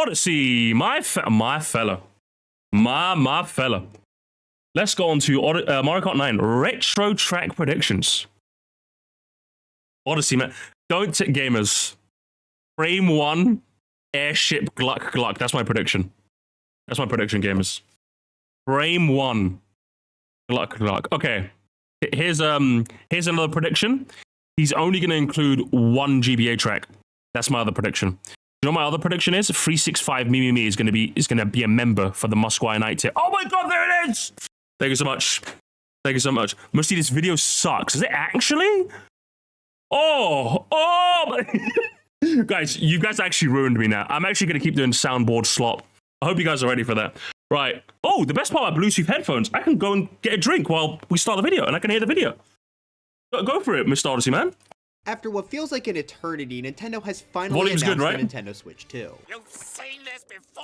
Odyssey, my fella. Let's go on to Mario Kart 9 retro track predictions. Odyssey, man. Don't tick gamers. Frame 1, airship gluck gluck. That's my prediction. That's my prediction, gamers. Frame 1, gluck gluck. Okay. Here's another prediction. He's only going to include one GBA track. That's my other prediction. You know what my other prediction is? 365 Me is going to be a member for the Musquire Night tier. Oh my god, there it is! Thank you so much. Thank you so much. Musty, this video sucks. Is it actually? Oh. Guys, you guys actually ruined me now. I'm actually going to keep doing soundboard slop. I hope you guys are ready for that. Right. Oh, the best part about Bluetooth headphones, I can go and get a drink while we start the video, and I can hear the video. Go for it, Mr. Odyssey, man. After what feels like an eternity, Nintendo has finally announced the Nintendo Switch 2. You've seen this before?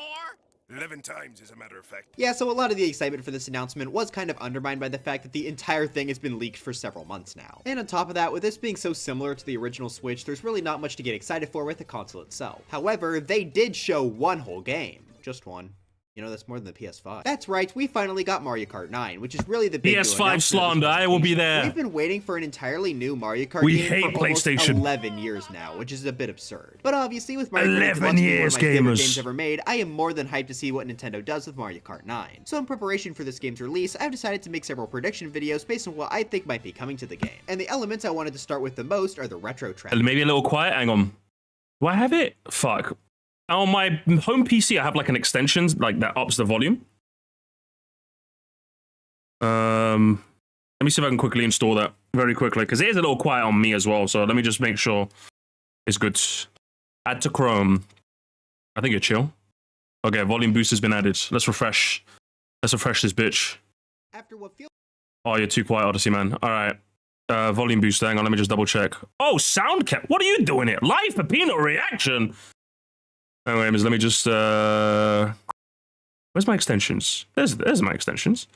11 times, as a matter of fact. Yeah, so a lot of the excitement for this announcement was kind of undermined by the fact that the entire thing has been leaked for several months now. And on top of that, with this being so similar to the original Switch, there's really not much to get excited for with the console itself. However, they did show one whole game. Just one. You know, that's more than the PS5. That's right, we finally got Mario Kart 9, which is really the big PS5 slander, I will be there. We've been waiting for an entirely new Mario Kart game for almost 11 years now, which is a bit absurd. But obviously, with Mario Kart 11 years, one of my favorite games ever made, I am more than hyped to see what Nintendo does with Mario Kart 9. So in preparation for this game's release, I've decided to make several prediction videos based on what I think might be coming to the game. And the elements I wanted to start with the most are the retro tracks. Maybe a little quiet, hang on. Do I have it? Fuck. On my home PC, I have like an extension like that ups the volume. Let me see if I can quickly install that very quickly because it is a little quiet on me as well. So let me just make sure it's good. Add to Chrome. I think you're chill. Okay, volume boost has been added. Let's refresh. Let's refresh this bitch. After what feels Oh, you're too quiet, Odyssey, man. All right. Volume boost. Hang on, let me just double check. Oh, sound cap. What are you doing here? Live Pepino reaction. Anyways, let me just, where's my extensions? There's my extensions.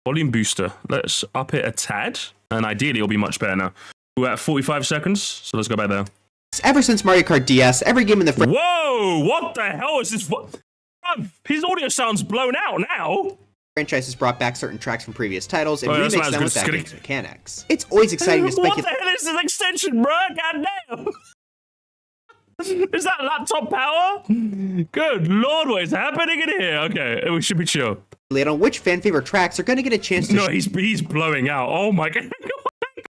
Volume booster. Let's up it a tad, and ideally it'll be much better now. We're at 45 seconds, so let's go back there. Ever since Mario Kart DS, every game in the Whoa! What the hell is this? His audio sounds blown out now. Franchise has brought back certain tracks from previous titles and remixed them with that game's mechanics. It's always exciting to speculate. What the hell is this extension, bro? Goddamn! Is that laptop power? Good lord, what is happening in here? Okay, we should be chill. On which fan favorite tracks are going to get a chance to. No, he's blowing out. Oh my god!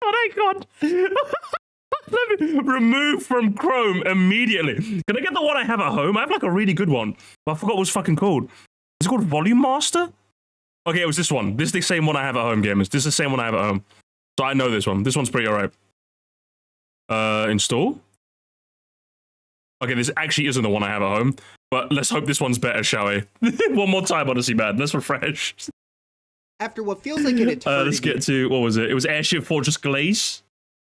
Oh my god! Let me remove from Chrome immediately. Can I get the one I have at home? I have like a really good one, but I forgot what it's fucking called. Is it called Volume Master? Okay, it was this one. This is the same one I have at home, gamers. This is the same one I have at home. So I know this one. This one's pretty alright. Install. Okay, this actually isn't the one I have at home, but let's hope this one's better, shall we? One more time, Odyssey, man. Let's refresh. After what feels like an eternity. Let's get to, what was it? It was Airship Fortress Glaze.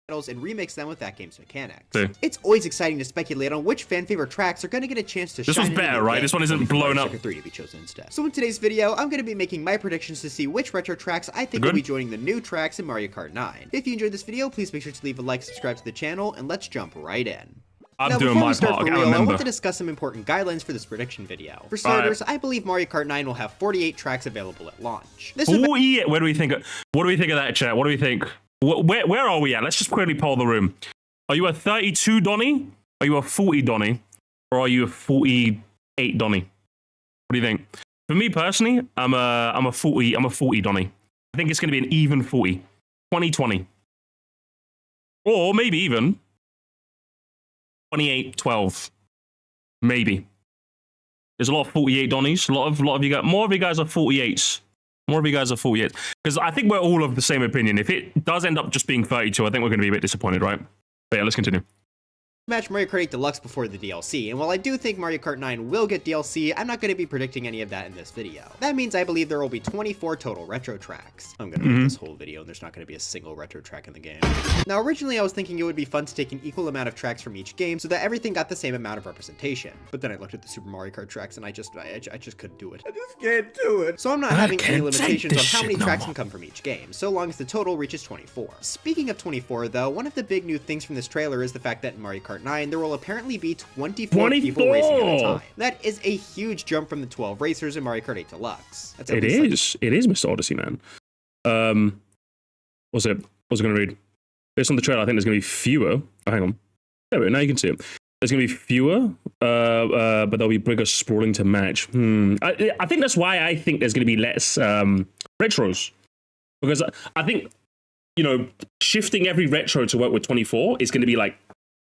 And remix them with that game's mechanics. See. It's always exciting to speculate on which fan favorite tracks are going to get a chance to shine. This one's better, right? This one isn't blown up. 3 to be chosen instead. So in today's video, I'm going to be making my predictions to see which retro tracks I think will be joining the new tracks in Mario Kart 9. If you enjoyed this video, please make sure to leave a like, subscribe to the channel, and let's jump right in. I'm doing my part. I want to discuss some important guidelines for this prediction video. For starters, I believe Mario Kart 9 will have 48 tracks available at launch. Where do we think? What do we think of that, chat? What do we think? Where are we at? Let's just quickly poll the room. Are you a 32 Donny? Are you a 40 Donny? Or are you a 48 Donny? What do you think? For me personally, I'm a 40 Donny. I think it's going to be an even 40. 20-20. Or maybe even 28-12. Maybe. There's a lot of 48 Donnies. A lot of you guys, more of you guys are 48s. More of you guys are 48. Because I think we're all of the same opinion. If it does end up just being 32, I think we're going to be a bit disappointed, right? But yeah, let's continue. Match Mario Kart 8 Deluxe before the DLC, and while I do think Mario Kart 9 will get DLC, I'm not going to be predicting any of that in this video. That means I believe there will be 24 total retro tracks. I'm going to make this whole video and there's not going to be a single retro track in the game. Now originally I was thinking it would be fun to take an equal amount of tracks from each game so that everything got the same amount of representation. But then I looked at the Super Mario Kart tracks and I just couldn't do it. I just can't do it. So I'm not having any limitations on how many tracks can come from each game, so long as the total reaches 24. Speaking of 24 though, one of the big new things from this trailer is the fact that in Mario Kart Kart 9, there will apparently be 24 people racing at a time. That is a huge jump from the 12 racers in Mario Kart 8 Deluxe. That's It is, Mr. Odyssey, man. What's it going to read? Based on the trailer, I think there's going to be fewer. Oh, hang on. There we go, now you can see it. There's going to be fewer, but there'll be bigger sprawling to match. I think that's why I think there's going to be less retros. Because I think, you know, shifting every retro to work with 24 is going to be like,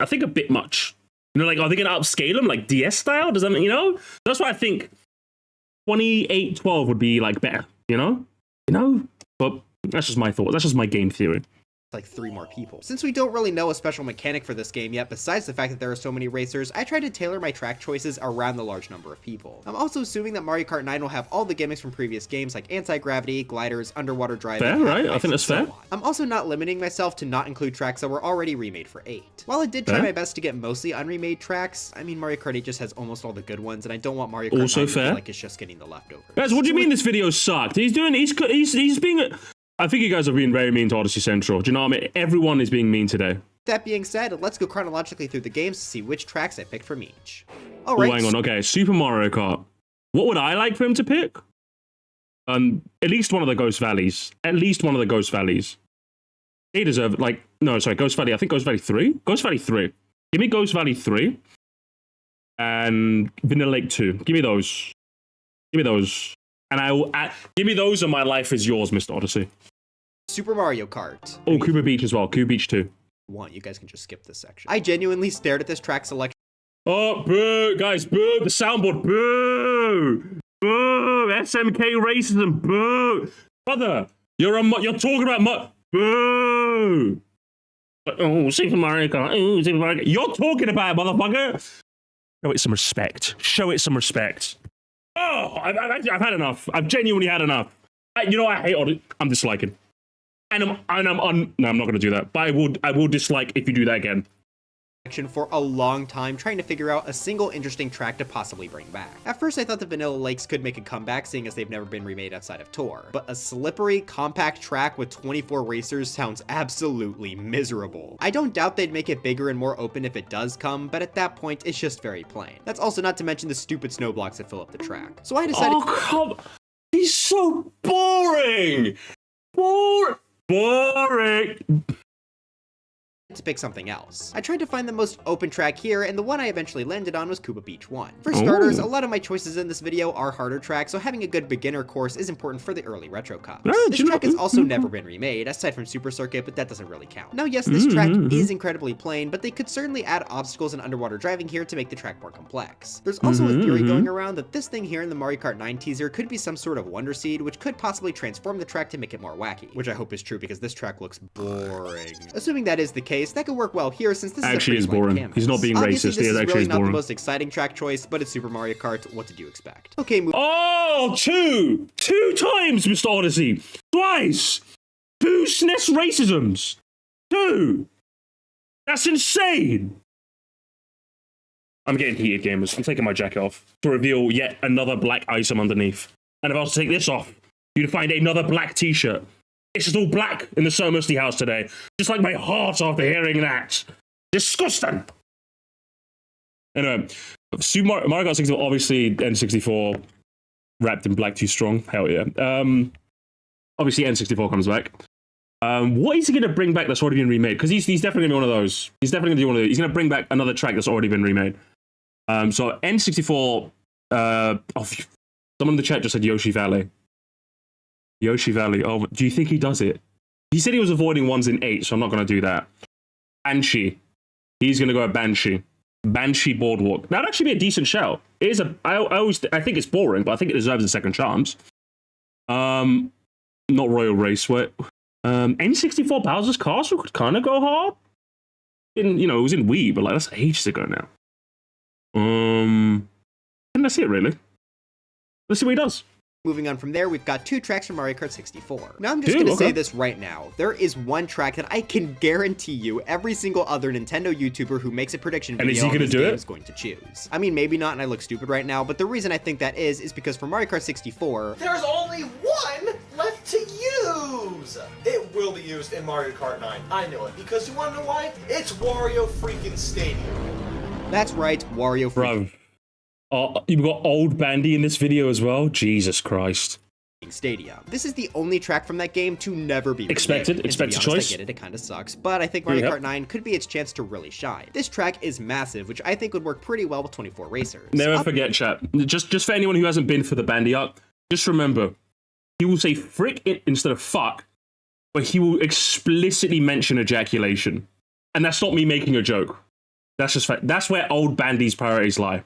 I think a bit much. You know, like, are they going to upscale them like DS style? Does that mean, you know? That's why I think 2812 would be like better, you know? But that's just my thought. That's just my game theory. Like 3 more people. Since we don't really know a special mechanic for this game yet, besides the fact that there are so many racers, I tried to tailor my track choices around the large number of people. I'm also assuming that Mario Kart 9 will have all the gimmicks from previous games like anti-gravity, gliders, underwater driving. Fair, right? I think that's fair. I'm also not limiting myself to not include tracks that were already remade for 8. While I did try my best to get mostly unremade tracks, I mean Mario Kart 8 just has almost all the good ones, and I don't want Mario Kart 9 to feel like it's just getting the leftovers. Guys, what do you mean this video sucked? He's being I think you guys are being very mean to Odyssey Central. Do you know what I mean? Everyone is being mean today. That being said, let's go chronologically through the games to see which tracks I picked from each. All right. Oh, hang on. Okay, Super Mario Kart. What would I like for him to pick? At least one of the Ghost Valleys. At least one of the Ghost Valleys. They deserve, like, no, sorry, Ghost Valley. I think Ghost Valley 3? Ghost Valley 3. Give me Ghost Valley 3. And Vanilla Lake 2. Give me those. Give me those. And I will give me those and my life is yours, Mr. Odyssey. Super Mario Kart. Oh, Cuba Beach as well. Cuba Beach 2. You guys can just skip this section. I genuinely stared at this track selection. Oh, boo! Guys, boo! The soundboard, boo! Boo! SMK racism, boo! Brother, you're talking about boo! Oh, Super Mario Kart. Oh, Super Mario Kart. You're talking about it, motherfucker! Show it some respect. Show it some respect. Oh, I've had enough. I've genuinely had enough. You know, I hate all it. I'm disliking. No, I'm not going to do that. But I will dislike if you do that again. For a long time, trying to figure out a single interesting track to possibly bring back. At first, I thought the Vanilla Lakes could make a comeback, seeing as they've never been remade outside of Tour. But a slippery, compact track with 24 racers sounds absolutely miserable. I don't doubt they'd make it bigger and more open if it does come, but at that point, it's just very plain. That's also not to mention the stupid snow blocks that fill up the track. So I decided— Oh, come! He's so boring! Boring! To pick something else. I tried to find the most open track here, and the one I eventually landed on was Cuba Beach 1. For starters, a lot of my choices in this video are harder tracks, so having a good beginner course is important for the early retro cups. This track has also never been remade, aside from Super Circuit, but that doesn't really count. Now yes, this track is incredibly plain, but they could certainly add obstacles and underwater driving here to make the track more complex. There's also a theory going around that this thing here in the Mario Kart 9 teaser could be some sort of wonder seed, which could possibly transform the track to make it more wacky, which I hope is true because this track looks boring. Assuming that is the case, that could work well here since this actually is boring. Canvas. He's not being Obviously, racist. This is actually really not boring. the most exciting track choice, but it's Super Mario Kart. What did you expect? Okay, Oh, two times, Mr. Odyssey. Twice. 2 SNES racisms. 2. That's insane. I'm getting heated, gamers. I'm taking my jacket off to reveal yet another black item underneath. And if I was to take this off, you'd find another black t-shirt. It's just all black in the So Musty house today. Just like my heart after hearing that. Disgusting. Anyway, Super Mario Kart 64, obviously N64 wrapped in black too strong. Hell yeah. Obviously N64 comes back. What is he going to bring back that's already been remade? Because he's definitely going to be one of those. He's definitely going to be one of those. He's going to bring back another track that's already been remade. So N64, someone in the chat just said Yoshi Valley. Yoshi Valley. Oh, do you think he does it? He said he was avoiding ones in 8, so I'm not going to do that. Banshee. He's going to go at Banshee. Banshee Boardwalk. That'd actually be a decent shout. It is I think it's boring, but I think it deserves a second chance. Not Royal Raceway. N64 Bowser's Castle could kind of go hard. It was in Wii, but like that's ages ago now. And that's it really. Let's see what he does. Moving on from there, we've got 2 tracks from Mario Kart 64. Now, I'm just going to say this right now. There is one track that I can guarantee you every single other Nintendo YouTuber who makes a prediction video on this game is going to choose. I mean, maybe not, and I look stupid right now, but the reason I think that is because for Mario Kart 64, there's only one left to use! Yakuza. It will be used in Mario Kart 9. I know it. Because you wanna know why? It's Wario freaking Stadium. That's right, Wario. Bro. You've got Old Bandy in this video as well? Jesus Christ. Stadium. This is the only track from that game to never be expected choice. I get it kind of sucks, but I think Mario Kart 9 could be its chance to really shine. This track is massive, which I think would work pretty well with 24 racers. Never forget, chat. Just for anyone who hasn't been for the Bandy arc, just remember, he will say frick it instead of fuck, but he will explicitly mention ejaculation. And that's not me making a joke. That's just fact. That's where Old Bandy's priorities lie.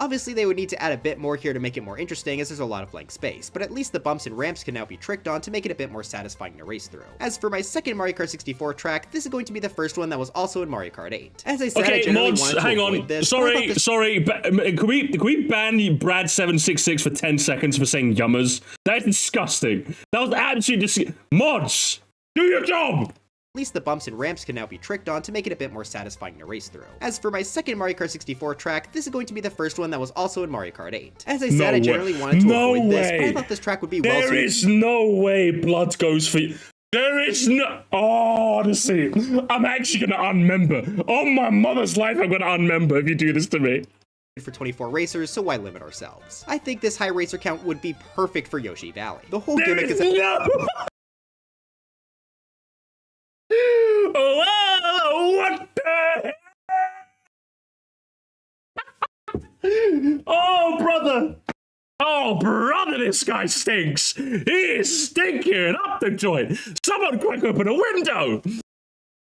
Obviously, they would need to add a bit more here to make it more interesting, as there's a lot of blank space, but at least the bumps and ramps can now be tricked on to make it a bit more satisfying to race through. As for my second Mario Kart 64 track, this is going to be the first one that was also in Mario Kart 8. As I said, I generally wanted to avoid this. Sorry. Can we ban Brad766 for 10 seconds for saying yummers? That's disgusting. That was absolutely disgusting. Mods, do your job! At least the bumps and ramps can now be tricked on to make it a bit more satisfying to race through. As for my second Mario Kart 64 track, this is going to be the first one that was also in Mario Kart 8. As I said, I generally wanted to avoid this, but I thought this track would be well suited. There is no way blood goes for you. There is no... Odyssey. I'm actually going to unmember. On my mother's life, I'm going to unmember if you do this to me. For 24 racers, so why limit ourselves? I think this high racer count would be perfect for Yoshi Valley. The whole gimmick is Oh, what the heck? Oh, brother, this guy stinks. He is stinking up the joint. Someone quick open a window.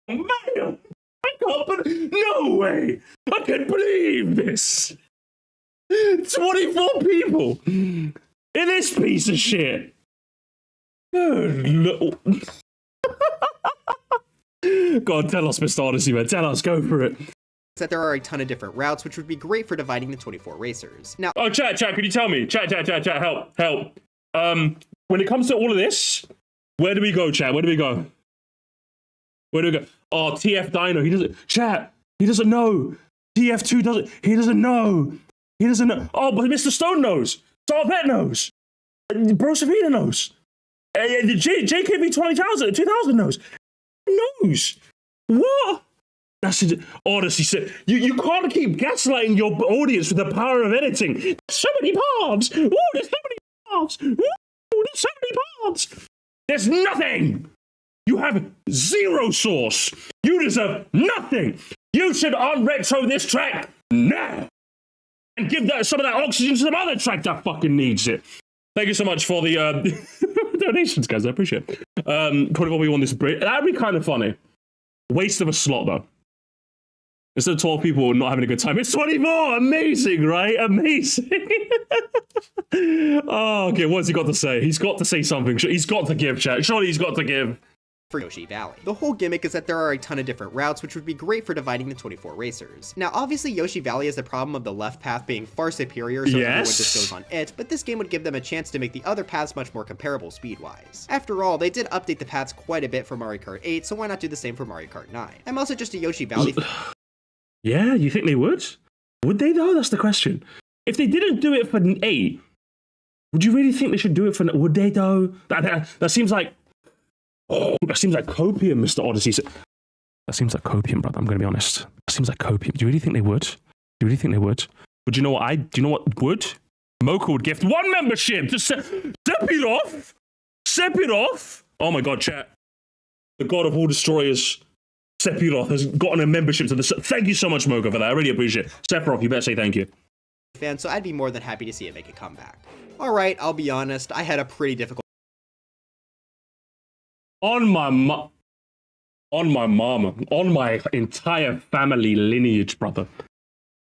Man, no way. I can't believe this. 24 people in this piece of shit. Good Lord. God, tell us, Mr. Odyssey, man. Tell us, go for it. That there are a ton of different routes, which would be great for dividing the 24 racers. Now, chat, could you tell me? Chat, help. When it comes to all of this, where do we go, chat? Where do we go? Oh, TF Dino, he doesn't know. TF2 he doesn't know. Oh, but Mr. Stone knows. Sarvet knows. Bro Savina knows. JKB 2000 knows. Knows what? That's it. Odyssey said you can't keep gaslighting your audience with the power of editing. There's so many paths. There's so many paths. There's so many paths. There's nothing. You have zero source. You deserve nothing. You should unretro this track now and give some of that oxygen to some other track that fucking needs it. Thank you so much for the donations, guys. I appreciate it. 24 people on this break. That'd be kind of funny. Waste of a slot, though. Instead of 12 people not having a good time, it's 24! Amazing, right? Amazing! Oh, okay, what's he got to say? He's got to say something. He's got to give, chat. Surely he's got to give. For Yoshi Valley. The whole gimmick is that there are a ton of different routes, which would be great for dividing the 24 racers. Now, obviously, Yoshi Valley has the problem of the left path being far superior, so everyone just goes on it, but this game would give them a chance to make the other paths much more comparable speed-wise. After all, they did update the paths quite a bit for Mario Kart 8, so why not do the same for Mario Kart 9? I'm also just a Yoshi Valley Yeah, you think they would? Would they, though? That's the question. If they didn't do it for 8, would you really think they should do it for... Would they, though? That seems like... Oh, that seems like copium, Mr. Odyssey. That seems like copium, brother. I'm going to be honest. That seems like copium. Do you really think they would? Do you really think they would? Would you know what do you know what would? Mocha would gift 1 membership to step it off. Step it off. Oh my God, chat. The God of all destroyers, Sephiroth, has gotten a membership to the... Thank you so much, Mocha, for that. I really appreciate it. Sephiroth, you better say thank you. Fan, so I'd be more than happy to see it make a comeback. All right, I'll be honest. I had a pretty difficult... On my mama, on my entire family lineage, brother.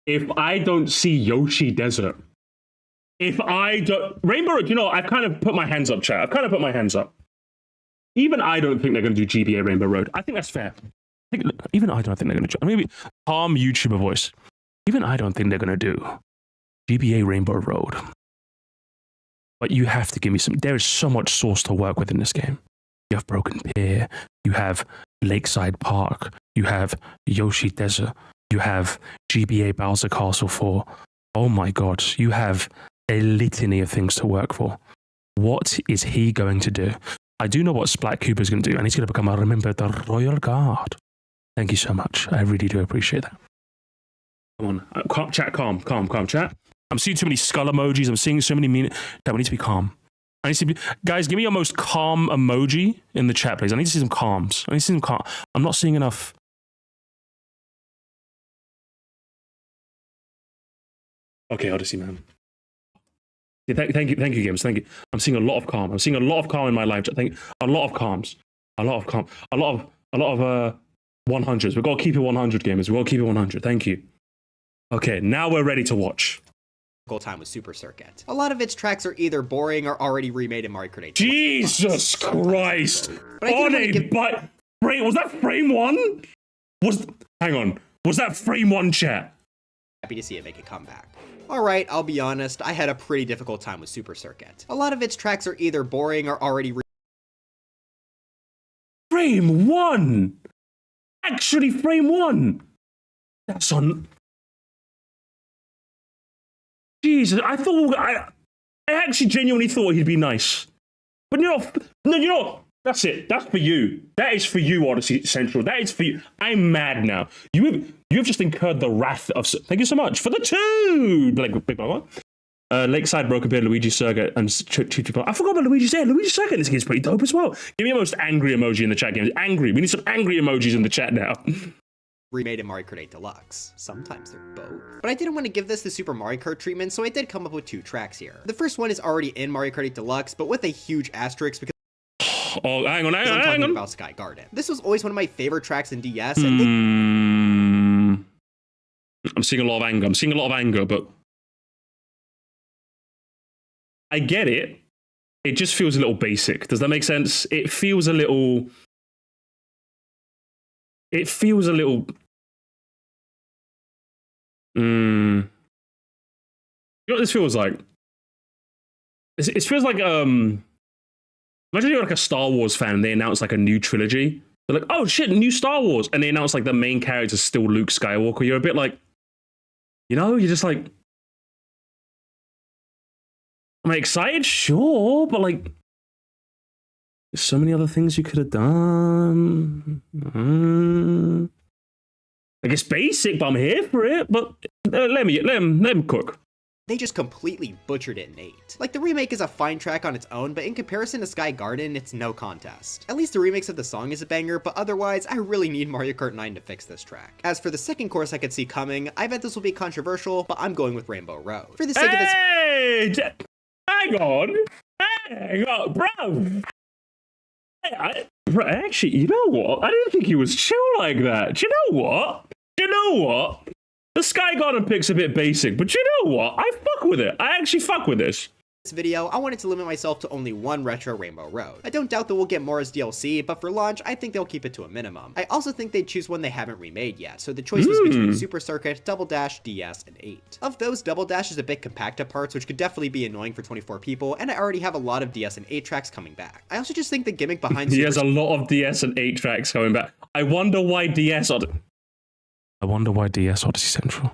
If I don't see Yoshi Desert, if I don't... Rainbow Road, I've kind of put my hands up, chat. I've kind of put my hands up. Even I don't think they're going to do GBA Rainbow Road. I think that's fair. Even I don't think they're going to do... Maybe calm YouTuber voice. Even I don't think they're going to do GBA Rainbow Road. But you have to give me some... There is so much source to work with in this game. You have Broken Pier, you have Lakeside Park, you have Yoshi Desert, you have GBA Bowser Castle 4. Oh my God, you have a litany of things to work for. What is he going to do? I do know what Splat Cooper is going to do, and he's going to become a Remember the Royal Guard. Thank you so much. I really do appreciate that. Come on. Calm, chat, calm, chat. I'm seeing too many skull emojis. I'm seeing so many Dad, we need to be calm. I need to be... Guys, give me your most calm emoji in the chat, please. I need to see some calms. I need to see some calm. I'm not seeing enough... Okay, Odyssey, man. Yeah, thank you, games. Thank you. I'm seeing a lot of calm. I'm seeing a lot of calm in my life. A lot of calms. A lot of calm. A lot of 100s. We've got to keep it 100, gamers. We've got to keep it 100. Thank you. Okay, now we're ready to watch. Time with Super Circuit. A lot of its tracks are either boring or already remade in Mario Kart 8. Jesus Christ! Wait, was that frame 1? Hang on. Was that frame 1, chat? Happy to see it make a comeback. Alright, I'll be honest, I had a pretty difficult time with Super Circuit. A lot of its tracks are either boring or already Frame 1! Actually, frame 1! That's on... Jesus, I actually genuinely thought he'd be nice. But you know, that's it. That's for you. That is for you, Odyssey Central. That is for you. I'm mad now. You have just incurred the wrath of... Thank you so much for the 2! Lakeside, Broken Beard, Luigi Circuit, and... I forgot about Luigi Circuit. Luigi Circuit in this game is pretty dope as well. Give me your most angry emoji in the chat, games. Angry. We need some angry emojis in the chat now. Remade in Mario Kart 8 Deluxe. Sometimes they're both. But I didn't want to give this the Super Mario Kart treatment, so I did come up with 2 tracks here. The first one is already in Mario Kart 8 Deluxe, but with a huge asterisk because hang on. I'm talking about Sky Garden. This was always one of my favorite tracks in DS, and I'm seeing a lot of anger. But I get it. It just feels a little basic. Does that make sense? It feels a little... You know what this feels like? It feels like imagine you're like a Star Wars fan and they announce like a new trilogy. They're like, oh shit, new Star Wars, and they announce like the main character is still Luke Skywalker. You're a bit like, you know, you're just like, am I excited? Sure, but like, there's so many other things you could have done. I guess basic, but I'm here for it. But let him cook. They just completely butchered it in 8. Like, the remake is a fine track on its own, but in comparison to Sky Garden, it's no contest. At least the remix of the song is a banger, but otherwise, I really need Mario Kart 9 to fix this track. As for the second course I could see coming, I bet this will be controversial, but I'm going with Rainbow Road. For the sake of this- Hang on, bro. Actually, you know what? I didn't think he was chill like that. Do you know what? The Sky Garden pick's a bit basic, but you know what? I fuck with it. I actually fuck with this. This video, I wanted to limit myself to only one retro Rainbow Road. I don't doubt that we'll get more as DLC, but for launch, I think they'll keep it to a minimum. I also think they'd choose one they haven't remade yet, so the choice was between Super Circuit, Double Dash, DS, and 8. Of those, Double Dash is a bit compact at parts, which could definitely be annoying for 24 people, and I already have a lot of DS and 8 tracks coming back. I also just think the gimmick behind He has a lot of DS and 8 tracks coming back. I wonder why DS Odyssey Central.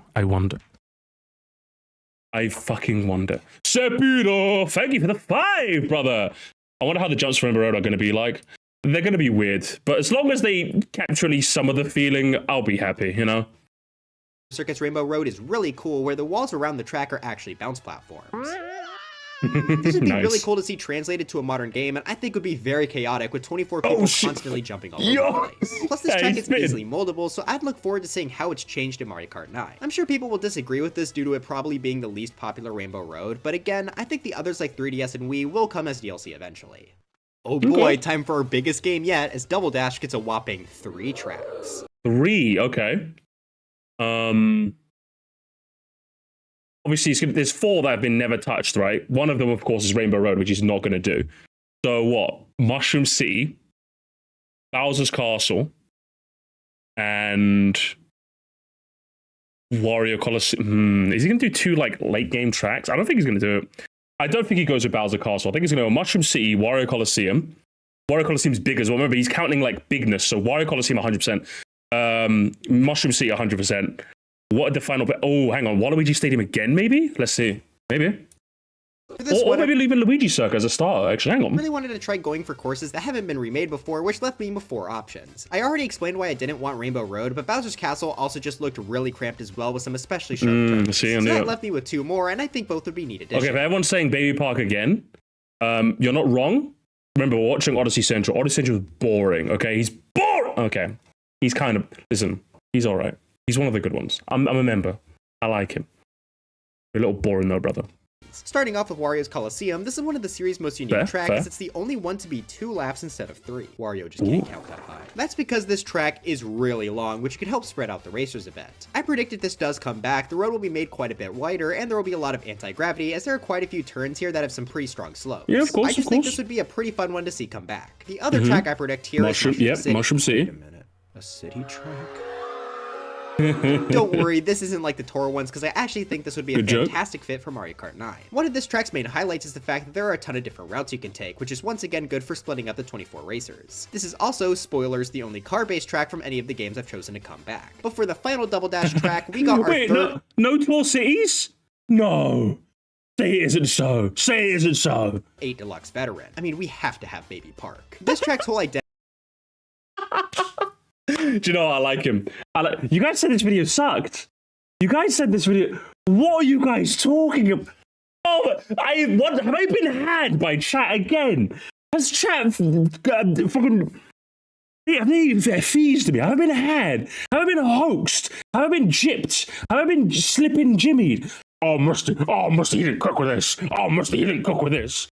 I fucking wonder. Sepiro, thank you for the 5, brother. I wonder how the jumps from Rainbow Road are going to be like. They're going to be weird, but as long as they capture at least some of the feeling, I'll be happy, you know? Circuit's Rainbow Road is really cool, where the walls around the track are actually bounce platforms. This would be Nice. really cool to see translated to a modern game, and I think would be very chaotic with 24 people constantly jumping all over the place. Plus, this track is easily moldable, so I'd look forward to seeing how it's changed in Mario Kart 9. I'm sure people will disagree with this due to it probably being the least popular Rainbow Road, but again, I think the others like 3DS and Wii will come as DLC eventually. Oh boy, time for our biggest game yet, as Double Dash gets a whopping 3 tracks. 3, okay. Obviously, there's 4 that have been never touched, right? One of them, of course, is Rainbow Road, which he's not going to do. So what? Mushroom City, Bowser's Castle, and Wario Coliseum. Is he going to do 2 like late game tracks? I don't think he's going to do it. I don't think he goes with Bowser Castle. I think he's going to go Mushroom City, Wario Coliseum. Wario Coliseum's big as well. Remember, he's counting like bigness. So Wario Coliseum 100%. Mushroom City 100%. What are the final... Oh, hang on. Waluigi Stadium again, maybe? Let's see. Maybe. this Or one, maybe leaving Luigi Circuit as a starter, actually. Hang I on. really wanted to try going for courses that haven't been remade before, which left me with 4 options. I already explained why I didn't want Rainbow Road, but Bowser's Castle also just looked really cramped as well with some especially sharp turns. So that left me with 2 more, and I think both would be neat additions. Okay, if everyone's saying Baby Park again, you're not wrong. Remember, we're watching Odyssey Central. Odyssey Central is boring, okay? He's boring! Okay. He's kind of... Listen, he's all right. He's one of the good ones. I'm a member. I like him. A little boring though, brother. Starting off with Wario's Coliseum, this is one of the series' most unique tracks, as it's the only one to be 2 laps instead of 3. Wario just can't count that high. That's because this track is really long, which could help spread out the racers a bit. I predict if this does come back, the road will be made quite a bit wider, and there will be a lot of anti-gravity, as there are quite a few turns here that have some pretty strong slopes. Yeah, of course, I just think this would be a pretty fun one to see come back. The other track I predict here is Mushroom City. Mushroom City. Wait a minute, a city track? Don't worry, this isn't like the Tour ones, because I actually think this would be a fantastic fit for Mario Kart 9. One of this track's main highlights is the fact that there are a ton of different routes you can take, which is once again good for splitting up the 24 racers. This is also, spoilers, the only car-based track from any of the games I've chosen to come back. But for the final Double Dash track, we got our third... No Tour Cities? No. Say it isn't so. Say it isn't so. 8 Deluxe Veteran. I mean, we have to have Baby Park. This track's whole identity... Do you know what? I like him. You guys said this video sucked. You guys said this video... What are you guys talking about? Oh, have I been had by chat again? Has chat fucking... Have they feased me? Have I been had? Have I been hoaxed? Have I been gypped? Have I been slipping jimmied? Oh, Musty, he didn't cook with this. Oh, Musty, he didn't cook with this.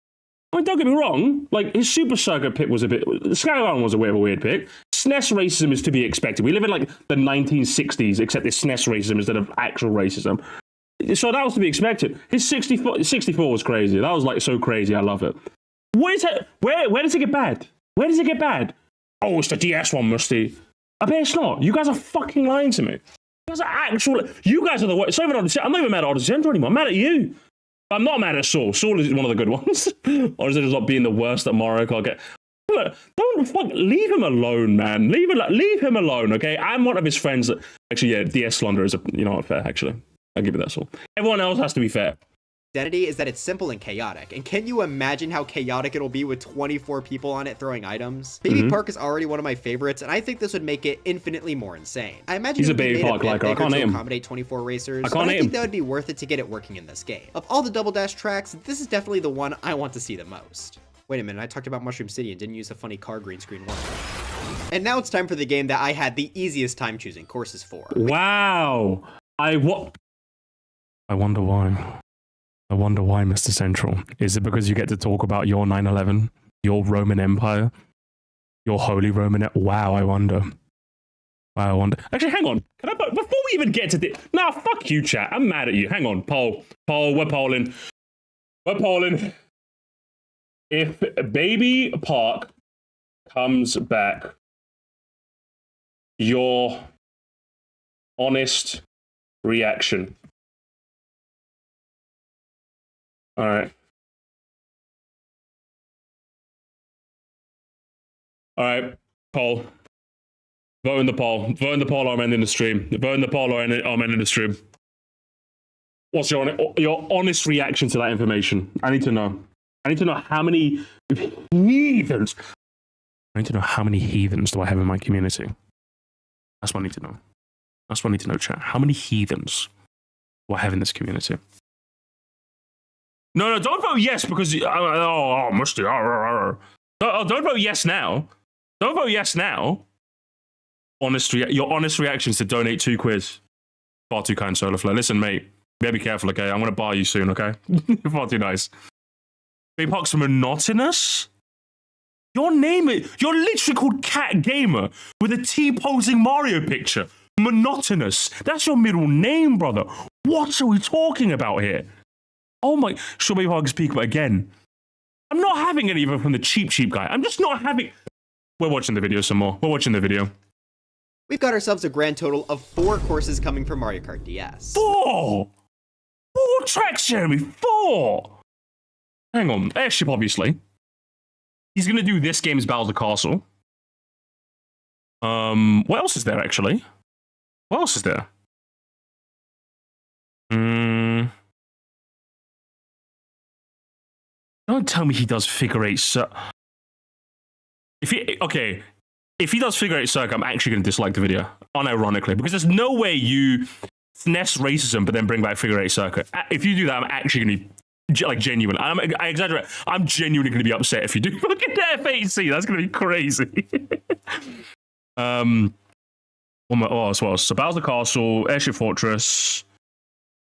I mean, don't get me wrong, like, his Super Circuit pick was a bit... Skyline was a bit of a weird pick. SNES racism is to be expected. We live in, like, the 1960s, except it's SNES racism instead of actual racism. So that was to be expected. His 64 was crazy. That was, like, so crazy. I love it. Where does it get bad? Where does it get bad? Oh, it's the DS one, Musty. I bet it's not. You guys are fucking lying to me. You guys are actual... You guys are the worst. I'm not even mad at Odyssey Central anymore. I'm mad at you. I'm not mad at Saul. Saul is one of the good ones. Or is it just not being the worst at Mario Kart? Leave him alone, man. Leave him alone, okay? I'm one of his friends. Actually, yeah, DS slander is not fair, actually. I'll give you that, Saul. Everyone else has to be fair. Identity is that it's simple and chaotic. And can you imagine how chaotic it'll be with 24 people on it throwing items? Baby Park is already one of my favorites, and I think this would make it infinitely more insane. I imagine he's it a Baby Park liker. I can't name him. Accommodate 24 racers, but I think that would be worth it to get it working in this game. Of all the Double Dash tracks, this is definitely the one I want to see the most. Wait a minute, I talked about Mushroom City and didn't use a funny car green screen one. And now it's time for the game that I had the easiest time choosing courses for. Wow. I wonder why. I wonder why, Mr. Central. Is it because you get to talk about your 9/11, your Roman Empire, your Holy Roman? Wow, I wonder. Wow, I wonder. Actually, hang on. Can I? Before we even get to this, nah, fuck you, chat. I'm mad at you. Hang on, poll. We're polling. If Baby Park comes back, your honest reaction. All right. All right. Poll. Vote in the poll. Vote in the poll or I'm ending the stream. Vote in the poll or I'm ending the stream. What's your honest reaction to that information? I need to know. I need to know how many heathens. I need to know how many heathens do I have in my community. That's what I need to know. That's what I need to know, chat. How many heathens do I have in this community? No, don't vote yes because Musty. Don't vote yes now. Don't vote yes now. Your honest reactions to donate 2 quiz. Far too kind, Solarflare. Listen, mate. Better be careful, okay? I'm gonna bar you soon, okay? Far too nice. Baby Park's monotonous. You're literally called Cat Gamer with a T-posing Mario picture. Monotonous. That's your middle name, brother. What are we talking about here? Oh my, sure, Baby Park speak again. I'm not having any of it from the cheap guy. I'm just not having... We're watching the video some more. We're watching the video. We've got ourselves a grand total of 4 courses coming from Mario Kart DS. 4 tracks, Jeremy. 4! Hang on. Airship, obviously. He's going to do this game's Bowser Castle. What else is there, actually? What else is there? Don't tell me he does figure eight if he does figure eight circuit, I'm actually going to dislike the video, unironically, because there's no way you finesse racism but then bring back figure eight circuit. If you do that, I'm actually going to be like genuine. I exaggerate. I'm genuinely going to be upset if you do. Look at that F8C. That's going to be crazy. What else? So Bowser Castle, Airship Fortress.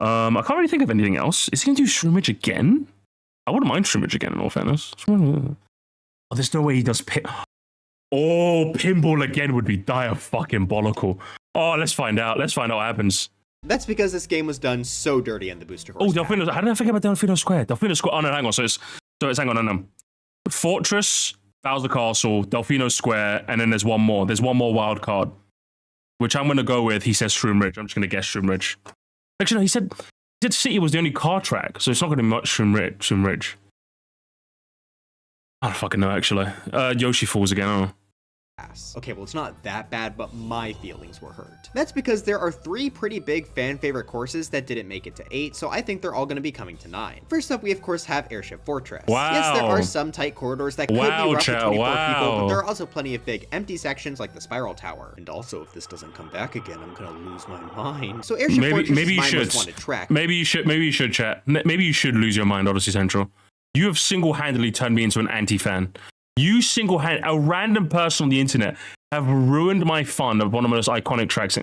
I can't really think of anything else. Is he going to do Shroomage again? I wouldn't mind Shroomage again, in all fairness. Oh, there's no way he does pinball again would be dire fucking bollical. Oh, let's find out. Let's find out what happens. That's because this game was done so dirty in the booster horse. Oh, Delfino. How did I forget about Delfino Square? Delfino Square. Oh, no, hang on. So it's hang on, no. Fortress, Bowser Castle, Delfino Square, and then there's one more. There's one more wild card, which I'm going to go with. He says Shroom Ridge. I'm just going to guess Shroom Ridge. Actually, no, he said City was the only car track, so it's not going to be much Shroom Ridge. I don't fucking know, actually. Yoshi Falls again, I don't know. Okay, well, it's not that bad, but my feelings were hurt. That's because there are 3 pretty big fan favorite courses that didn't make it to 8, so I think they're all going to be coming to 9. First up, we of course have Airship Fortress. Wow. Yes, there are some tight corridors that could be roughly 24 people, but there are also plenty of big empty sections like the Spiral Tower. And also, if this doesn't come back again, I'm going to lose my mind. So Airship Fortress is my most wanted track. Maybe you should, chat. Maybe you should lose your mind, Odyssey Central. You have single-handedly turned me into an anti-fan. You a random person on the internet, have ruined my fun of one of the most iconic tracks.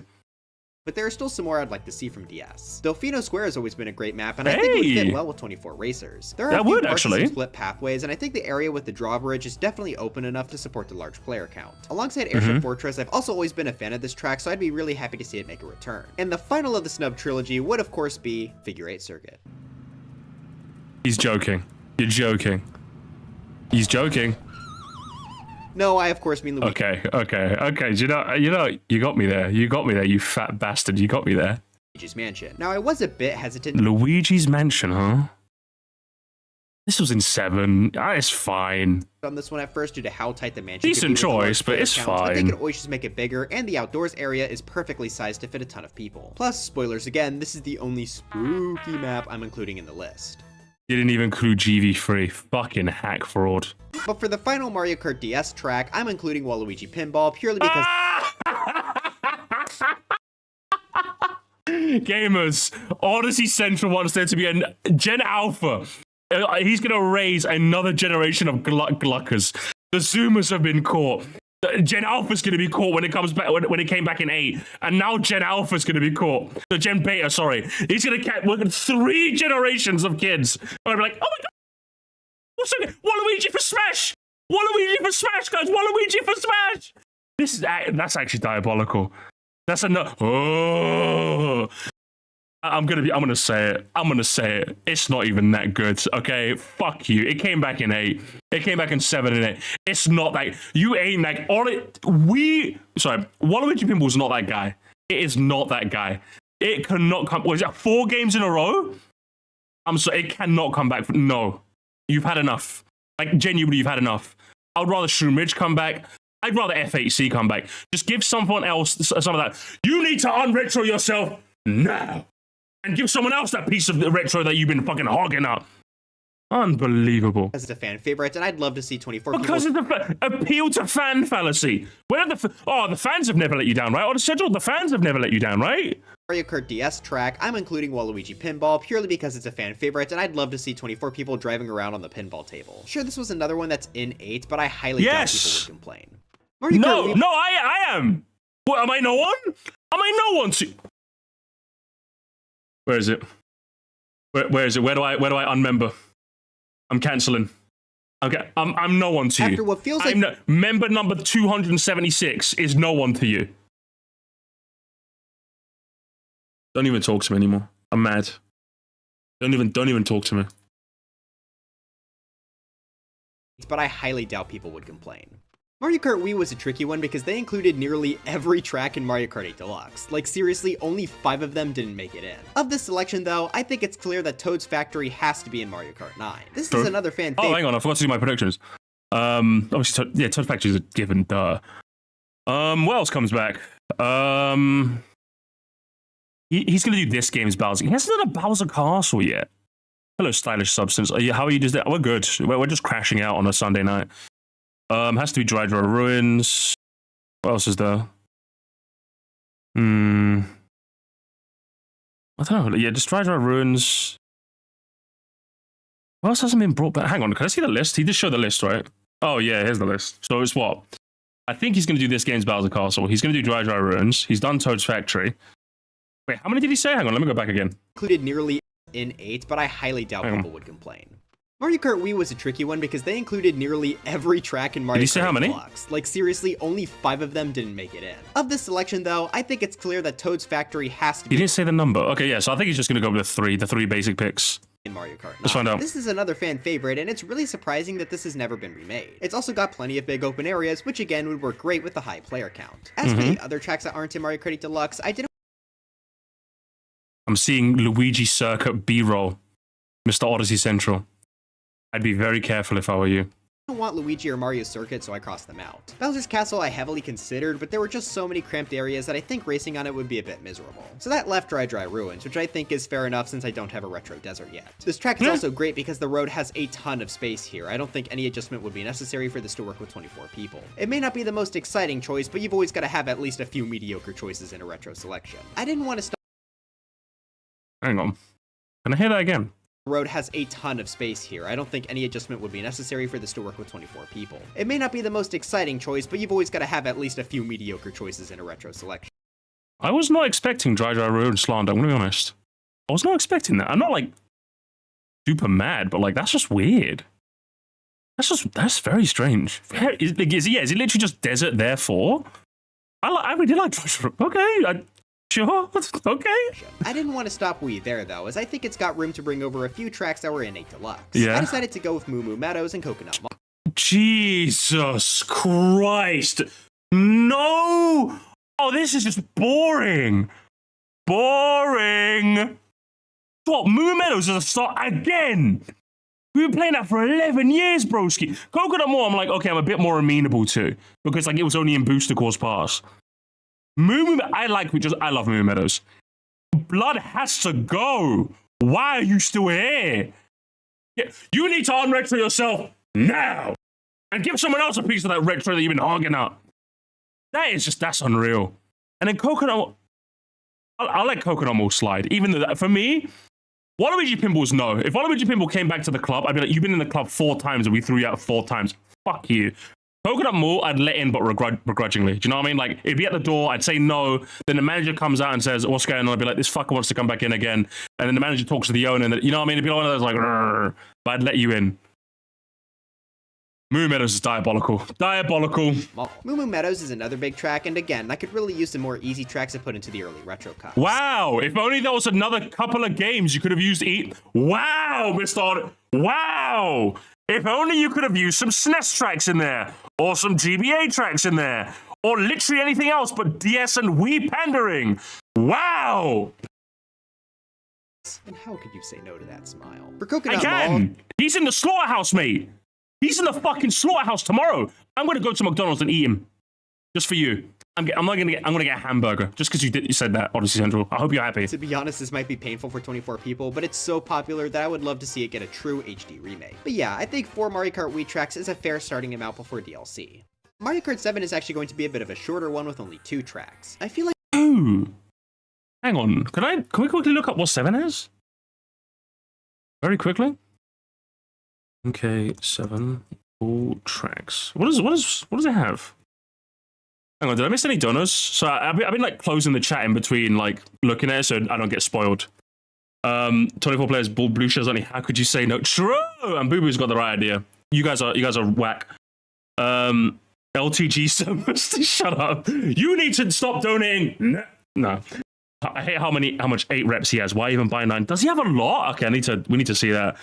But there are still some more I'd like to see from DS. Delfino Square has always been a great map, and I think it would fit well with 24 racers. There are a few parts and split pathways, and I think the area with the drawbridge is definitely open enough to support the large player count. Alongside Airship Fortress, I've also always been a fan of this track, so I'd be really happy to see it make a return. And the final of the snub trilogy would of course be Figure 8 Circuit. He's joking. You're joking. He's joking. No, I of course mean Luigi. Okay. You got me there. You fat bastard. You got me there. Luigi's Mansion. Now, I was a bit hesitant. Luigi's Mansion, huh? This was in 7. It's fine. On this one at first due to how tight the mansion Decent choice, but it's fine. I think it always just make it bigger, and the outdoors area is perfectly sized to fit a ton of people. Plus, spoilers again, this is the only spooky map I'm including in the list. Didn't even include GV3. Fucking hack fraud. But for the final Mario Kart DS track, I'm including Waluigi Pinball purely because... Gamers, Odyssey Central wants there to be a Gen Alpha. He's going to raise another generation of gluckers. The Zoomers have been caught. Gen Alpha's going to be caught when it comes back when it came back in 8, and now Gen Alpha's going to be caught. The Gen Beta, sorry, he's going to catch 3 generations of kids. I'll be like, oh my god, what's that? Waluigi for Smash! Waluigi for Smash, guys! Waluigi for Smash! That's actually diabolical. That's enough. Oh. I'm gonna say it. It's not even that good. Okay, fuck you. It came back in 8. It came back in 7 and 8. It's not that. You ain't like Waluigi Pinball's not that guy. It is not that guy. It cannot come. Was it 4 games in a row? I'm sorry. It cannot come back. No, you've had enough. Like genuinely, you've had enough. I'd rather Shroom Ridge come back. I'd rather F8C come back. Just give someone else some of that. You need to unretro yourself now. And give someone else that piece of the retro that you've been fucking hogging up. Unbelievable. Because it's a fan favorite, and I'd love to see 24 because people... of the appeal to fan fallacy. Where are the fans have never let you down, right? On the schedule, the fans have never let you down, right? Mario Kart DS track, I'm including Waluigi Pinball purely because it's a fan favorite, and I'd love to see 24 people driving around on the pinball table. Sure, this was another one that's in 8, but I highly doubt people would complain. I am. What, am I no one? Am I no one to... Where is it? Where is it? Where do I unmember? I'm canceling. Okay, I'm no one to you. After what feels like member number 276 is no one to you. Don't even talk to me anymore. I'm mad. Don't even talk to me. But I highly doubt people would complain. Mario Kart Wii was a tricky one because they included nearly every track in Mario Kart 8 Deluxe. Like seriously, only 5 of them didn't make it in. Of this selection though, I think it's clear that Toad's Factory has to be in Mario Kart 9. This is another fan favorite. Oh, hang on, I forgot to do my predictions. Obviously, Toad's Factory is a given, duh. What else comes back? He's gonna do this game's Bowser. He hasn't done a Bowser Castle yet. Hello, stylish substance. How are you? We're good. We're just crashing out on a Sunday night. Has to be Dry Ruins. What else is there? I don't know. Yeah, just Dry Ruins. What else hasn't been brought back? Hang on, can I see the list? He just showed the list, right? Oh, yeah, here's the list. So it's what? I think he's going to do this game's Bowser Castle. He's going to do Dry Ruins. He's done Toad's Factory. Wait, how many did he say? Hang on, let me go back again. Included nearly in 8, but I highly doubt people would complain. Mario Kart Wii was a tricky one because they included nearly every track in Mario Kart say how many? Deluxe. Like seriously, only 5 of them didn't make it in. Of this selection though, I think it's clear that Toad's Factory has to be— He didn't say the number. Okay, yeah, so I think he's just going to go with the three basic picks. In Mario Kart 9. Let's find out. This is another fan favorite, and it's really surprising that this has never been remade. It's also got plenty of big open areas, which again would work great with the high player count. As for the other tracks that aren't in Mario Kart 8 Deluxe, I'm seeing Luigi Circuit B-roll. Mr. Odyssey Central. I'd be very careful if I were you. I don't want Luigi or Mario Circuit, so I crossed them out. Bowser's Castle I heavily considered, but there were just so many cramped areas that I think racing on it would be a bit miserable. So that left Dry Ruins, which I think is fair enough since I don't have a retro desert yet. This track is also great because the road has a ton of space here. I don't think any adjustment would be necessary for this to work with 24 people. It may not be the most exciting choice, but you've always got to have at least a few mediocre choices in a retro selection. I didn't want to stop— Hang on. Can I hear that again? The road has a ton of space here. I don't think any adjustment would be necessary for this to work with 24 people. It may not be the most exciting choice, but you've always got to have at least a few mediocre choices in a retro selection. I was not expecting Dry Ruins slander, I'm going to be honest. I was not expecting that. I'm not, like, super mad, but, like, that's just weird. That's very strange. Is it literally just desert, therefore? I really like Dry Ruins. Okay, sure, okay. I didn't want to stop Wii there though, as I think it's got room to bring over a few tracks that were in 8 Deluxe. Yeah. I decided to go with Moo Moo Meadows and Coconut Mall. Jesus Christ. No! Oh, this is just boring. Boring. What, Moo Meadows is a start again? We were playing that for 11 years, broski. Coconut Mall, I'm like, okay, I'm a bit more amenable to, because like it was only in Booster Course Pass. I love Moo Meadows. Blood has to go. Why are you still here? Yeah, you need to unretro yourself now and give someone else a piece of that retro that you've been hogging up. That's unreal. And then Coconut, I'll let Coconut Mall slide. Even though for me, Waluigi Pimples, no. If Waluigi Pimple came back to the club, I'd be like, you've been in the club 4 times and we threw you out 4 times. Fuck you. Coconut Mall, I'd let in, but begrudgingly. Do you know what I mean? Like, it'd be at the door, I'd say no, then the manager comes out and says, what's going on? I'd be like, this fucker wants to come back in again. And then the manager talks to the owner, and you know what I mean? It'd be one of those, like, rrr, but I'd let you in. Moo Meadows is diabolical. Diabolical. Moo Moo Meadows is another big track, and again, I could really use some more easy tracks to put into the early retro cups. Wow, if only there was another couple of games you could have used Wow, Mr. Wow! If only you could have used some SNES tracks in there, or some GBA tracks in there, or literally anything else but DS and Wii pandering. Wow! And how could you say no to that smile? For Coconut I can! Mall, He's in the slaughterhouse, mate! He's in the fucking slaughterhouse tomorrow! I'm gonna go to McDonald's and eat him. Just for you. I'm gonna get a hamburger, just because you said that, Odyssey Central. I hope you're happy. To be honest, this might be painful for 24 people, but it's so popular that I would love to see it get a true HD remake. But yeah, I think 4 Mario Kart Wii tracks is a fair starting amount before DLC. Mario Kart 7 is actually going to be a bit of a shorter one with only 2 tracks. I feel like— Ooh. Hang on, can we quickly look up what 7 is? Very quickly. Okay, 7 all tracks. What does it have? Hang on, did I miss any donos? So I've been like closing the chat in between, like looking at it so I don't get spoiled. 24 players, blue shells only. How could you say no? True. And Boo Boo's got the right idea. You guys are whack. LTG servers. Shut up. You need to stop donating. No. I hate how much 8 reps he has. Why even buy 9? Does he have a lot? Okay, we need to see that.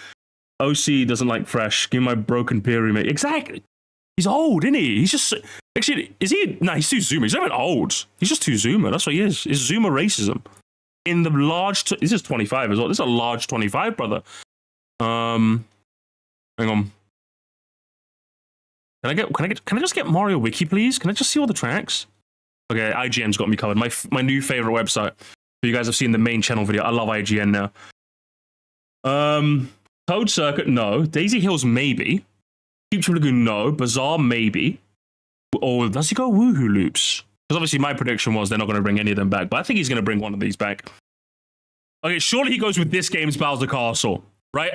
OC doesn't like fresh. Give me my broken peer remake. Exactly. He's old, isn't he? He's just... Actually, is he... No, he's too Zoomer. He's not even old. He's just too Zoomer. That's what he is. It's Zoomer racism. In the large... This is 25 as well. This is a large 25, brother. Hang on. Can I just get Mario Wiki, please? Can I just see all the tracks? Okay, IGN's got me covered. My new favorite website. You guys have seen the main channel video. I love IGN now. Toad Circuit, no. Daisy Hills, maybe. Keep Trip Lagoon, no. Bazaar, maybe. Or does he go Woohoo Loops? Because obviously my prediction was they're not going to bring any of them back, but I think he's going to bring one of these back. Okay, surely he goes with this game's Bowser Castle, right?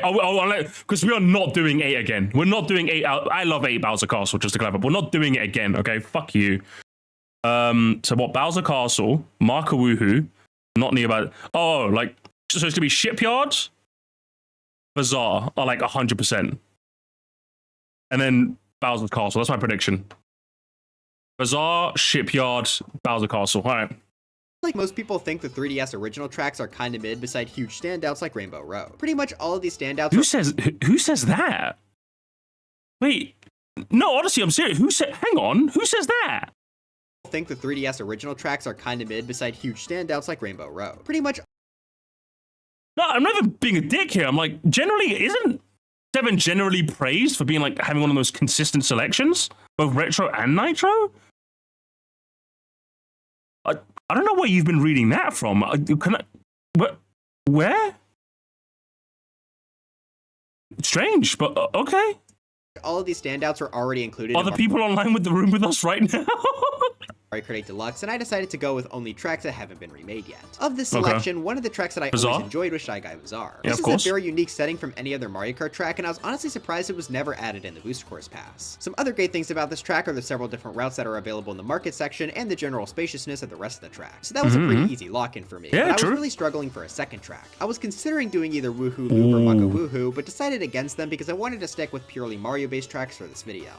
Because we are not doing 8 again. We're not doing 8 out. I love 8 Bowser Castle, just to clarify. We're not doing it again, okay? Fuck you. So what? Bowser Castle, Marka Woohoo, not nearby. Oh, like, so it's going to be Shipyards, Bazaar are like 100%. And then Bowser's Castle. That's my prediction. Bazaar, Shipyard, Bowser Castle. All right. Like most people think the 3DS original tracks are kinda mid beside huge standouts like Rainbow Road. Pretty much all of these standouts Who says that? Wait. No, honestly, I'm serious. Hang on. Who says that? Think the 3DS original tracks are kinda mid beside huge standouts like Rainbow Road. Pretty much. No, I'm not even being a dick here. I'm like, generally, isn't 7 generally praised for being like having one of the most consistent selections, both retro and nitro? I don't know where you've been reading that from. Where? Strange, but okay. All of these standouts are already included. Are the people online with the room with us right now? Mario Kart 8 Deluxe, and I decided to go with only tracks that haven't been remade yet. Of this selection, one of the tracks that I always enjoyed was Shy Guy Bazaar. Yeah, this is a very unique setting from any other Mario Kart track, and I was honestly surprised it was never added in the Booster Course Pass. Some other great things about this track are the several different routes that are available in the market section, and the general spaciousness of the rest of the track. So that was a pretty easy lock-in for me, but I was really struggling for a second track. I was considering doing either Woohoo Loop or Maka Woohoo, but decided against them because I wanted to stick with purely Mario-based tracks for this video.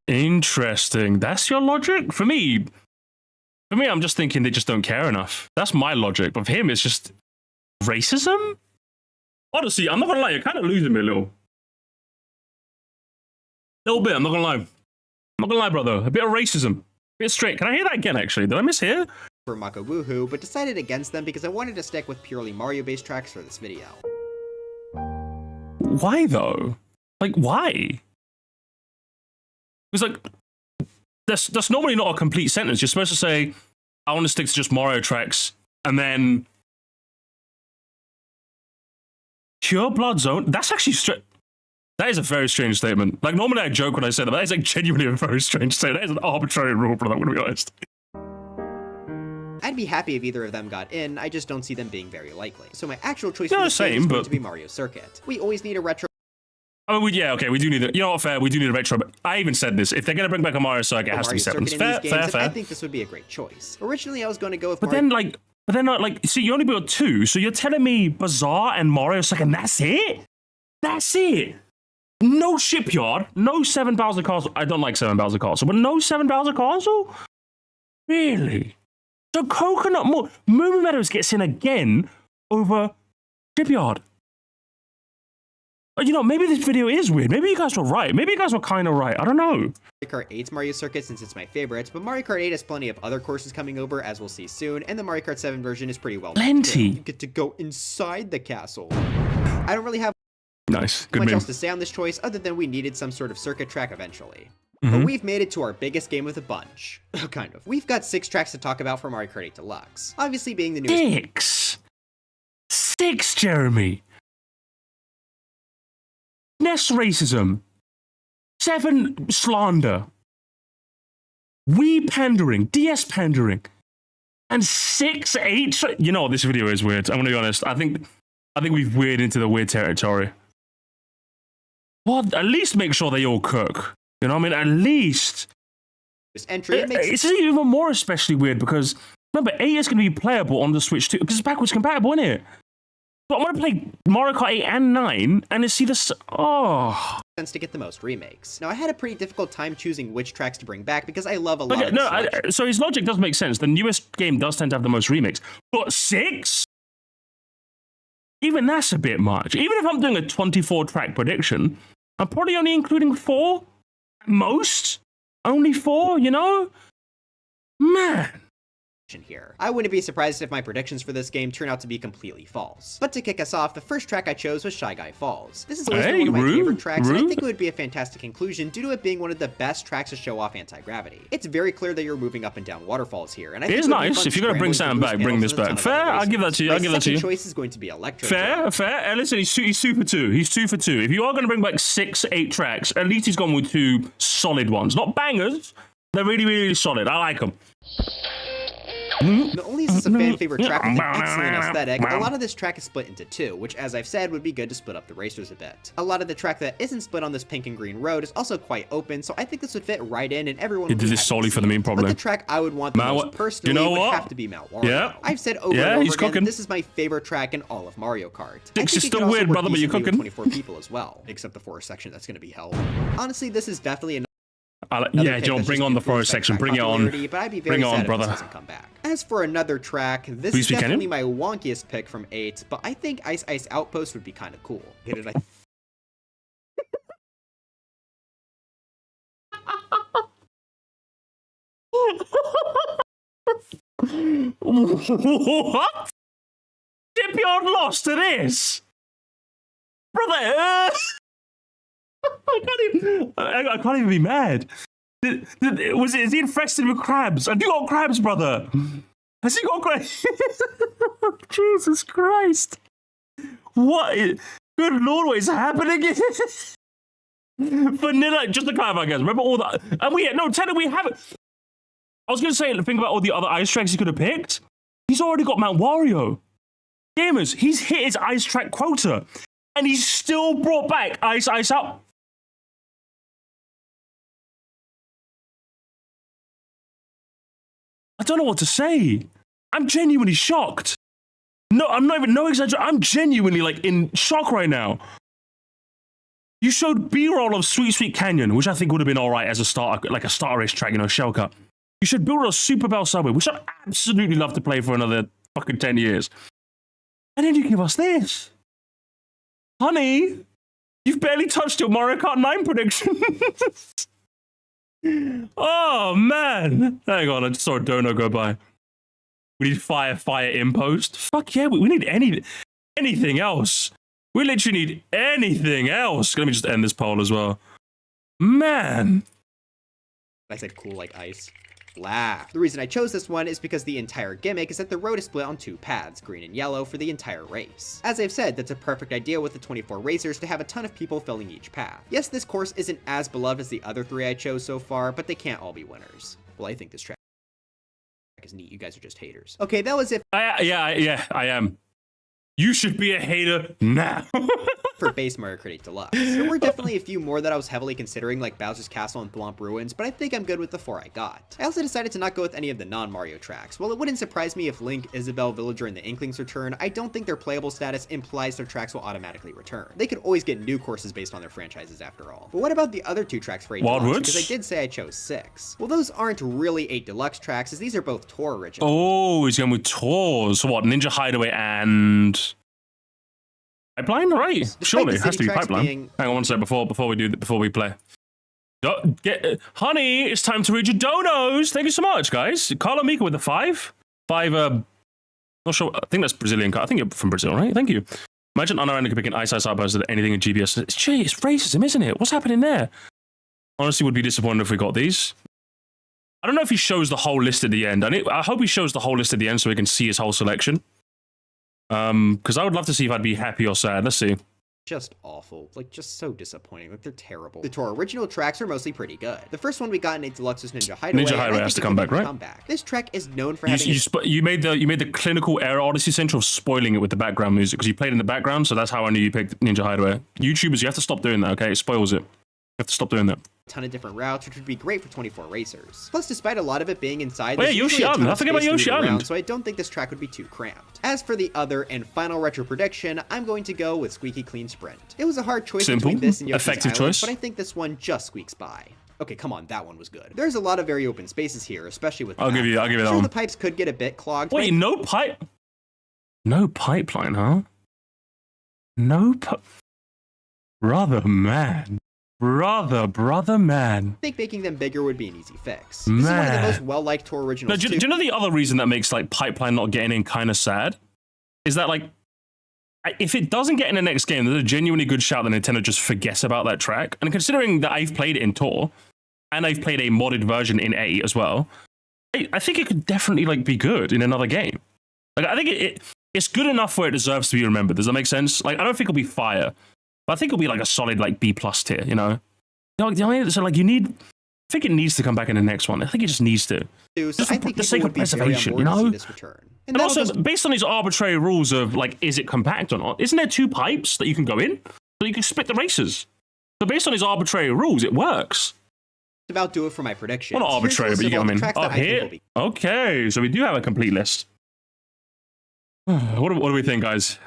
Interesting. That's your logic? For me, I'm just thinking they just don't care enough. That's my logic. But for him, it's just racism? Odyssey, I'm not gonna lie, you're kind of losing me a little bit, I'm not gonna lie. I'm not gonna lie, brother. A bit of racism. A bit straight. Can I hear that again, actually? Did I mishear? For Maka Woohoo, but decided against them because I wanted to stick with purely Mario-based tracks for this video. Why, though? Like, why? It's like, that's normally not a complete sentence. You're supposed to say, I want to stick to just Mario tracks, and then Pure Blood Zone. That's actually that is a very strange statement. Like, normally I joke when I say that, but that is like genuinely a very strange statement. That is an arbitrary rule, brother, I'm gonna be honest. I'd be happy if either of them got in, I just don't see them being very likely. So my actual choice for this game is going to be Mario Circuit. We always need a retro. I mean, yeah, okay, we do need it. You know what, fair, we do need a retro, but I even said this. If they're going to bring back a Mario Circuit, it has to be 7. Fair. I think this would be a great choice. Originally, I was going to go with see, you only built 2, so you're telling me Bazaar and Mario Circuit, and that's it? That's it? No Shipyard, no 7 Bowser Castle. I don't like 7 Bowser Castle, but no 7 Bowser Castle? Really? So Coconut Moo Meadows gets in again over Shipyard. You know, maybe this video is weird. Maybe you guys were right. Maybe you guys were kind of right. I don't know. Mario Kart 8's Mario Circuit since it's my favorite, but Mario Kart 8 has plenty of other courses coming over, as we'll see soon, and the Mario Kart 7 version is pretty well done. You get to go inside the castle. I don't really have much else to say on this choice, other than we needed some sort of circuit track eventually. But we've made it to our biggest game of the bunch. Kind of. We've got 6 tracks to talk about for Mario Kart 8 Deluxe. Obviously being the newest... 6, Jeremy! NES racism, 7 slander, Wii pandering, DS pandering, and 6 8. You know what, this video is weird. I'm gonna be honest. I think we've veered into the weird territory. Well, at least make sure they all cook. You know what I mean? At least. This entry it's even more especially weird because remember, 8 is gonna be playable on the Switch too because it's backwards compatible, isn't it? But I'm going to play Mario Kart 8 and 9, and see this... Oh. ...to get the most remakes. Now, I had a pretty difficult time choosing which tracks to bring back, because I love a lot of the so his logic does make sense. The newest game does tend to have the most remakes. But 6? Even that's a bit much. Even if I'm doing a 24-track prediction, I'm probably only including 4? At most? Only 4, you know? Man. here. I wouldn't be surprised if my predictions for this game turn out to be completely false. But to kick us off, the first track I chose was Shy Guy Falls. This is always been one of my favorite tracks, and I think it would be a fantastic inclusion due to it being one of the best tracks to show off anti-gravity. It's very clear that you're moving up and down waterfalls here, and I think it's nice. If you're gonna bring something back, bring this back. Fair, I'll give that to you. I'll give that to you. My choice is going to be Electro. Fair. And listen, he's 2 for 2. He's 2 for 2. If you are gonna bring back 6, 8 tracks, at least he's gone with 2 solid ones, not bangers. They're really, really solid. I like them. Not only is this a fan favorite track with an excellent aesthetic, a lot of this track is split into 2, which as I've said would be good to split up the racers a bit. A lot of the track that isn't split on this pink and green road is also quite open, so I think this would fit right in and everyone would did this solely for the meme, probably. But the track I would want the most personally would have to be Mount Wario. Yeah. I've said over and over again that this is my favorite track in all of Mario Kart. Six is still weird, brother, but you're cooking. 24 people as well, except the forest section that's going to be hell. Honestly, this is definitely a yeah, John, bring on the forest section. Bring it on. But I'd be very bring it on, brother. Come back. As for another track, this is definitely my wonkiest pick from 8, but I think Ice Ice Outpost would be kind of cool. What? Shipyard lost to this? Brother, I can't even be mad. Is he infested with crabs? Have you got crabs, brother? Has he got crabs? Jesus Christ. What? Good Lord, what is happening? Vanilla, just to clarify, guys, remember all that? And technically we haven't. I was going to say, think about all the other ice tracks he could have picked. He's already got Mount Wario. Gamers, he's hit his ice track quota. And he's still brought back Ice Ice Out. I don't know what to say. I'm genuinely shocked. No, I'm not even, no exaggeration. I'm genuinely in shock right now. You showed B-roll of Sweet Sweet Canyon, which I think would have been all right as a starter, like a starter-ish track, shell cut. You showed B-roll of Super Bell Subway, which I'd absolutely love to play for another fucking 10 years. And then you give us this. Honey, you've barely touched your Mario Kart 9 prediction. Oh, man. Hang on, I just saw a dono go by. We need fire impost. Fuck yeah, we need anything else. We literally need anything else. Let me just end this poll as well. Man. I said cool like ice. Laugh. The reason I chose this one is because the entire gimmick is that the road is split on 2 paths, green and yellow, for the entire race. As I've said, that's a perfect idea with the 24 racers to have a ton of people filling each path. Yes, this course isn't as beloved as the other 3 I chose so far, but they can't all be winners. Well, I think this track is neat. You guys are just haters. Okay, that was it. Yeah, I am. You should be a hater now. For base Mario Kart 8 Deluxe. There were definitely a few more that I was heavily considering, like Bowser's Castle and Thwomp Ruins, but I think I'm good with the 4 I got. I also decided to not go with any of the non-Mario tracks. While it wouldn't surprise me if Link, Isabelle, Villager, and the Inklings return, I don't think their playable status implies their tracks will automatically return. They could always get new courses based on their franchises after all. But what about the other 2 tracks for 8 Deluxe? Because I did say I chose 6. Well, those aren't really 8 Deluxe tracks, as these are both Tour originals. Oh, he's going with Tours. So what, Ninja Hideaway and... Pipeline, right? Surely it has to be Pipeline. Hang on one sec before we play. Honey, it's time to read your donos. Thank you so much, guys. Carlo Mika with the 5. 5. Not sure. I think that's Brazilian. I think you're from Brazil, right? Thank you. Imagine Unarandica picking Ice Ice Outburst at anything in GBS. It's racism, isn't it? What's happening there? Honestly, would be disappointed if we got these. I don't know if he shows the whole list at the end. I hope he shows the whole list at the end so we can see his whole selection. Because I would love to see if I'd be happy or sad. Let's see. Just awful. Just so disappointing. They're terrible. The Tour original tracks are mostly pretty good. The first one we got in 8 Deluxe was Ninja Hideaway. Ninja Hideaway has to come back, right? This track is known for having... You made the clinical error, Odyssey Central, of spoiling it with the background music, because you played in the background, so that's how I knew you picked Ninja Hideaway. YouTubers, you have to stop doing that, okay? It spoils it. You have to stop doing that. Ton of different routes, which would be great for 24 racers. Plus, despite a lot of it being inside, yeah, Yoshi Island. I forget about Yoshi Island. So I don't think this track would be too cramped. As for the other and final retro prediction, I'm going to go with Squeaky Clean Sprint. It was a hard choice between this and Yoshi's effective Island, choice, but I think this one just squeaks by. Okay, come on, that one was good. There's a lot of very open spaces here, especially with. I'll give you that one. The pipes could get a bit clogged. Wait, no pipeline, huh? Brother, man. Brother, man. I think making them bigger would be an easy fix. This is one of the most well-liked tour originals. No, do you know the other reason that makes like Pipeline not getting in kind of sad? Is that like, if it doesn't get in the next game, there's a genuinely good shout that Nintendo just forgets about that track. And considering that I've played it in Tour, and I've played a modded version in 8 as well, I think it could definitely like be good in another game. Like I think it's good enough where it deserves to be remembered. Does that make sense? Like I don't think it'll be fire, but I think it'll be like a solid like B+ tier. You know, so like you need. I think it needs to come back in the next one. I think it just needs to. So just I for think the people sake would of be very preservation, on you board to see know. this return. And also, based on these arbitrary rules of like, is it compact or not? Isn't there 2 pipes that you can go in, so you can split the races? So based on these arbitrary rules, it works. About do it for my prediction. Well, not arbitrary, but you get what I mean. Oh, here. Okay, so we do have a complete list. What do we think, guys?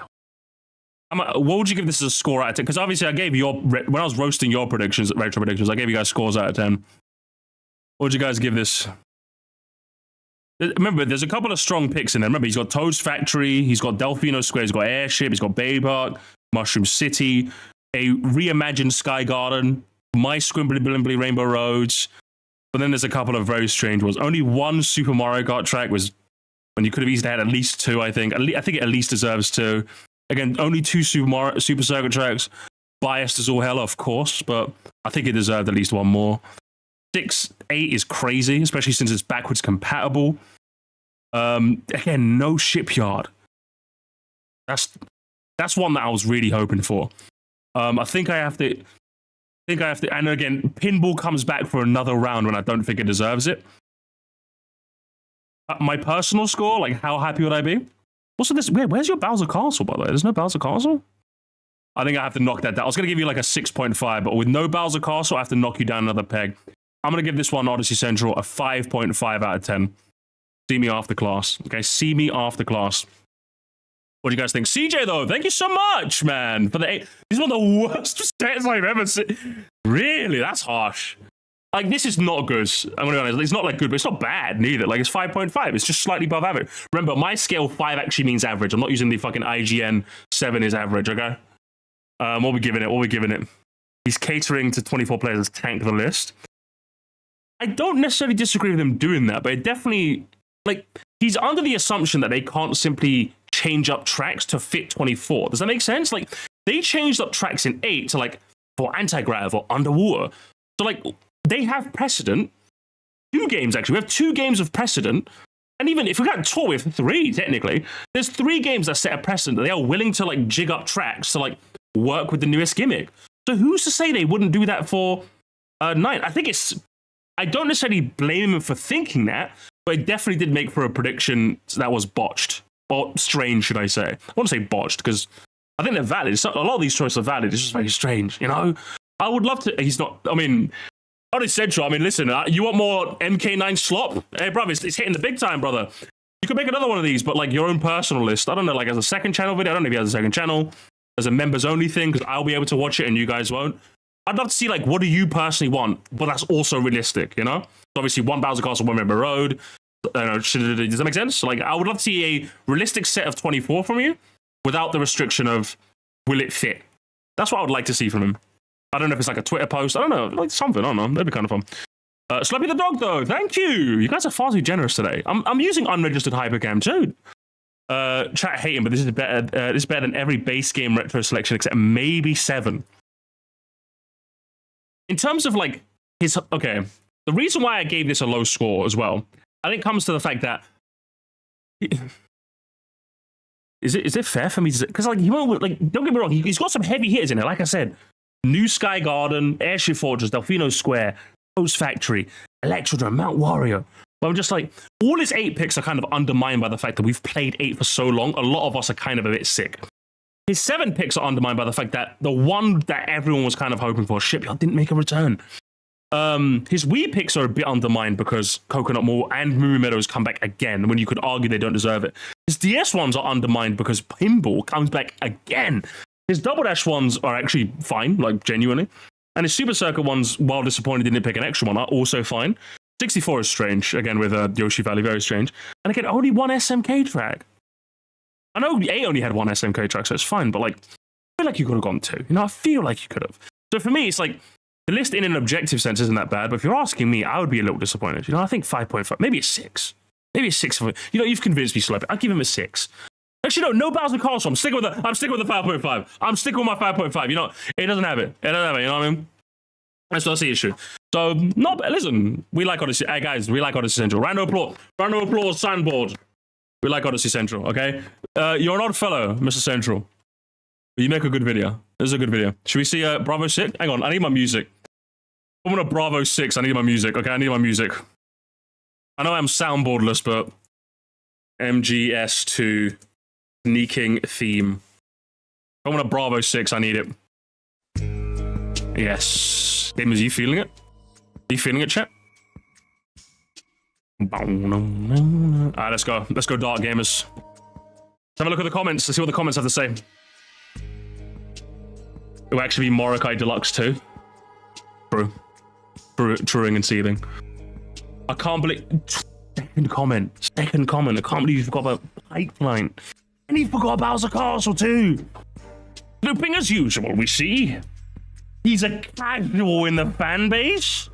What would you give this as a score out of 10? Because obviously I gave when I was roasting your predictions, retro predictions, I gave you guys scores out of 10. What would you guys give this? Remember, there's a couple of strong picks in there. Remember, he's got Toad's Factory, he's got Delfino Square, he's got Airship, he's got Bay Park, Mushroom City, a reimagined Sky Garden, My Squimbly Blimbly Rainbow Roads. But then there's a couple of very strange ones. Only one Super Mario Kart track was when you could have easily had at least 2, I think. I think it at least deserves 2. Again, only 2 Super Circuit tracks. Biased as all hell, of course, but I think it deserved at least 1 more. 6, 8 is crazy, especially since it's backwards compatible. Again, no shipyard. That's one that I was really hoping for. I think I have to, and again, Pinball comes back for another round when I don't think it deserves it. My personal score, like how happy would I be? Also, where's your Bowser Castle, by the way? There's no Bowser Castle? I think I have to knock that down. I was going to give you like a 6.5, but with no Bowser Castle, I have to knock you down another peg. I'm going to give this one, Odyssey Central, a 5.5 out of 10. See me after class. Okay, see me after class. What do you guys think? CJ, though, thank you so much, man. For the 8. This is one of the worst stats I've ever seen. Really? That's harsh. Like, this is not good. I'm going to be honest. It's not like good, but it's not bad neither. Like, it's 5.5. It's just slightly above average. Remember, my scale 5 actually means average. I'm not using the fucking IGN 7 is average, okay? What we giving it? He's catering to 24 players. Tank the list. I don't necessarily disagree with him doing that, but it definitely, like, he's under the assumption that they can't simply change up tracks to fit 24. Does that make sense? Like, they changed up tracks in 8 to, like, for anti-grav or underwater. So, like, they have precedent. 2 games, actually. We have 2 games of precedent. And even if we got tour with 3, technically, there's 3 games that set a precedent that they are willing to, like, jig up tracks to, like, work with the newest gimmick. So who's to say they wouldn't do that for 9? I don't necessarily blame him for thinking that, but it definitely did make for a prediction that was botched. Or strange, should I say. I want to say botched, because I think they're valid. A lot of these choices are valid. It's just very strange, you know? I would love to... He's not... I mean... Odyssey Central, I mean, listen, you want more MK9 slop? Hey, brother, it's hitting the big time, brother. You could make another one of these, but, like, your own personal list. I don't know, like, as a second channel video. I don't know if he has a second channel. As a members-only thing, because I'll be able to watch it and you guys won't. I'd love to see, like, what do you personally want? But that's also realistic, you know? So obviously, 1 Bowser Castle, 1 Rainbow Road. Does that make sense? Like, I would love to see a realistic set of 24 from you without the restriction of, will it fit? That's what I would like to see from him. I don't know if it's like a Twitter post. I don't know. Like something. I don't know. That'd be kind of fun. Slappy the Dog, though. Thank you. You guys are far too generous today. I'm using unregistered Hypercam, too. Chat hate him, but this is better. This is better than every base game retro selection except maybe 7. In terms of like his the reason why I gave this a low score as well, I think comes to the fact that is it fair for me to, because like he won't, like, don't get me wrong, he's got some heavy hitters in it. Like I said, New Sky Garden, Airship Fortress, Delfino Square, Toad's Factory, Electrodrome, Mount Wario. But I'm just like, all his 8 picks are kind of undermined by the fact that we've played 8 for so long. A lot of us are kind of a bit sick. His 7 picks are undermined by the fact that the one that everyone was kind of hoping for, Shipyard, didn't make a return. His Wii picks are a bit undermined because Coconut Mall and Moo Meadows come back again, when you could argue they don't deserve it. His DS ones are undermined because Pinball comes back again. His Double Dash ones are actually fine, like genuinely. And his Super Circuit ones, while disappointed didn't pick an extra one, are also fine. 64 is strange, again with Yoshi Valley, very strange. And again, only 1 SMK track. I know 8 only had 1 SMK track, so it's fine, but like, I feel like you could have gone 2. You know, I feel like you could have. So for me, it's like, The list in an objective sense isn't that bad, but if you're asking me, I would be a little disappointed. You know, I think 5.5, maybe a 6. Maybe a 6. You know, you've convinced me, Slope. I'll give him a 6. Actually, no Bowser Castle. I'm sticking with the 5.5. I'm sticking with my 5.5. You know, it doesn't have it. It doesn't have it. You know what I mean? That's the issue. So, not listen. We like Odyssey. Hey guys, we like Odyssey Central. Round of applause. Round of applause. Signboard. We like Odyssey Central. Okay. You're an odd fellow, Mr. Central. But you make a good video. This is a good video. Should we see Bravo 6? Hang on. I need my music. I'm on a Bravo 6. I need my music. Okay, I need my music. I know I'm soundboardless, but MGS2 sneaking theme. If I want a Bravo 6, I need it. Yes. Gamers, are you feeling it? Are you feeling it, chat? Alright, let's go. Let's go, Dark Gamers. Let's have a look at the comments. Let's see what the comments have to say. It will actually be Morokai Deluxe 2. True. Truing and seething. I can't believe... Second comment. I can't believe you forgot about Pipeline. And he forgot Bowser Castle too. Looping as usual, we see. He's a casual in the fan base.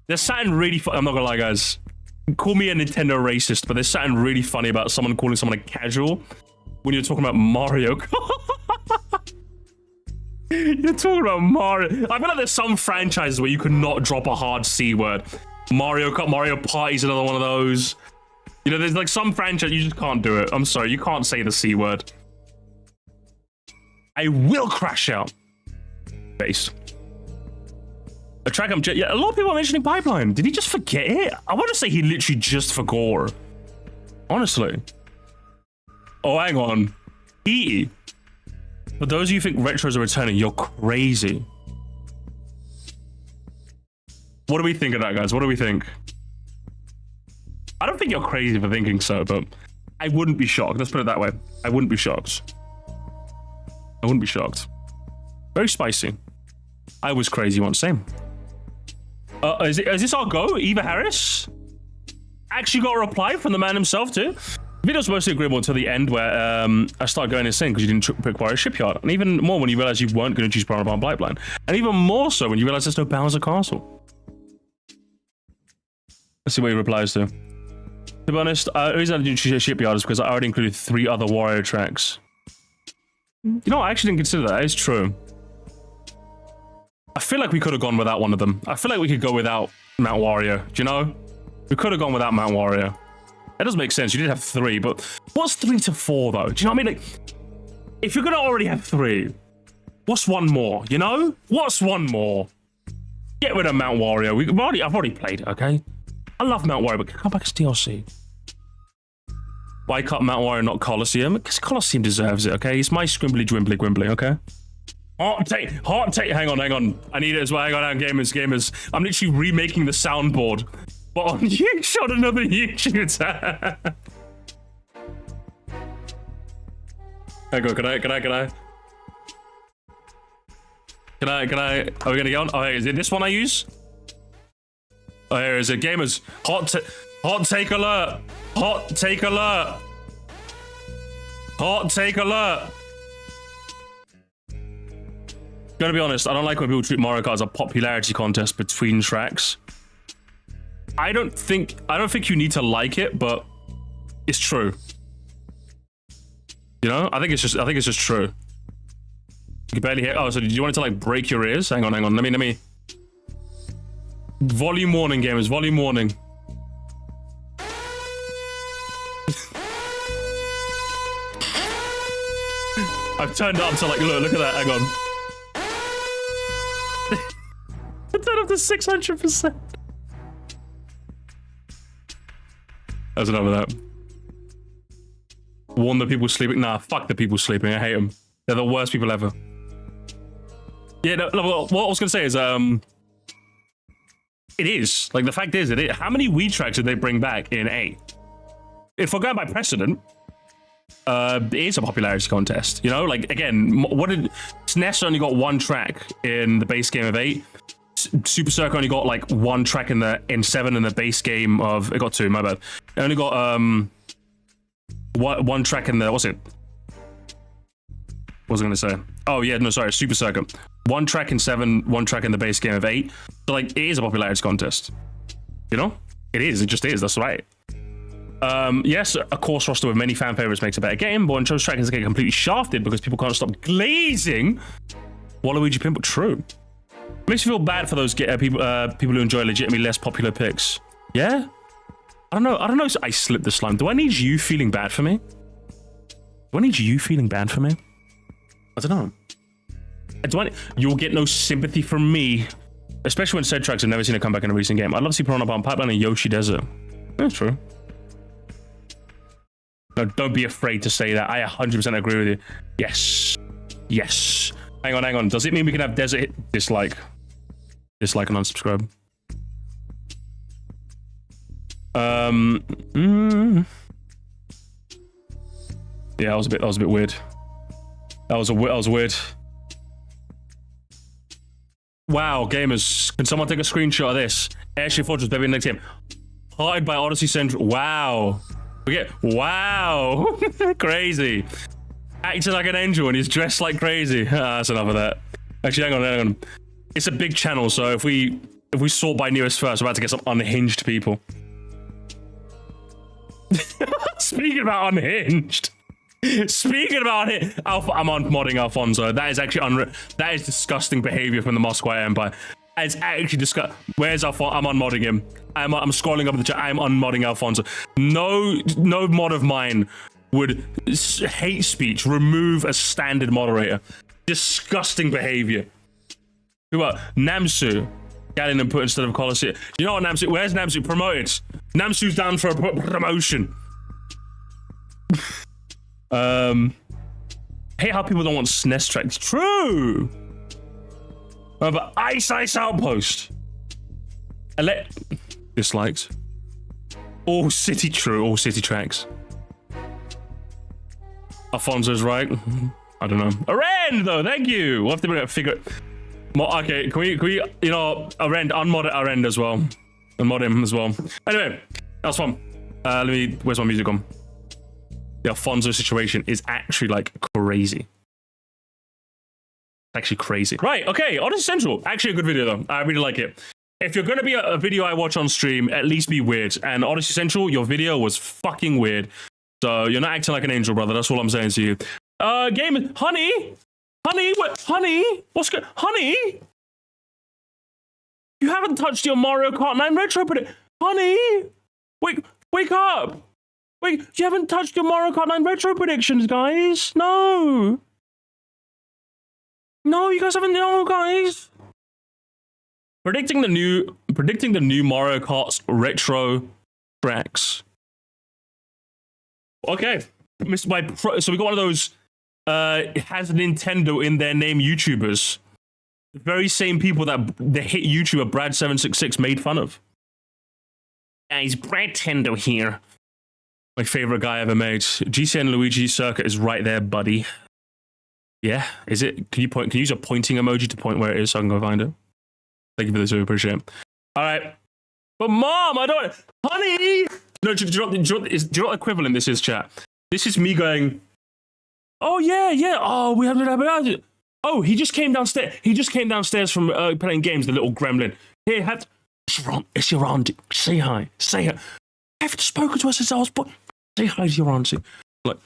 There's something really funny. I'm not gonna lie, guys. Call me a Nintendo racist, but there's something really funny about someone calling someone a casual when you're talking about Mario. You're talking about Mario. I feel like there's some franchises where you could not drop a hard C word. Mario Kart, Mario Party's another one of those. You know, there's like some franchise you just can't do it. I'm sorry, you can't say the C word. I will crash out. Base. A track yeah, a lot of people are mentioning Pipeline. Did he just forget it? I want to say he literally just forgot. Honestly. Oh, hang on. For those of you who think retros are returning, you're crazy. What do we think of that, guys? What do we think? I don't think you're crazy for thinking so, but I wouldn't be shocked. Let's put it that way. I wouldn't be shocked. I wouldn't be shocked. Very spicy. I was crazy once, same. Is this our go? Eva Harris? Actually got a reply from the man himself too. The video's mostly agreeable until the end where I started going insane because you didn't pick Wario Shipyard. And even more when you realize you weren't going to choose Piranha Pipeline. And even more so when you realize there's no Bowser Castle. Let's see what he replies to. To be honest, the reason I didn't choose Shipyard is because I already included 3 other Wario tracks. You know, I actually didn't consider that. It's true. I feel like we could have gone without one of them. I feel like we could go without Mount Wario. Do you know? We could have gone without Mount Wario. That doesn't make sense. You did have 3, but what's 3 to 4 though? Do you know what I mean? Like, if you're gonna already have 3, what's one more? You know? What's one more? Get rid of Mount Wario. I've already played it. Okay. I love Mount Wario, but come back as DLC. Why cut Mount Wario, not Colosseum? Because Colosseum deserves it. Okay. It's my scrimbly dwimbly gwimbly. Okay. Hot take. Hang on. I need it as well. Hang on, gamers. I'm literally remaking the soundboard. But on you shot another YouTube tab. Hang on, can I? Are we gonna get on? Oh, hey, is it this one I use? Oh, here is it, gamers. Hot take alert. Hot take alert. Gonna be honest, I don't like when people treat Mario Kart as a popularity contest between tracks. I don't think you need to like it, but it's true. You know, I think it's just true. You can barely hear. Oh, so did you want it to like break your ears? Hang on. Let me. Volume warning, gamers. Volume warning. I've turned up to like look at that. Hang on. I turned up to 600%. That's enough of that. Warn the people sleeping. Nah, fuck the people sleeping. I hate them. They're the worst people ever. Yeah, no, what I was gonna say is, it is. Like, the fact is, how many Wii tracks did they bring back in 8? If we're going by precedent, it is a popularity contest. You know, like, again, SNES only got 1 track in the base game of 8. Super Circuit only got like 1 track in 7 in the base game of... It got 2, my bad. It only got 1 track in the... What's it? What was I gonna say? Oh yeah, no, sorry, Super Circuit. 1 track in 7, 1 track in the base game of 8. So like, it is a popularity contest. You know, it is. It just is. That's right. Yes, a course roster with many fan favorites makes a better game, but when chose track is get completely shafted because people can't stop glazing Waluigi Pinball. True. Makes me feel bad for those people who enjoy legitimately less popular picks. Yeah. I don't know. I slipped the slime. Do I need you feeling bad for me? Do I need you feeling bad for me? I don't know. You'll get no sympathy from me, especially when said tracks have never seen a comeback in a recent game. I'd love to see Piranha Plant Pipeline and Yoshi Desert. That's true. No, don't be afraid to say that. I 100% agree with you. Yes. Yes. Hang on. Does it mean we can have Desert hit dislike? Dislike and unsubscribe. Yeah, that was a bit weird. That was weird. Wow, gamers, can someone take a screenshot of this? Airship Fortress, baby, next game. Hearted by Odyssey Central. Wow. Wow. Crazy. Acting like an angel and he's dressed like crazy. That's enough of that. Actually, hang on. It's a big channel, so if we sort by newest first, we're about to get some unhinged people. Speaking about unhinged. I'm on modding Alfonso. That is actually that is disgusting behavior from the Moscow Empire. It's actually disgusting. Where's Alfonso? I'm unmodding him. I'm scrolling up the chat. I'm unmodding Alfonso. No mod of mine would hate speech remove a standard moderator. Disgusting behavior. Who about Namsu? Gallon and put instead of Colosseum. You know what, Namsu? Where's Namsu? Promoted. Namsu's down for a promotion. Hate how people don't want SNES tracks. True. But Ice Outpost. Dislikes. All city tracks. Alfonso's right. I don't know. Arend though, thank you. We'll have to figure it. Okay, can we you know, Arend, unmod Arend as well. Unmod him as well. Anyway, that was fun. Where's my music on? The Alfonso situation is actually like crazy. Actually crazy. Right, okay, Odyssey Central. Actually a good video though. I really like it. If you're gonna be a video I watch on stream, at least be weird. And Odyssey Central, your video was fucking weird. So you're not acting like an angel, brother. That's all I'm saying to you. Game, honey, what's good? Honey, you haven't touched your Mario Kart 9 Retro, but honey, wake up. Wait, you haven't touched your Mario Kart 9 Retro predictions, guys. No, you guys haven't. No, guys. Predicting the new Mario Kart's retro tracks. Okay, so we got one of those has Nintendo in their name YouTubers. The very same people that the hit YouTuber Brad766 made fun of. Guys, Protendo here. My favorite guy ever made. GCN Luigi Circuit is right there, buddy. Yeah, is it? Can you use a pointing emoji to point where it is so I can go find it? Thank you for this, I appreciate it. All right. But mom, I don't... Honey! No, do you know what equivalent this is, chat? This is me going, oh, yeah. Oh, we haven't... Oh, he just came downstairs. From playing games, the little gremlin. Here, it's your auntie. Say hi. Say hi. I haven't spoken to her since I was born. Say hi to your auntie. Like,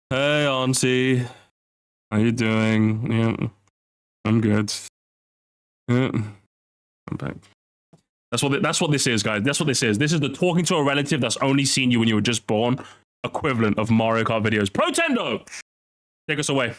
hey, auntie. How you doing? Yeah, I'm good. Yeah, I'm back. That's what this is, guys. That's what this is. This is the talking to a relative that's only seen you when you were just born equivalent of Mario Kart videos. Protendo! Take us away.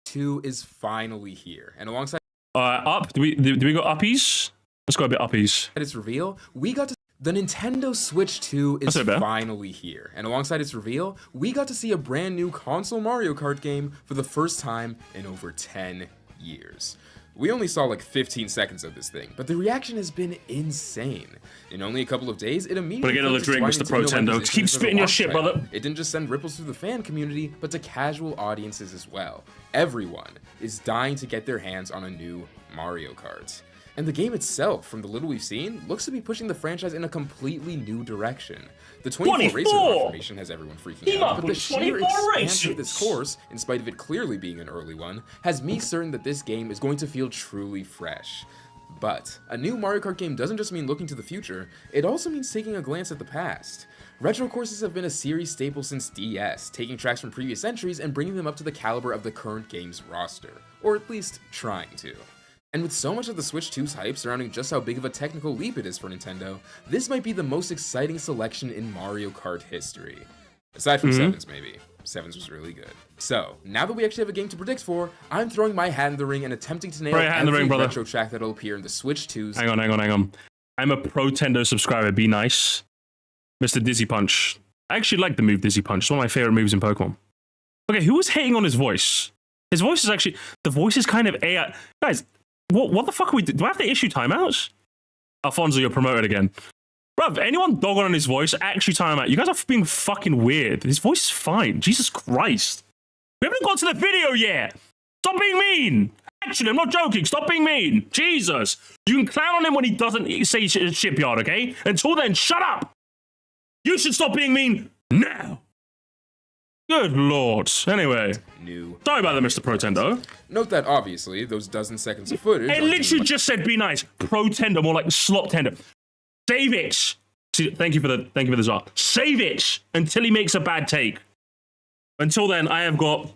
2 is finally here. And alongside up, do we go uppies? Let's go a bit uppies. at its reveal, we got to the Nintendo Switch 2 is finally here. And alongside its reveal, we got to see a brand new console Mario Kart game for the first time in over 10 years. We only saw like 15 seconds of this thing, but the reaction has been insane. In only a couple of days, it immediately... But get another drink, Mr. Protendo. Keep spitting your shit, brother. It didn't just send ripples through the fan community, but to casual audiences as well. Everyone is dying to get their hands on a new Mario Kart. And the game itself, from the little we've seen, looks to be pushing the franchise in a completely new direction. The 24 racer confirmation has everyone freaking out, but the sheer expansion of this course, in spite of it clearly being an early one, has me certain that this game is going to feel truly fresh. But a new Mario Kart game doesn't just mean looking to the future, it also means taking a glance at the past. Retro courses have been a series staple since DS, taking tracks from previous entries and bringing them up to the caliber of the current game's roster, or at least trying to. And with so much of the Switch 2's hype surrounding just how big of a technical leap it is for Nintendo, this might be the most exciting selection in Mario Kart history. Aside from Sevens, maybe. Sevens was really good. So, now that we actually have a game to predict for, I'm throwing my hat in the ring and attempting to nail every retro track that'll appear in the Switch 2's... Hang on. I'm a Protendo subscriber, be nice. Mr. Dizzy Punch. I actually like the move Dizzy Punch. It's one of my favorite moves in Pokemon. Okay, who was hating on his voice? His voice is actually... The voice is kind of AI... Guys... What the fuck are we do? Do I have to issue timeouts? Alfonso, you're promoted again. Bruv, anyone dogging on his voice, actually timeout. You guys are being fucking weird. His voice is fine. Jesus Christ. We haven't got to the video yet. Stop being mean. Actually, I'm not joking. Stop being mean. Jesus. You can clown on him when he doesn't say shipyard, okay? Until then, shut up. You should stop being mean now. Good lord. Anyway. Sorry about that, Mr. Protendo. Note that, obviously, those dozen seconds of footage... It literally just said be nice. Protendo, more like slop tender. Save it. See, thank you for the czar. Save it until he makes a bad take. Until then, I have got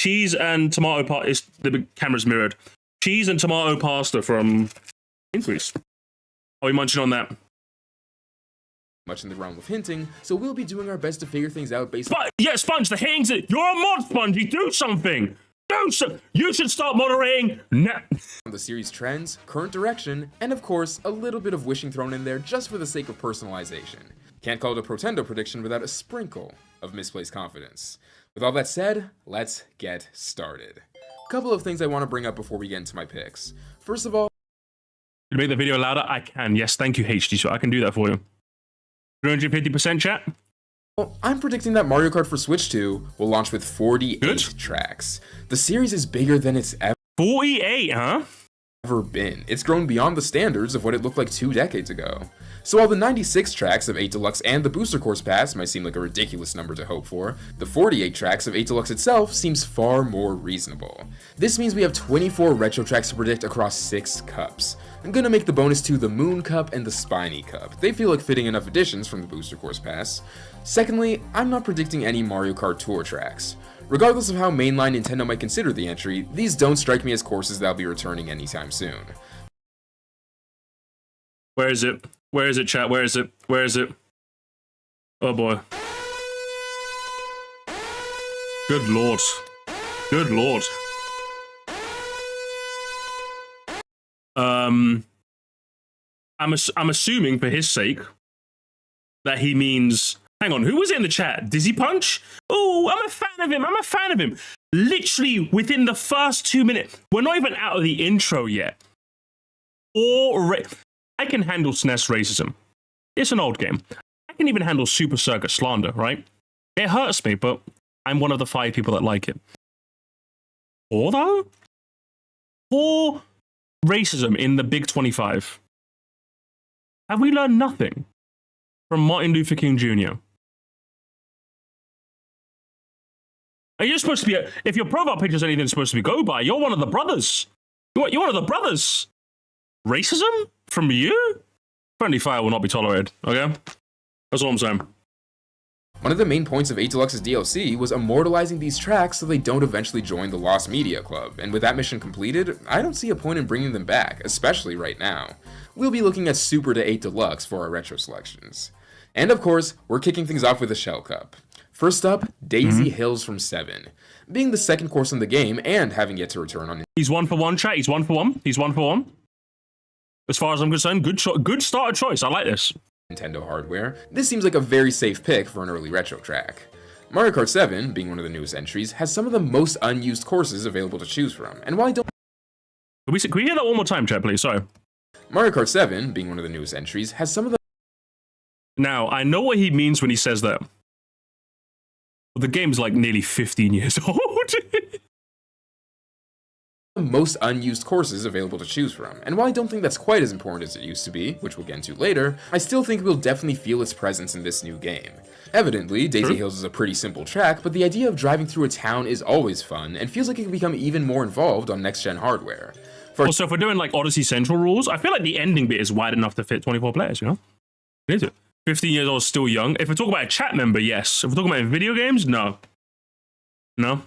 cheese and tomato pasta. The camera's mirrored. Cheese and tomato pasta from Increase. Are we munching on that? Much in the realm of hinting, so we'll be doing our best to figure things out based on... Yeah, Sponge, the hitting's it. You're a mod, Spongy. Do something. You should start moderating now. The series trends, current direction, and of course, a little bit of wishing thrown in there just for the sake of personalization. Can't call it a Protendo prediction without a sprinkle of misplaced confidence. With all that said, let's get started. A couple of things I want to bring up before we get into my picks. First of all... Can you make the video louder? I can. Yes, thank you, HD, so I can do that for you. 350% chat? Well, I'm predicting that Mario Kart for Switch 2 will launch with 48 tracks. The series is bigger than it's ever 48, huh? Been. It's grown beyond the standards of what it looked like 2 decades ago. So while the 96 tracks of 8 Deluxe and the Booster Course Pass might seem like a ridiculous number to hope for, the 48 tracks of 8 Deluxe itself seems far more reasonable. This means we have 24 retro tracks to predict across 6 cups. I'm gonna make the bonus 2 the Moon Cup and the Spiny Cup. They feel like fitting enough additions from the Booster Course Pass. Secondly, I'm not predicting any Mario Kart Tour tracks. Regardless of how mainline Nintendo might consider the entry, these don't strike me as courses that'll be returning anytime soon. Where is it? Where is it, chat? Where is it? Where is it? Oh boy. Good lord. Good lord. I'm assuming for his sake that he means... Hang on, who was it in the chat? Dizzy Punch? Oh, I'm a fan of him. Literally within the first 2 minutes. We're not even out of the intro yet. I can handle SNES racism. It's an old game. I can even handle Super Circuit slander, right? It hurts me, but I'm one of the 5 people that like it. Or though? For racism in the Big 25. Have we learned nothing from Martin Luther King Jr.? Are you supposed to be, if your profile picture is anything supposed to be go by, you're one of the brothers. You're one of the brothers. Racism? From you? Friendly fire will not be tolerated, okay? That's all I'm saying. One of the main points of 8 Deluxe's DLC was immortalizing these tracks so they don't eventually join the Lost Media Club, and with that mission completed, I don't see a point in bringing them back, especially right now. We'll be looking at Super to 8 Deluxe for our retro selections. And of course, we're kicking things off with the Shell Cup. First up, Daisy Hills from 7. Being the second course in the game and having yet to return on... He's 1 for 1, chat. He's 1 for 1. He's 1 for 1. As far as I'm concerned, good starter choice. I like this. Nintendo hardware, this seems like a very safe pick for an early retro track. Mario Kart 7, being one of the newest entries, has some of the most unused courses available to choose from, and while I don't... Can we hear that one more time, chat, please? Sorry. Mario Kart 7, being one of the newest entries, has some of the... Now, I know what he means when he says that. The game's like nearly 15 years old. most unused courses available to choose from, and while I don't think that's quite as important as it used to be, which we'll get into later, I still think we'll definitely feel its presence in this new game. Evidently, Daisy Hills is a pretty simple track, but the idea of driving through a town is always fun, and feels like it can become even more involved on next-gen hardware. Also, if we're doing like Odyssey Central rules, I feel like the ending bit is wide enough to fit 24 players, you know? It is. 15 years old, still young. If we're talking about a chat member, yes. If we're talking about video games, no. No.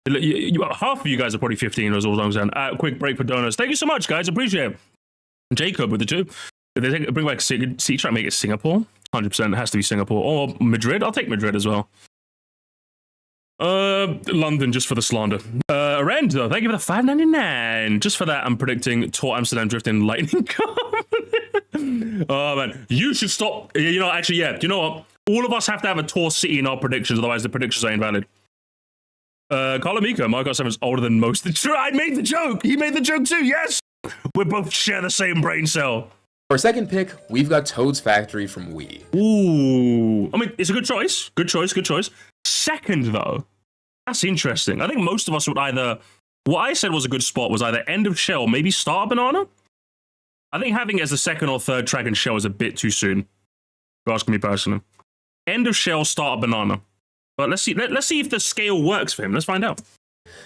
Half of you guys are probably 15, is all I'm saying. Quick break for donors. Thank you so much, guys. Appreciate it. Jacob with the 2. If they bring back Sea Track, make it Singapore. 100% it has to be Singapore. Or Madrid. I'll take Madrid as well. London, just for the slander. Rend, though, thank you for the $5.99. Just for that, I'm predicting Tour Amsterdam Drifting Lightning Cup. Oh, man. You should stop. You know, actually, yeah. You know what? All of us have to have a Tour City in our predictions, otherwise the predictions are invalid. Carlo Miko, Mario Kart 7 is older than most. I made the joke. He made the joke too. Yes. We both share the same brain cell. For our second pick, we've got Toad's Factory from Wii. Ooh. I mean, it's a good choice. Good choice. Good choice. Second, though, that's interesting. I think most of us would either... What I said was a good spot was either End of Shell, maybe Start Banana. I think having it as the second or third track in Shell is a bit too soon. If you're asking me personally. End of Shell, Start Banana. But let's see. Let's see if the scale works for him. Let's find out.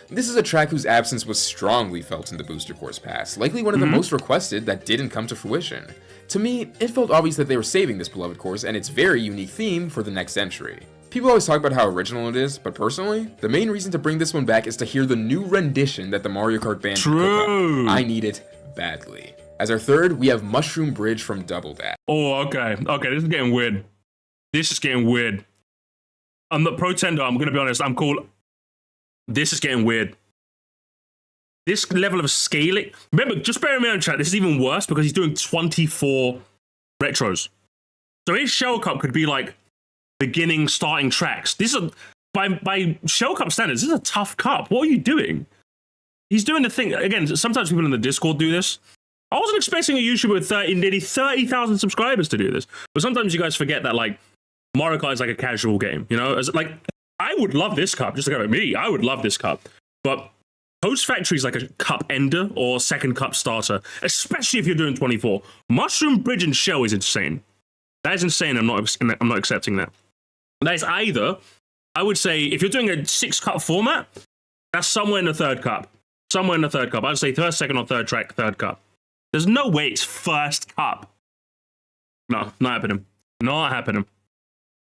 This is a track whose absence was strongly felt in the Booster Course Pass, likely one of the most requested that didn't come to fruition. To me, it felt obvious that they were saving this beloved course and its very unique theme for the next entry. People always talk about how original it is, but personally, the main reason to bring this one back is to hear the new rendition that the Mario Kart band cooked up. I need it badly. As our third, we have Mushroom Bridge from Double Dash. Oh, okay. Okay, this is getting weird. This is getting weird. I'm not Protendo, I'm gonna be honest, I'm cool. This is getting weird. This level of scaling. Remember, just bear in mind, chat, this is even worse because he's doing 24 retros. So his Shell Cup could be like beginning, starting tracks. This is by Shell Cup standards, this is a tough cup. What are you doing? He's doing the thing again. Sometimes people in the Discord do this. I wasn't expecting a YouTuber with nearly 30,000 subscribers to do this, but sometimes you guys forget that like Mario Kart is like a casual game, you know? As like I would love this cup, just like me. I would love this cup, but Toad's Factory is like a cup ender or second cup starter, especially if you're doing 24. Mushroom Bridge and Shell is insane. That is insane. I'm not accepting that. That is either, I would say, if you're doing a 6-cup format, that's somewhere in the third cup. Somewhere in the third cup. I'd say first, second, or third track, third cup. There's no way it's first cup. No, not happening. Not happening.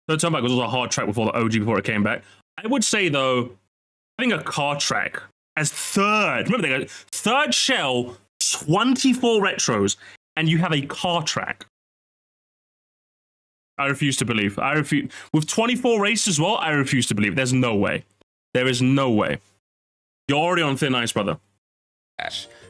Third Turnpike was also a hard track before the OG, before it came back. I would say, though, having a car track as third, remember, they go third Shell, 24 retros, and you have a car track. I refuse to believe. I refuse. With 24 races as well, I refuse to believe. There's no way. There is no way. You're already on thin ice, brother.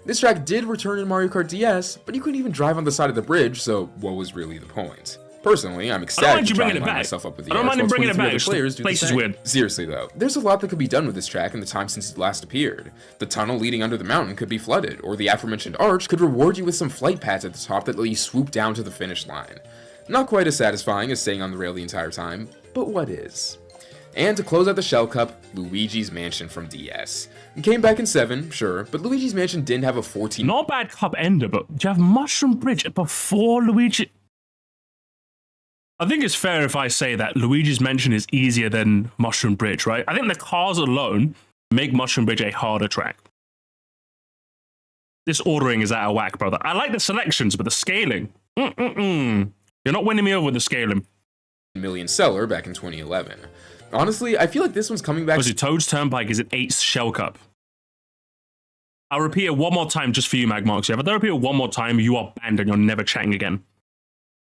This track did return in Mario Kart DS, but you couldn't even drive on the side of the bridge, so what was really the point? Personally, I'm ecstatic to try and line myself up with the I don't mind you bringing it back. Players do place is weird. Seriously though, there's a lot that could be done with this track in the time since it last appeared. The tunnel leading under the mountain could be flooded, or the aforementioned arch could reward you with some flight pads at the top that let you swoop down to the finish line. Not quite as satisfying as staying on the rail the entire time, but what is? And to close out the Shell Cup, Luigi's Mansion from DS. It came back in 7, sure, but Luigi's Mansion didn't have a 14... Not bad cup ender, but do you have Mushroom Bridge before Luigi? I think it's fair if I say that Luigi's Mansion is easier than Mushroom Bridge, right? I think the cars alone make Mushroom Bridge a harder track. This ordering is out of whack, brother. I like the selections, but the scaling... You're not winning me over with the scaling. Million seller back in 2011. Honestly, I feel like this one's coming back... Toad's Turnpike is an 8th Shell Cup. I'll repeat it one more time just for you, Magmarks. If I don't repeat it one more time, you are banned and you're never chatting again.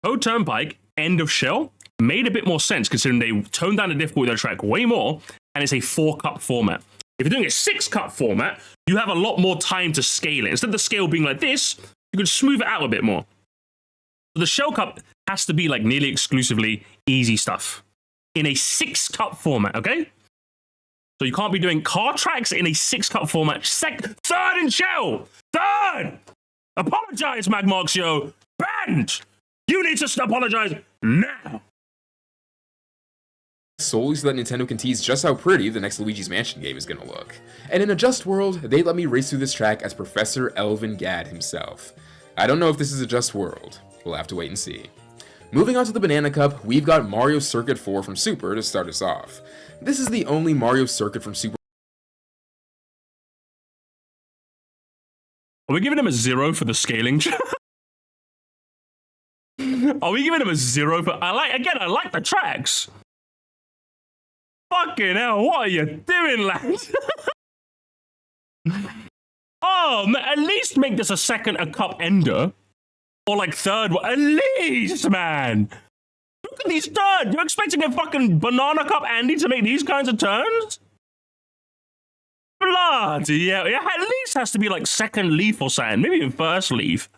Toad Turnpike, End of Shell, made a bit more sense considering they toned down the difficulty of their track way more, and it's a 4-cup format. If you're doing a 6-cup format, you have a lot more time to scale it. Instead of the scale being like this, you can smooth it out a bit more. So the Shell Cup has to be like nearly exclusively easy stuff in a 6-cup format, okay? So you can't be doing car tracks in a 6-cup format. Third in Shell! Third! Apologize, Magmarxio! Banned! You need to apologize now! solely so that Nintendo can tease just how pretty the next Luigi's Mansion game is gonna look. And in a just world, they let me race through this track as Professor Elvin Gadd himself. I don't know if this is a just world. We'll have to wait and see. Moving on to the Banana Cup, we've got Mario Circuit 4 from Super to start us off. This is the only Mario Circuit from Super. Are we giving him a 0 for the scaling? Are we giving him a 0 for... I like the tracks. Fucking hell, what are you doing, lads? Oh, man, at least make this a cup ender. Or like third one. At least, man. Look at these turns. You're expecting a fucking Banana Cup Andy to make these kinds of turns? Bloody yeah. It at least has to be like second leaf or something. Maybe even first leaf.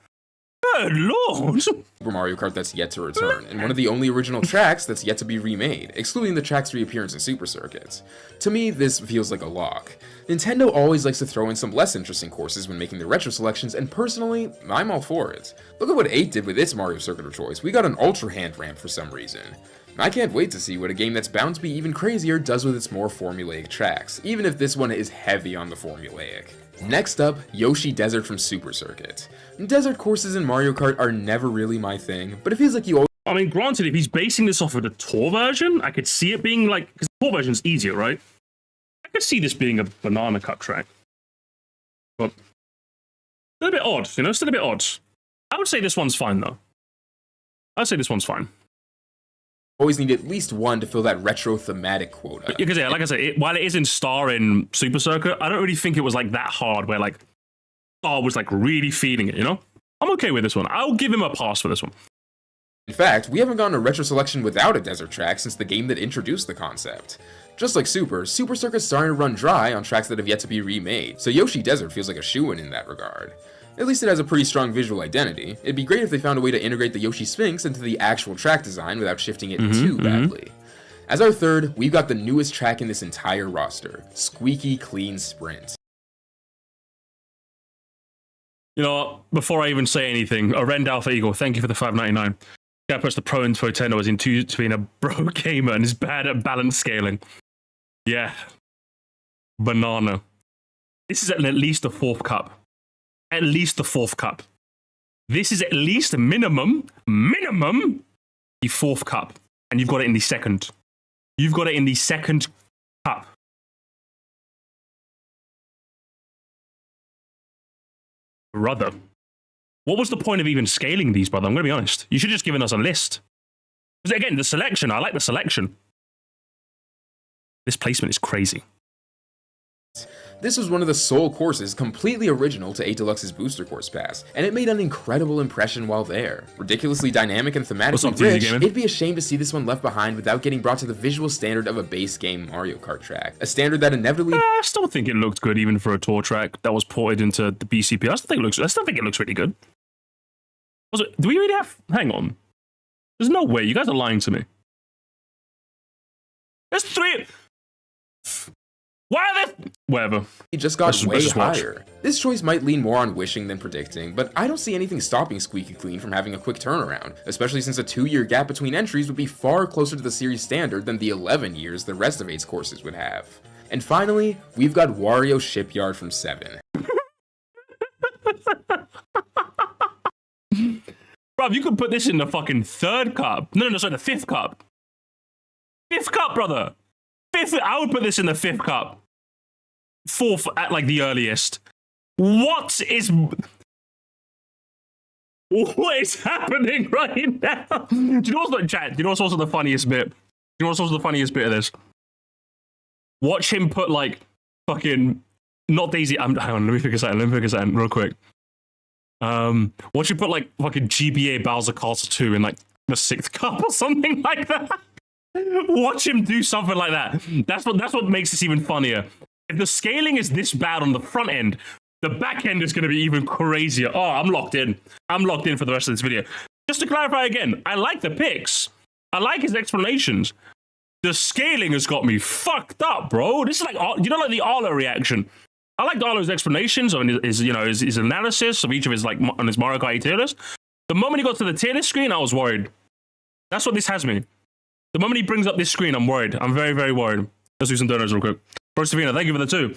Good lord. Super Mario Kart that's yet to return, and one of the only original tracks that's yet to be remade, excluding the track's reappearance in Super Circuit. To me, this feels like a lock. Nintendo always likes to throw in some less interesting courses when making their retro selections, and personally, I'm all for it. Look at what 8 did with its Mario Circuit of choice. We got an Ultra Hand Ramp for some reason. I can't wait to see what a game that's bound to be even crazier does with its more formulaic tracks, even if this one is heavy on the formulaic. Next up, Yoshi Desert from Super Circuit. Desert courses in Mario Kart are never really my thing, but it feels like you always... I mean, granted, if he's basing this off of the tour version, I could see it being like... Because the tour version's easier, right? I could see this being a Banana Cup track. But... a little bit odd, you know? Still a bit odd. I would say this one's fine, though. I'd say this one's fine. Always need at least one to fill that retro thematic quota. Because yeah, like I said, while it is in Star in Super Circuit, I don't really think it was like that hard where like Star was like really feeling it, you know? I'm okay with this one. I'll give him a pass for this one. In fact, we haven't gotten a retro selection without a desert track since the game that introduced the concept. Just like Super Circuit's starting to run dry on tracks that have yet to be remade, so Yoshi Desert feels like a shoo-in in that regard. At least it has a pretty strong visual identity. It'd be great if they found a way to integrate the Yoshi Sphinx into the actual track design without shifting it too badly. As our third, we've got the newest track in this entire roster, Squeaky Clean Sprint. You know, before I even say anything, Rend Alpha Eagle, thank you for the $5.99. Guy puts the pro in Protendo as into being a bro gamer and is bad at balance scaling. Yeah. Banana. This is at least the 4th cup. At least the 4th cup. This is at least a minimum, the 4th cup. And you've got it in the 2nd. You've got it in the 2nd cup. Brother. What was the point of even scaling these, brother? I'm going to be honest. You should have just given us a list. Because again, the selection, I like the selection. This placement is crazy. This was one of the sole courses completely original to 8 Deluxe's Booster Course Pass, and it made an incredible impression while there. Ridiculously dynamic and thematically rich, it'd be a shame to see this one left behind without getting brought to the visual standard of a base game Mario Kart track. A standard that inevitably... I still think it looked good even for a tour track that was ported into the BCP. I still think it looks really good. Also, do we really have... Hang on. There's no way. You guys are lying to me. There's 3... Why are there... Whatever. He just got way higher. This choice might lean more on wishing than predicting, but I don't see anything stopping Squeaky Clean from having a quick turnaround, especially since a 2-year gap between entries would be far closer to the series standard than the 11 years the rest of 8's courses would have. And finally, we've got Wario Shipyard from 7. Bruv, you could put this in the fucking 3rd cup. No, sorry, the 5th cup. 5th cup, brother. 5th, I would put this in the 5th cup. 4th at like the earliest. What is happening right now? Do you know what's chat? Do you know what's also the funniest bit? Do you know what's also the funniest bit of this? Watch him put like fucking not Daisy. Hang on, let me figure this out real quick. Watch him put like fucking GBA Bowser Castle 2 in like the 6th cup or something like that. Watch him do something like that. That's what makes this even funnier. If the scaling is this bad on the front end, the back end is going to be even crazier. Oh, I'm locked in. I'm locked in for the rest of this video. Just to clarify again, I like the picks. I like his explanations. The scaling has got me fucked up, bro. This is like, you know, like the Arlo reaction. I like Arlo's explanations on his analysis of each of his like on his Mario Kart tier list. The moment he got to the tier list screen, I was worried. That's what this has me. The moment he brings up this screen, I'm worried. I'm very, very worried. Let's do some donuts real quick. Bro, Savina, thank you for the 2.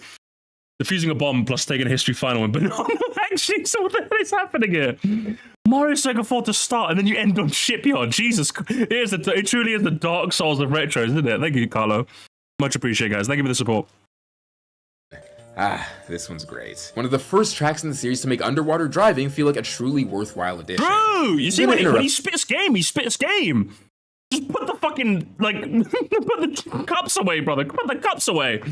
Defusing a bomb plus taking a history final win. But no, actually, so what the hell is happening here? Mario Sega 4 to start, and then you end on Shipyard. Jesus, it truly is the Dark Souls of retros, isn't it? Thank you, Carlo. Much appreciated, guys. Thank you for the support. This one's great. One of the first tracks in the series to make underwater driving feel like a truly worthwhile addition. Bro, you see when he spits game, he spits game. Just put the fucking, like, put the cups away, brother. Put the cups away.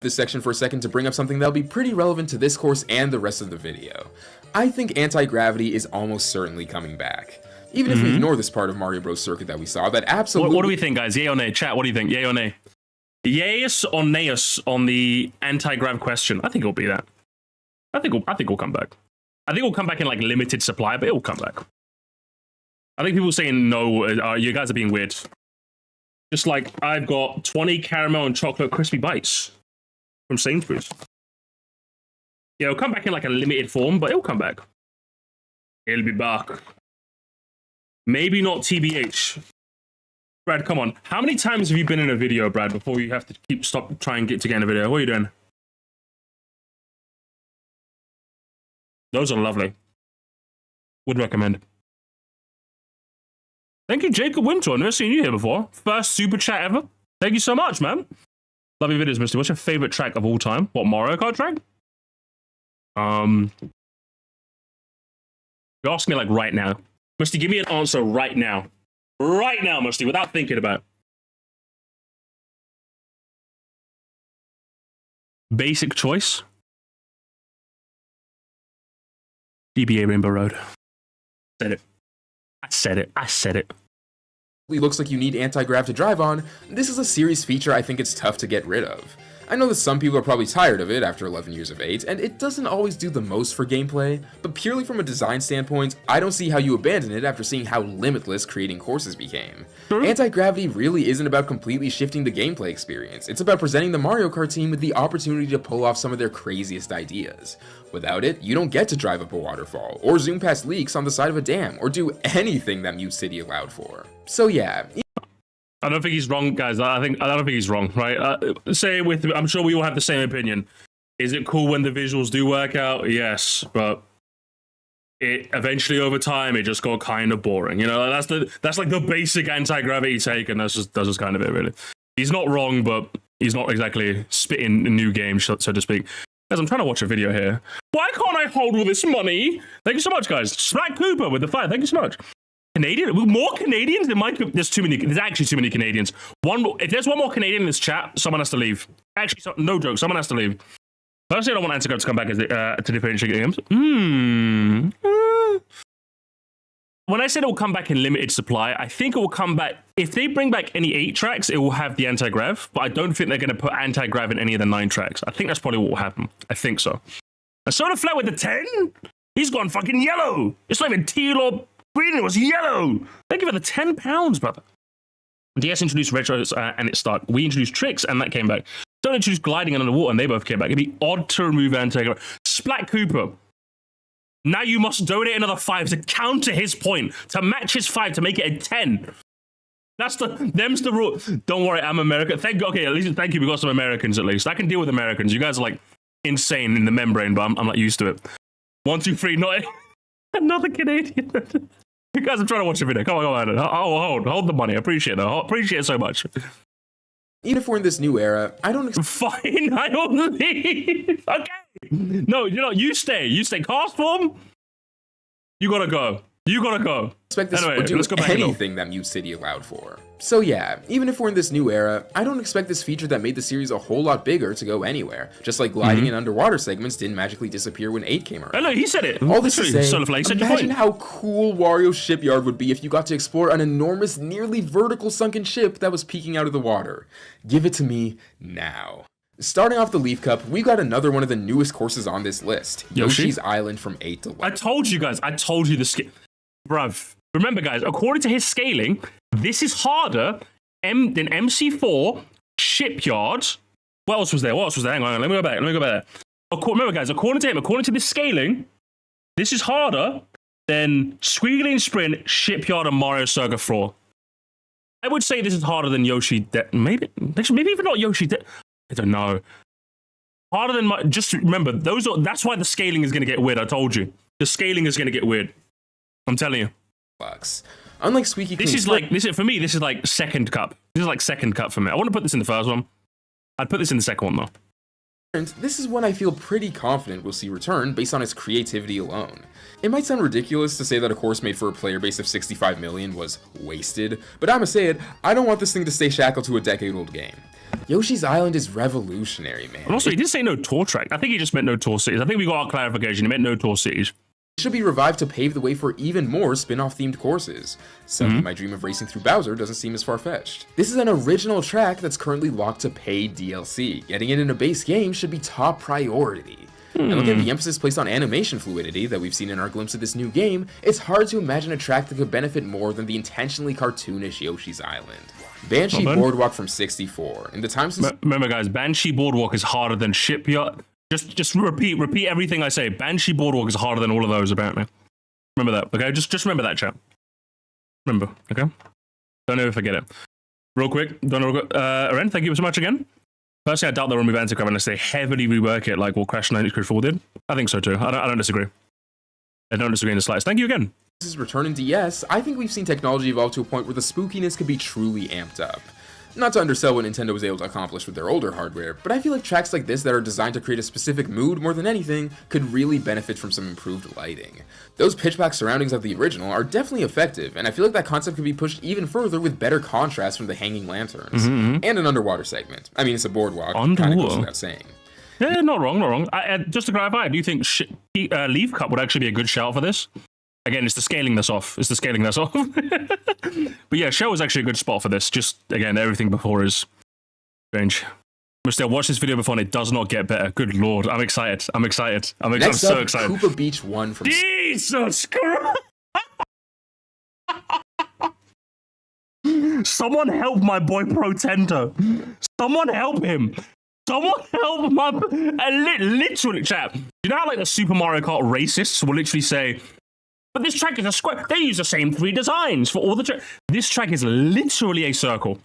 This section for a second to bring up something that'll be pretty relevant to this course and the rest of the video. I think anti-gravity is almost certainly coming back. Even if we ignore this part of Mario Bros. Circuit that we saw, that absolutely... What do we think, guys? Yay or nay? Chat, what do you think? Yay or nay? Yayus or nayus on the anti-grav question? I think it'll be that. I think it'll come back. I think it'll come back in, like, limited supply, but it'll come back. I think people saying no, you guys are being weird. Just like, I've got 20 caramel and chocolate crispy bites from Sainsbury's. Yeah, it'll come back in like a limited form, but it'll come back. It'll be back. Maybe not TBH. Brad, come on. How many times have you been in a video, Brad, before you have to try and get in a video? What are you doing? Those are lovely. Would recommend. Thank you, Jacob Winter. I've never seen you here before. First super chat ever. Thank you so much, man. Love your videos, Misty. What's your favorite track of all time? What, Mario Kart track? You're asking me like right now. Misty, give me an answer right now. Right now, Misty, without thinking about it. Basic choice. DBA Rainbow Road. Said it. I said it. Looks like you need anti-grav to drive on, this is a series feature I think it's tough to get rid of. I know that some people are probably tired of it after 11 years of age, and it doesn't always do the most for gameplay, but purely from a design standpoint, I don't see how you abandon it after seeing how limitless creating courses became. Anti-gravity really isn't about completely shifting the gameplay experience, it's about presenting the Mario Kart team with the opportunity to pull off some of their craziest ideas. Without it, you don't get to drive up a waterfall, or zoom past leaks on the side of a dam, or do anything that Mute City allowed for. So yeah. I don't think he's wrong, guys. I don't think he's wrong, right? I'm sure we all have the same opinion. Is it cool when the visuals do work out? Yes, but it eventually over time it just got kind of boring. You know, that's like the basic anti-gravity take, and that's just kind of it, really. He's not wrong, but he's not exactly spitting a new game, so to speak. Guys, I'm trying to watch a video here. Why can't I hold all this money? Thank you so much, guys. Smack Cooper with the 5. Thank you so much. Canadian? More Canadians? There's too many. There's actually too many Canadians. If there's one more Canadian in this chat, someone has to leave. Actually, no joke. Someone has to leave. Personally, I don't want Antigrav to come back to differentiate games. When I said it will come back in limited supply, I think it will come back. If they bring back any 8 tracks, it will have the anti-grav, but I don't think they're going to put anti-grav in any of the 9 tracks. I think that's probably what will happen. I think so. And Soda Flat with the 10? He's gone fucking yellow. It's not even teal or green, it was yellow. Thank you for the £10, brother. DS introduced retros and it stuck. We introduced tricks and that came back. Don't introduce gliding under the water and they both came back. It'd be odd to remove anti-grav. Splat Cooper. Now you must donate another 5 to counter his point, to match his 5, to make it a 10. Them's the rule. Don't worry, I'm American. Okay, at least thank you. We got some Americans at least. I can deal with Americans. You guys are like insane in the membrane, but I'm not used to it. 1, 2, 3, not another Canadian. You guys are trying to watch a video. Come on. Hold the money. I appreciate that. I appreciate it so much. Even if we're in this new era, I don't Fine, I don't leave. Okay. No, you stay. Cast form. You gotta go. Expect this anyway, would do anything that Mute City allowed for. So yeah, even if we're in this new era, I don't expect this feature that made the series a whole lot bigger to go anywhere. Just like gliding in underwater segments didn't magically disappear when 8 came around. I know, he said it. All this to say, Soliflake, imagine how cool Wario's shipyard would be if you got to explore an enormous, nearly vertical sunken ship that was peeking out of the water. Give it to me now. Starting off the Leaf Cup, we got another one of the newest courses on this list. Yoshi's Island from 8 to 11. I told you guys. The scale. Bruv. Remember, guys, according to his scaling, this is harder than MC4, Shipyard. What else was there? Hang on, let me go back there. Remember, guys, according to him, according to this scaling, this is harder than Squiggly and Sprint, Shipyard, and Mario Circuit 4. I would say this is harder than Yoshi. Maybe even not Yoshi. I don't know. Harder than just remember that's why the scaling is going to get weird. I told you, the scaling is going to get weird. I'm telling you. Unlike Squeaky Clean, this is for me. This is like second cup. This is like second cup for me. I want to put this in the first one. I'd put this in the second one though. This is one I feel pretty confident we'll see return based on its creativity alone. It might sound ridiculous to say that a course made for a player base of 65 million was wasted, but I'ma say it, I don't want this thing to stay shackled to a decade-old game. Yoshi's Island is revolutionary, man. And also, he did say no tour track. I think he just meant no tour cities. I think we got our clarification. He meant no tour cities. It should be revived to pave the way for even more spin-off themed courses. Suddenly, my dream of racing through Bowser doesn't seem as far-fetched. This is an original track that's currently locked to paid DLC. Getting it in a base game should be top priority. And looking at the emphasis placed on animation fluidity that we've seen in our glimpse of this new game, it's hard to imagine a track that could benefit more than the intentionally cartoonish Yoshi's Island. Banshee Boardwalk from 64. In the time since remember, guys, Banshee Boardwalk is harder than Shipyard. Just repeat everything I say. Banshee Boardwalk is harder than all of those, apparently. Remember that, okay? Just remember that, chat. Remember, okay? Don't ever forget it. Real quick, Aren, thank you so much again. Personally, I doubt they'll remove anti-grav unless they heavily rework it like what Crash 94 did. I think so too. I don't disagree. I don't disagree in the slightest. Thank you again. This is Return in DS. I think we've seen technology evolve to a point where the spookiness could be truly amped up. Not to undersell what Nintendo was able to accomplish with their older hardware, but I feel like tracks like this that are designed to create a specific mood more than anything could really benefit from some improved lighting. Those pitch-black surroundings of the original are definitely effective, and I feel like that concept could be pushed even further with better contrast from the hanging lanterns. And an underwater segment. I mean, it's a boardwalk, kind of goes without saying. Yeah, not wrong. Just to clarify, do you think Leaf Cup would actually be a good shout for this? Again, it's the scaling that's off. But yeah, Shell is actually a good spot for this. Just, again, everything before is strange. Must still watch this video before and it does not get better. Good lord, I'm excited. I'm so excited. Koopa Beach 1 from... Jesus Christ! Someone help my boy Protendo. Someone help him. Someone help my... literally, chat. You know how like the Super Mario Kart racists will literally say... But this track is a square. They use the same 3 designs for all the tracks. This track is literally a circle.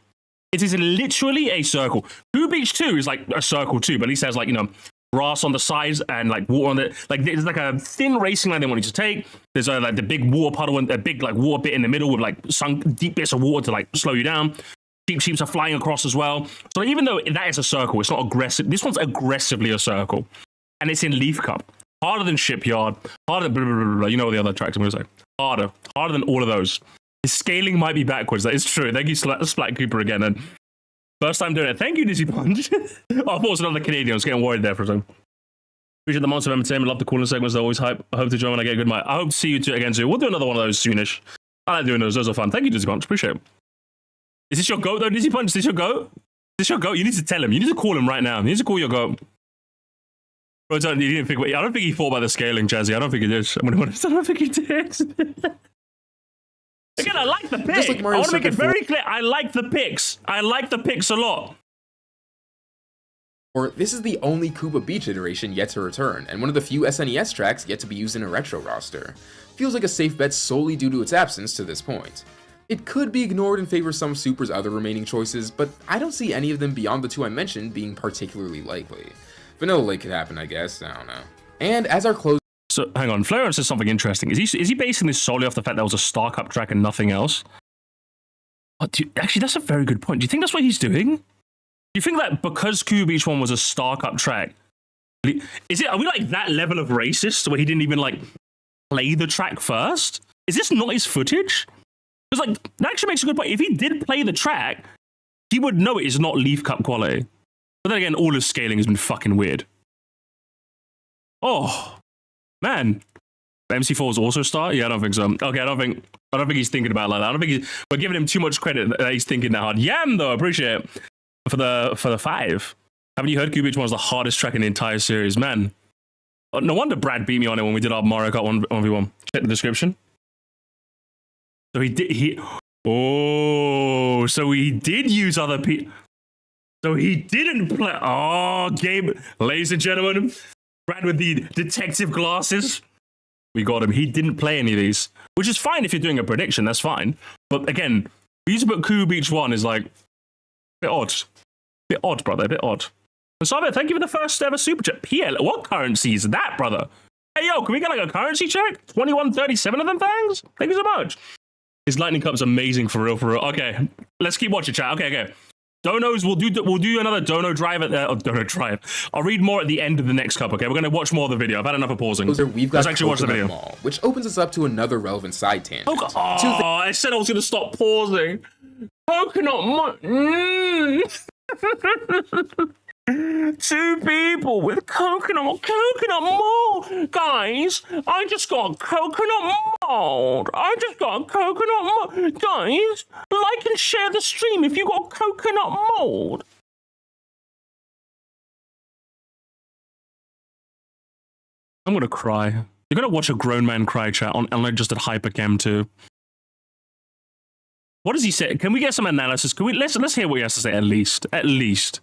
It is literally a circle. Koopa Beach 2 is like a circle too, but at least has like, you know, grass on the sides and like water on the, like there's like a thin racing line they want you to take. There's like the big water puddle and a big like water bit in the middle with like sunk deep bits of water to like slow you down. Sheeps are flying across as well. So even though that is a circle, it's not aggressive. This one's aggressively a circle. And it's in Leaf Cup. Harder than Shipyard, harder than blah, blah, blah, blah. You know what the other tracks I'm going to say. Harder than all of those. His scaling might be backwards. That is true. Thank you, Splat Cooper again. And first time doing it. Thank you, Dizzy Punch. I thought it was another Canadian. I was getting worried there for a second. Appreciate the months of entertainment. Love the cooling segments. They're always hype. I hope to join when I get a good mic. I hope to see you again soon. We'll do another one of those soonish. I like doing those. Those are fun. Thank you, Dizzy Punch. Appreciate it. Is this your goat though, Dizzy Punch? Is this your goat? Is this your goat? You need to tell him. You need to call him right now. You need to call your goat. Bro, he didn't think, I don't think he thought about the scaling, Jazzy. I don't think he did. I'm gonna be honest. I don't think he did. Again, I like the pick. Like I want to make it very clear. I like the picks. I like the picks a lot. Or this is the only Koopa Beach iteration yet to return, and one of the few SNES tracks yet to be used in a retro roster. Feels like a safe bet solely due to its absence to this point. It could be ignored in favor of some of Super's other remaining choices, but I don't see any of them beyond the 2 I mentioned being particularly likely. Vanilla Lake could happen, I guess. I don't know. And as our close... So, hang on. Flare says something interesting. Is he basing this solely off the fact that was a Star Cup track and nothing else? Actually, that's a very good point. Do you think that's what he's doing? Do you think that because Koopa Beach 1 was a Star Cup track, are we like that level of racist where he didn't even like play the track first? Is this not his footage? Because like, that actually makes a good point. If he did play the track, he would know it is not Leaf Cup quality. But then again, all his scaling has been fucking weird. Oh, man. MC4 is also Star? Yeah, I don't think so. Okay, I don't think he's thinking about it like that. I don't think we're giving him too much credit that he's thinking that hard. Yam, though, I appreciate it. For the 5. Haven't you heard Koopa Beach 1 was the hardest track in the entire series? Man. No wonder Brad beat me on it when we did our Mario Kart 1v1. Check the description. So he did use other people. So he didn't play. Oh, game. Ladies and gentlemen, Brad with the detective glasses. We got him. He didn't play any of these, which is fine if you're doing a prediction. That's fine. But again, You to put Coup Beach 1 is like, a bit odd. Bit odd, brother, a bit odd. And Simon, thank you for the first ever super chat. PL, what currency is that, brother? Hey, yo, can we get like a currency check? 2137 of them things? Thank you so much. His Lightning Cup's amazing, for real, for real. Okay, let's keep watching, chat. Okay. Donos, we'll do another Dono drive at the Dono drive. I'll read more at the end of the next cup. Okay, we're gonna watch more of the video. I've had enough of pausing. We've got Let's actually watch the video. Mall, which opens us up to another relevant side tangent. Oh, I said I was gonna stop pausing. Coconut Mall. Two people with coconut malt. Guys, I just got coconut malt. Guys, like and share the stream if you got coconut malt. I'm gonna cry. You're gonna watch a grown man cry, chat, on like just at Hypercam too. What does he say? Can we get some analysis? Can we let's hear what he has to say at least.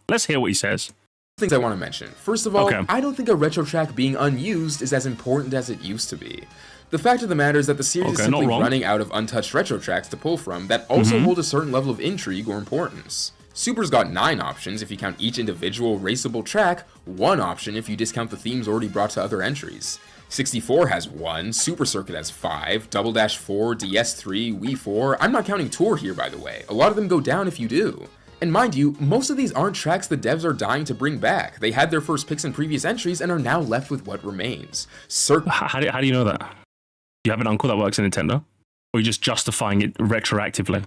Let's hear what he says. Things I want to mention. First of all, I don't think a retro track being unused is as important as it used to be. The fact of the matter is that the series is simply running out of untouched retro tracks to pull from that also hold a certain level of intrigue or importance. Super's got 9 options if you count each individual raceable track, 1 option if you discount the themes already brought to other entries. 64 has 1, Super Circuit has 5, Double Dash 4, DS 3, Wii 4. I'm not counting Tour here, by the way. A lot of them go down if you do. And mind you, most of these aren't tracks the devs are dying to bring back. They had their first picks in previous entries and are now left with what remains. How do you know that? You have an uncle that works in Nintendo? Or are you just justifying it retroactively?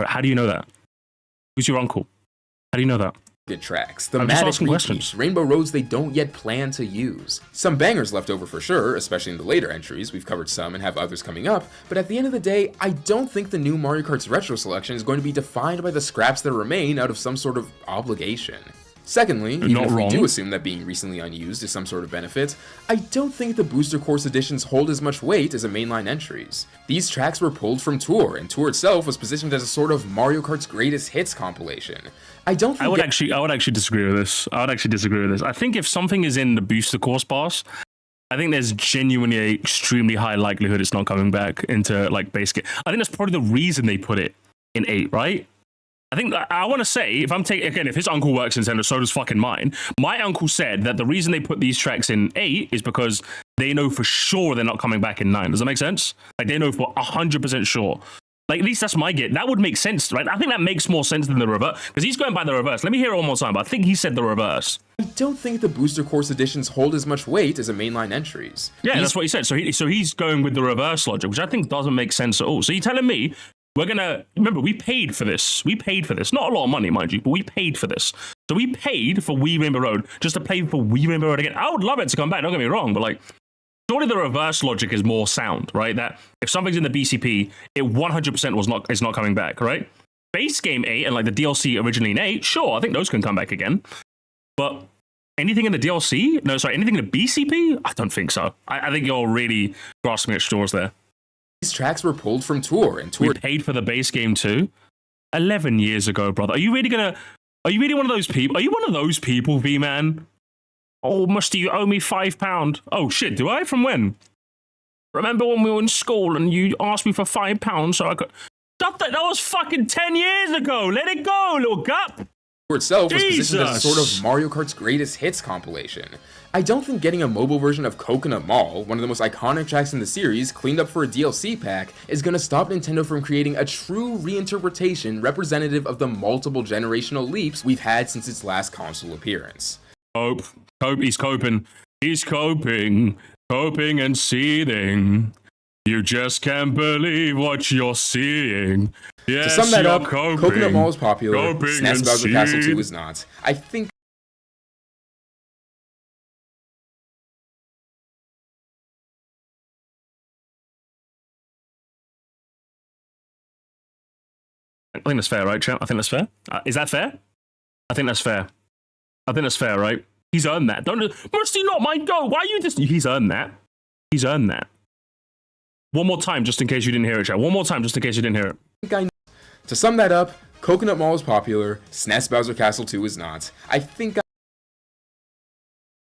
How do you know that? Who's your uncle? How do you know that? Good tracks. Thematic repeats, Rainbow Roads they don't yet plan to use. Some bangers left over for sure, especially in the later entries. We've covered some and have others coming up, but at the end of the day, I don't think the new Mario Kart's retro selection is going to be defined by the scraps that remain out of some sort of obligation. Secondly, even if we do assume that being recently unused is some sort of benefit, I don't think the Booster Course editions hold as much weight as the mainline entries. These tracks were pulled from Tour, and Tour itself was positioned as a sort of Mario Kart's greatest hits compilation. I would actually disagree with this. I think if something is in the Booster Course pass, I think there's genuinely an extremely high likelihood it's not coming back into like base game. I think that's probably the reason they put it in 8, right? I think I want to say, if his uncle works in Nintendo, so does fucking mine. My uncle said that the reason they put these tracks in 8 is because they know for sure they're not coming back in 9. Does that make sense? Like, they know for 100% sure. Like, at least that's my get. That would make sense, right? I think that makes more sense than the reverse, because he's going by the reverse. Let me hear it one more time, but I think he said the reverse. I don't think the Booster Course editions hold as much weight as the mainline entries. Yeah, that's what he said. So he's going with the reverse logic, which I think doesn't make sense at all. So you're telling me, remember, we paid for this. Not a lot of money, mind you, but we paid for this. So we paid for Wii Rainbow Road just to play for Wii Rainbow Road again. I would love it to come back, don't get me wrong, but like, surely the reverse logic is more sound, right? That if something's in the BCP, it 100% is not coming back, right? Base game 8 and like the DLC originally in 8, sure, I think those can come back again. But anything in the DLC? No, sorry, anything in the BCP? I don't think so. I think you're really grasping at straws there. These tracks were pulled from Tour, and Tour... We paid for the base game too? 11 years ago, brother. Are you really one of those people? Are you one of those people, V-Man? Oh, must you owe me £5? Oh, shit, do I? From when? Remember when we were in school and you asked me for £5 so I could... That was fucking 10 years ago! Let it go, little gup! Tour itself was positioned as a sort of Mario Kart's greatest hits compilation. I don't think getting a mobile version of Coconut Mall, one of the most iconic tracks in the series, cleaned up for a DLC pack, is going to stop Nintendo from creating a true reinterpretation representative of the multiple generational leaps we've had since its last console appearance. He's coping and seething. You just can't believe what you're seeing. Yes, to sum that up, Coconut Mall is popular, SNES Bowser Castle 2 is not. I think that's fair, right, champ? I think that's fair. Is that fair? I think that's fair. Right? He's earned that. Must he not mind go? Why are you just... He's earned that. One more time, just in case you didn't hear it, chat. To sum that up, Coconut Mall is popular, SNES Bowser Castle 2 is not.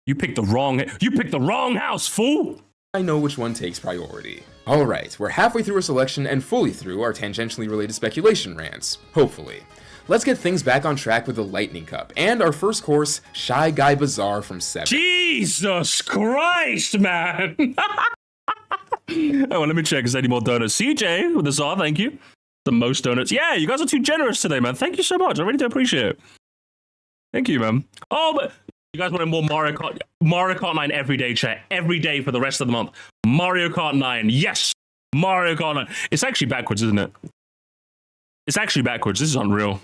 You picked the wrong house, fool! I know which one takes priority. Alright, we're halfway through our selection and fully through our tangentially related speculation rants. Hopefully. Let's get things back on track with the Lightning Cup, and our first course, Shy Guy Bazaar from 7. Jesus Christ, man! Oh, well, let me check. Is there any more donuts? CJ with the Czar, thank you. The most donuts. Yeah, you guys are too generous today, man. Thank you so much. I really do appreciate it. Thank you, man. Oh, but you guys wanted more Mario Kart 9 every day, chat. Every day for the rest of the month. Mario Kart 9. Yes! Mario Kart 9. It's actually backwards, isn't it? It's actually backwards. This is unreal.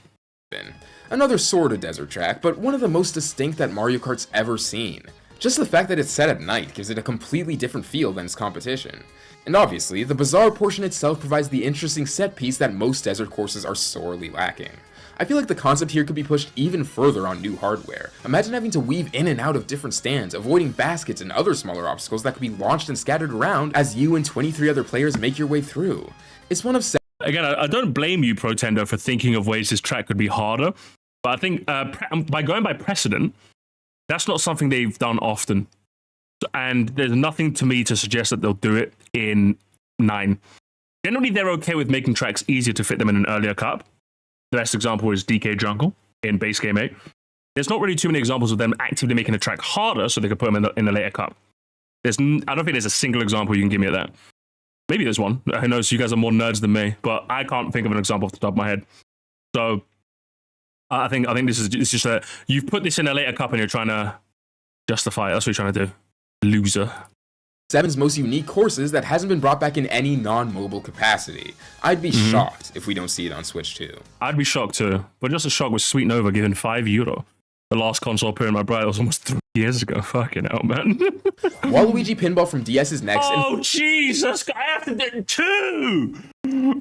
Another sort of desert track, but one of the most distinct that Mario Kart's ever seen. Just the fact that it's set at night gives it a completely different feel than its competition. And obviously, the Bazaar portion itself provides the interesting set piece that most desert courses are sorely lacking. I feel like the concept here could be pushed even further on new hardware. Imagine having to weave in and out of different stands, avoiding baskets and other smaller obstacles that could be launched and scattered around as you and 23 other players make your way through. It's one of Again, I don't blame you, Protendo, for thinking of ways this track could be harder, but I think by going by precedent, that's not something they've done often. And there's nothing to me to suggest that they'll do it in 9. Generally, they're okay with making tracks easier to fit them in an earlier cup. The best example is DK Jungle in base game 8. There's not really too many examples of them actively making a track harder so they could put them in the later cup. I don't think there's a single example you can give me of that. Maybe there's one. I know you guys are more nerds than me, but I can't think of an example off the top of my head. So I think this is just a, you've put this in a later cup and you're trying to justify it. That's what you're trying to do. Loser. 7's most unique courses that hasn't been brought back in any non-mobile capacity. I'd be shocked if we don't see it on Switch 2. I'd be shocked too, but just as shocked was Sweet Nova giving €5. The last console appearing in my bride was almost 3 years ago. Fucking hell, man. Waluigi Pinball from DS is next. Oh, Jesus! I have to do 2!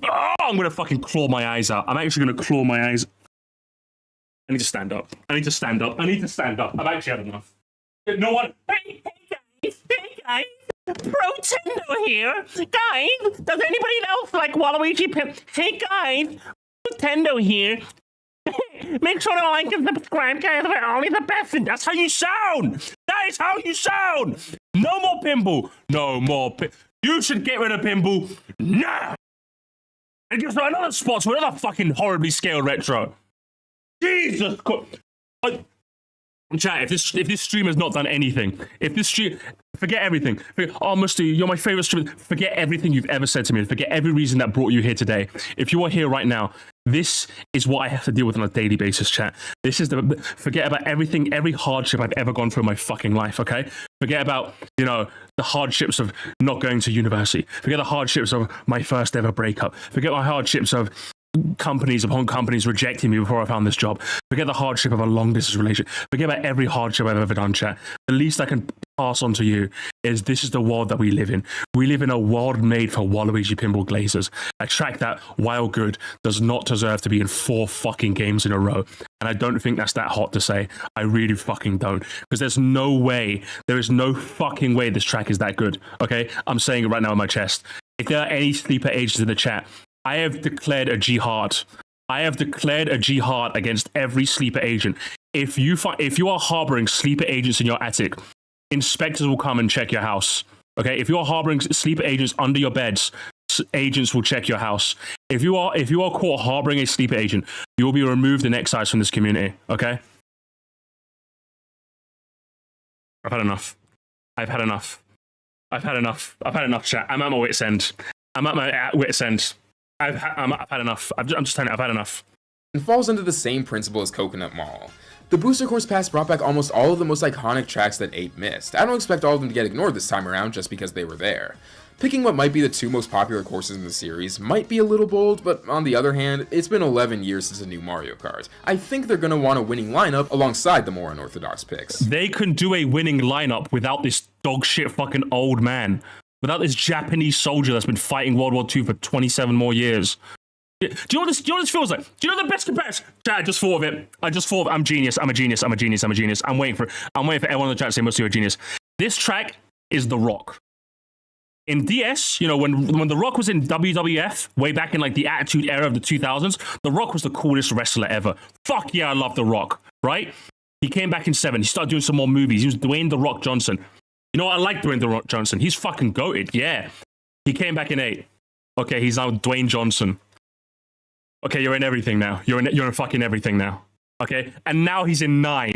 Oh, I'm gonna fucking claw my eyes out. I'm actually gonna claw my eyes. I need to stand up. I need to stand up. I've actually had enough. You know what? Hey guys! Protendo here! Guys! Does anybody else like Waluigi Pinball? Hey guys! Protendo here! Make sure to like and subscribe, guys. We're only the best, and that's how you sound. That is how you sound. No more pinball. No more. You should get rid of pinball now. And give us another spot to another fucking horribly scaled retro. Jesus Christ. Chat, if this stream has not done anything, if this stream, forget everything. Oh, Musty, you're my favorite streamer. Forget everything you've ever said to me. Forget every reason that brought you here today. If you are here right now, this is what I have to deal with on a daily basis, chat. This is forget about everything, every hardship I've ever gone through in my fucking life, okay? Forget about, the hardships of not going to university. Forget the hardships of my first ever breakup. Forget my hardships of companies upon companies rejecting me before I found this job. Forget the hardship of a long distance relationship. Forget about every hardship I've ever done, chat. The least I can pass on to you is this is the world that we live in. We live in a world made for Waluigi Pinball Glazers. A track that, while good, does not deserve to be in 4 fucking games in a row. And I don't think that's that hot to say. I really fucking don't. Because there is no fucking way this track is that good. Okay? I'm saying it right now in my chest. If there are any sleeper agents in the chat, I have declared a jihad. I have declared a jihad against every sleeper agent. If you are harboring sleeper agents in your attic, inspectors will come and check your house. Okay? If you are harboring sleeper agents under your beds, agents will check your house. If you are caught harboring a sleeper agent, you will be removed and excised from this community. Okay? I've had enough. I've had enough, chat. I'm at my wit's end. I've had enough. I'm just telling you, I've had enough. And falls under the same principle as Coconut Mall. The Booster Course Pass brought back almost all of the most iconic tracks that 8 missed. I don't expect all of them to get ignored this time around just because they were there. Picking what might be the 2 most popular courses in the series might be a little bold, but on the other hand, it's been 11 years since a new Mario Kart. I think they're going to want a winning lineup alongside the more unorthodox picks. They can do a winning lineup without this dogshit fucking old man. Without this Japanese soldier that's been fighting World War II for 27 more years. Do you know what this feels like? Do you know the best comparison? Chat, I just thought of it. I'm genius. I'm a genius. I'm waiting for everyone in the chat to say, Musty, you're a genius. This track is The Rock. In DS, when The Rock was in WWF, way back in like the Attitude Era of the 2000s, The Rock was the coolest wrestler ever. Fuck yeah, I love The Rock, right? He came back in 7. He started doing some more movies. He was Dwayne The Rock Johnson. You know what? I like Dwayne The Rock Johnson. He's fucking goated. Yeah. He came back in 8. Okay, he's now Dwayne Johnson. Okay, you're in everything now. You're in fucking everything now. Okay? And now he's in 9.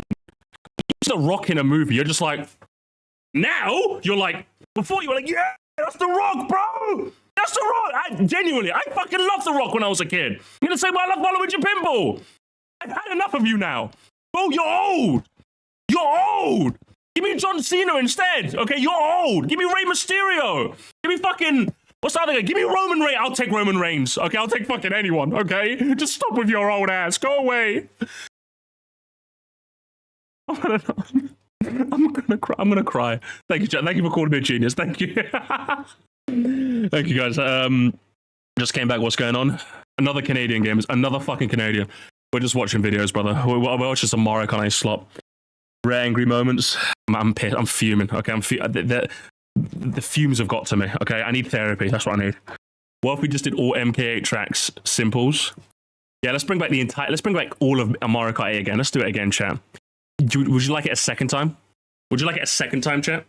He's The Rock in a movie. You're just like, now? You're like, before you were like, yeah, that's The Rock, bro! That's The Rock! Genuinely, I fucking loved The Rock when I was a kid. You're gonna say, well, I love Waluigi Pinball. I've had enough of you now. Bro, you're old! You're old! Give me John Cena instead, okay? You're old. Give me Rey Mysterio. Give me fucking... What's the other guy? Give me Roman Reigns. I'll take Roman Reigns. Okay, I'll take fucking anyone, okay? Just stop with your old ass. Go away. I'm gonna cry. I'm gonna cry. Thank you, Jack. Thank you for calling me a genius. Thank you. Thank you, guys. Just came back. What's going on? Another Canadian game. Another fucking Canadian. We're just watching videos, brother. We're watching some Mario Kart slop. Rare angry moments. I'm pissed. I'm fuming. Okay, the fumes have got to me. Okay, I need therapy. That's what I need. What if we just did all MK8 tracks simples? Yeah, let's bring back all of Mario Kart 8 again. Let's do it again, chat. Would you like it a second time? Would you like it a second time, chat?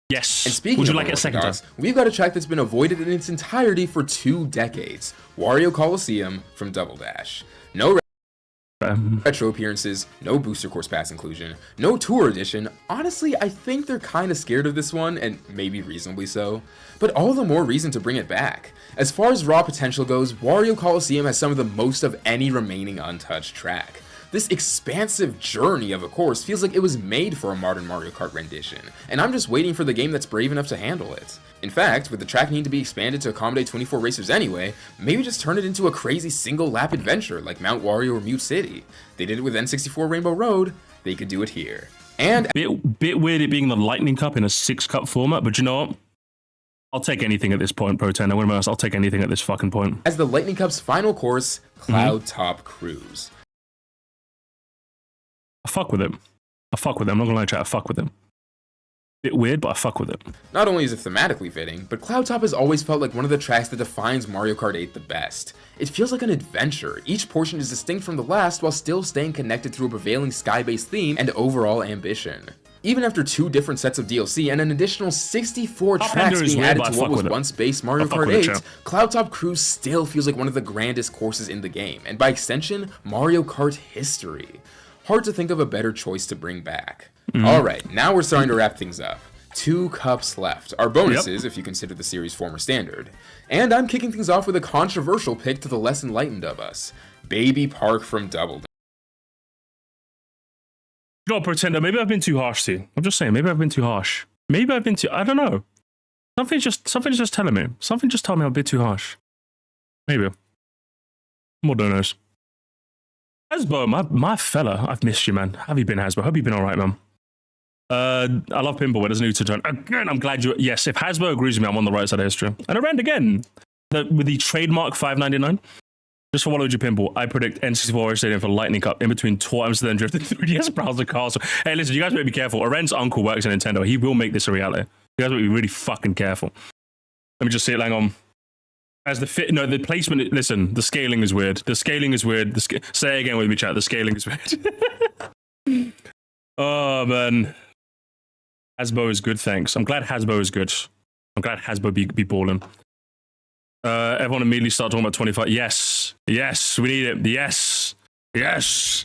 Yes. And speaking would you of like it a second time? We've got a track that's been avoided in its entirety for 2 decades. Wario Coliseum from Double Dash. No retro appearances, no booster course pass inclusion, no tour edition. Honestly, I think they're kind of scared of this one, and maybe reasonably so. But all the more reason to bring it back. As far as raw potential goes, Wario Coliseum has some of the most of any remaining untouched track. This expansive journey of a course feels like it was made for a modern Mario Kart rendition, and I'm just waiting for the game that's brave enough to handle it. In fact, with the track needing to be expanded to accommodate 24 racers anyway, maybe just turn it into a crazy single-lap adventure like Mount Wario or Mute City. They did it with N64 Rainbow Road, they could do it here. And bit weird it being the Lightning Cup in a 6-cup format, but you know what? I'll take anything at this point, Protendo. I'll take anything at this fucking point. As the Lightning Cup's final course, Cloud Top Cruise. I fuck with him. I'm not gonna lie, chat. I fuck with him. Bit weird, but I fuck with it. Not only is it thematically fitting, but Cloud Top has always felt like one of the tracks that defines Mario Kart 8 the best. It feels like an adventure. Each portion is distinct from the last while still staying connected through a prevailing sky-based theme and overall ambition. Even after 2 different sets of DLC and an additional 64 tracks being added to what was once base Mario Kart 8, Cloud Top Cruise still feels like one of the grandest courses in the game, and by extension, Mario Kart history. Hard to think of a better choice to bring back. Alright, now we're starting to wrap things up. 2 cups left. Our bonuses, if you consider the series former standard. And I'm kicking things off with a controversial pick to the less enlightened of us. Baby Park from Double Dash. You know, Protendo, maybe I've been too harsh to you. I'm just saying, maybe I've been too harsh. Maybe I've been too... I don't know. Something's just telling me. Something just told me I'm a bit too harsh. Maybe. More donos. Hasbo, my fella, I've missed you, man. How have you been, Hasbo? Hope you've been alright, man. I love pinball, but there's a new to turn. Again, I'm glad you... Yes, if Hasbo agrees with me, I'm on the right side of history. And I ran again. With the trademark $5.99. Just for Waluigi Pinball, I predict N64 Stadium for Lightning Cup in between Tour Amsterdam Drift and 3DS Browser Castle. Hey, listen, you guys better be careful. Aren's uncle works at Nintendo. He will make this a reality. You guys better be really fucking careful. Let me just see it, hang on. As the placement, listen, the scaling is weird. The scaling is weird. Say it again with me, chat. The scaling is weird. Oh, man. Hasbo is good, thanks. I'm glad Hasbo is good. I'm glad Hasbo be balling. Everyone immediately start talking about 25. Yes, we need it. Yes.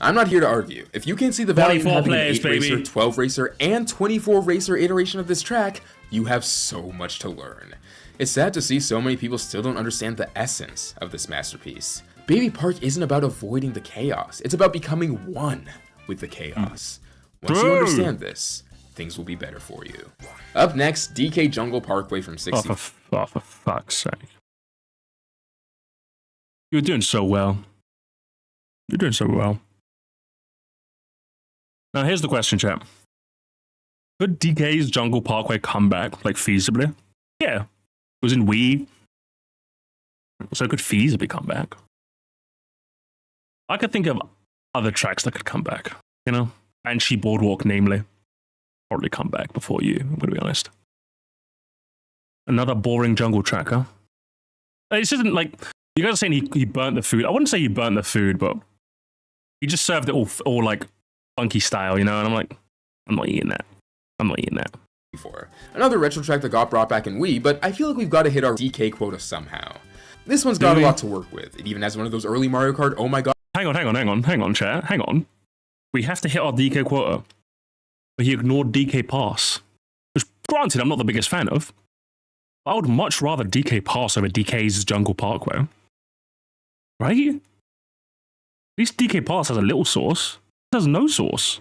I'm not here to argue. If you can't see the value in having an 8 racer, 12 racer, and 24 racer iteration of this track, you have so much to learn. It's sad to see so many people still don't understand the essence of this masterpiece. Baby Park isn't about avoiding the chaos. It's about becoming one with the chaos. Once you understand this, things will be better for you. Up next, DK Jungle Parkway from 60. Oh, for fuck's sake. You're doing so well. You're doing so well. Now, here's the question, chat. Could DK's Jungle Parkway come back, like, feasibly? Yeah. It was in Wii. So it could feasibly come back. I could think of other tracks that could come back, you know? Banshee Boardwalk, namely. Probably come back before you, I'm going to be honest. Another boring jungle track, huh? This isn't like... You guys are saying he burnt the food. I wouldn't say he burnt the food, but he just served it all like funky style, you know? And I'm like, I'm not eating that. before. Another retro track that got brought back in Wii, but I feel like we've got to hit our DK quota somehow. This one's got a lot to work with. It even has one of those early Mario Kart, oh my god. Hang on, chat. Hang on. We have to hit our DK quota. But he ignored DK Pass. Which, granted, I'm not the biggest fan of. I would much rather DK Pass over DK's Jungle Parkway. Right? At least DK Pass has a little sauce. It has no sauce.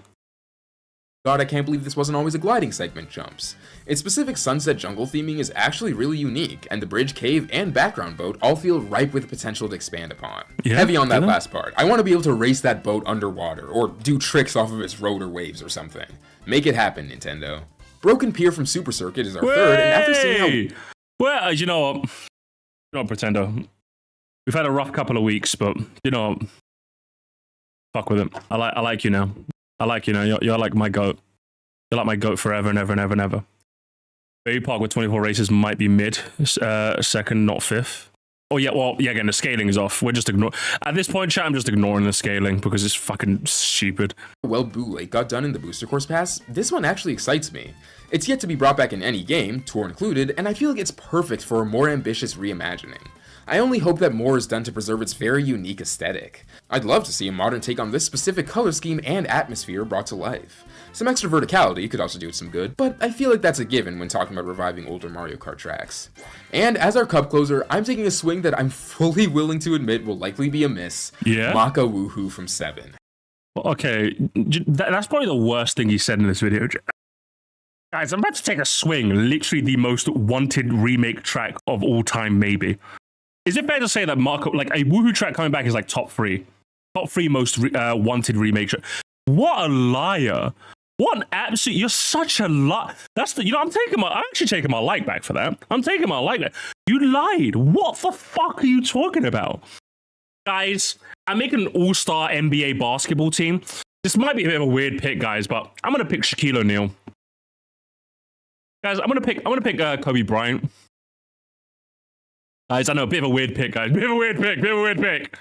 God, I can't believe this wasn't always a gliding segment jumps. Its specific sunset jungle theming is actually really unique, and the bridge, cave, and background boat all feel ripe with potential to expand upon. Yeah, heavy on that last part. I want to be able to race that boat underwater, or do tricks off of its rotor waves or something. Make it happen, Nintendo. Broken Pier from Super Circuit is our third, and after seeing how... Well, you know what, Protendo. We've had a rough couple of weeks, but, you know, fuck with it. I like you now. I like you now. You're like my goat. You're like my goat forever and ever and ever and ever. Baby Park with 24 races might be mid, second, not fifth. Oh yeah, well, yeah, again, the scaling is off. We're just at this point, chat, I'm just ignoring the scaling because it's fucking stupid. Well, Boo Lake got done in the Booster Course Pass, this one actually excites me. It's yet to be brought back in any game, tour included, and I feel like it's perfect for a more ambitious reimagining. I only hope that more is done to preserve its very unique aesthetic. I'd love to see a modern take on this specific color scheme and atmosphere brought to life. Some extra verticality could also do it some good, but I feel like that's a given when talking about reviving older Mario Kart tracks. And as our cup closer, I'm taking a swing that I'm fully willing to admit will likely be a miss. Yeah? Maka Woohoo from 7. Okay, that's probably the worst thing he said in this video. Guys, I'm about to take a swing, literally the most wanted remake track of all time, maybe. Is it fair to say that Marco, like a Woohoo track coming back is like top three most wanted remake track? What a liar! What an absolute! You're such a liar. That's the, I'm actually taking my like back for that. I'm taking my like back. You lied. What the fuck are you talking about, guys? I'm making an all-star NBA basketball team. This might be a bit of a weird pick, guys, but I'm gonna pick Shaquille O'Neal. Guys, I'm gonna pick Kobe Bryant. Guys, I know, a bit of a weird pick, guys. Bit of a weird pick.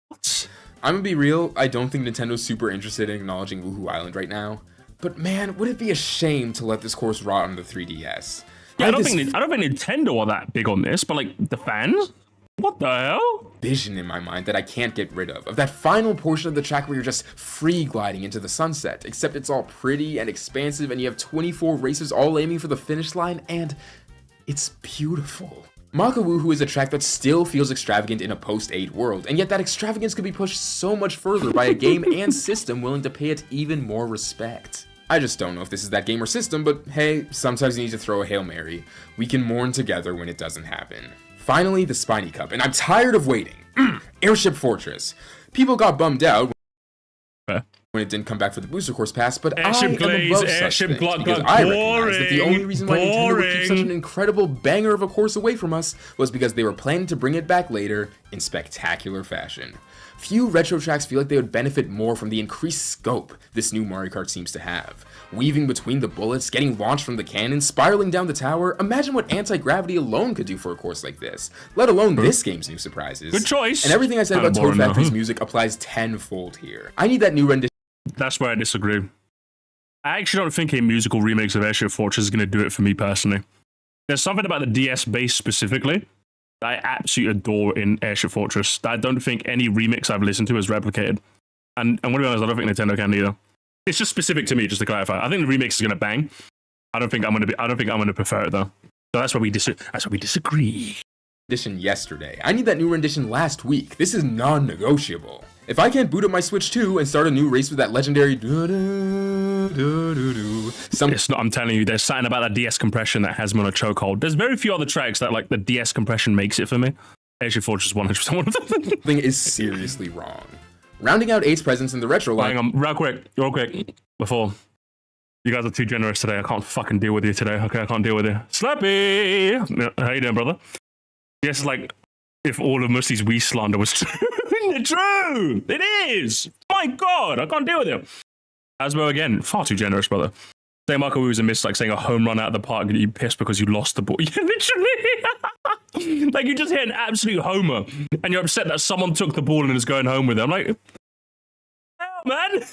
What? I'm gonna be real, I don't think Nintendo's super interested in acknowledging Woohoo Island right now. But man, would it be a shame to let this course rot on the 3DS? Yeah, I don't think Nintendo are that big on this, but like the fans? What the hell? Vision in my mind that I can't get rid of that final portion of the track where you're just free gliding into the sunset, except it's all pretty and expansive and you have 24 racers all aiming for the finish line, and it's beautiful. Maka Woohoo is a track that still feels extravagant in a post-8 world, and yet that extravagance could be pushed so much further by a game and system willing to pay it even more respect. I just don't know if this is that game or system, but hey, sometimes you need to throw a Hail Mary. We can mourn together when it doesn't happen. Finally, the Spiny Cup, and I'm tired of waiting. Airship Fortress. People got bummed out when it didn't come back for the Booster Course Pass, but Airship Glaze, Airship Gluck, because I recognize that the only reason why Nintendo would keep such an incredible banger of a course away from us was because they were planning to bring it back later in spectacular fashion. Few retro tracks feel like they would benefit more from the increased scope this new Mario Kart seems to have. Weaving between the bullets, getting launched from the cannon, spiraling down the tower, imagine what anti-gravity alone could do for a course like this, let alone this game's new surprises. Good choice. And everything I said about Toad Factory's music applies tenfold here. I need that new rendition. That's where I disagree. I actually don't think a musical remix of Airship Fortress is going to do it for me personally. There's something about the DS bass specifically that I absolutely adore in Airship Fortress that I don't think any remix I've listened to has replicated. And I'm going to be honest, I don't think Nintendo can either. It's just specific to me, just to clarify. I think the remix is going to bang. I don't think I'm going to prefer it though. So that's why we disagree. Rendition yesterday. I need that new rendition last week. This is non-negotiable. If I can't boot up my Switch 2 and start a new race with that legendary it's not, I'm telling you, there's something about that DS compression that has me on a chokehold. There's very few other tracks that like the DS compression makes it for me. Airship Fortress 100% one of them. Thing is seriously wrong. Rounding out 8's presence in the retro line. Hang on, real quick, before. You guys are too generous today. I can't fucking deal with you today. Okay, I can't deal with you. Slappy! How you doing, brother? Yes, it's like if all of Musty's Wii slander was true. True! It is! My god, I can't deal with it. Asmo again, far too generous, brother. Saying Marco was a miss, like saying a home run out of the park and you pissed because you lost the ball. Yeah, literally. Like you just hit an absolute homer and you're upset that someone took the ball and is going home with it. I'm like, hell, man.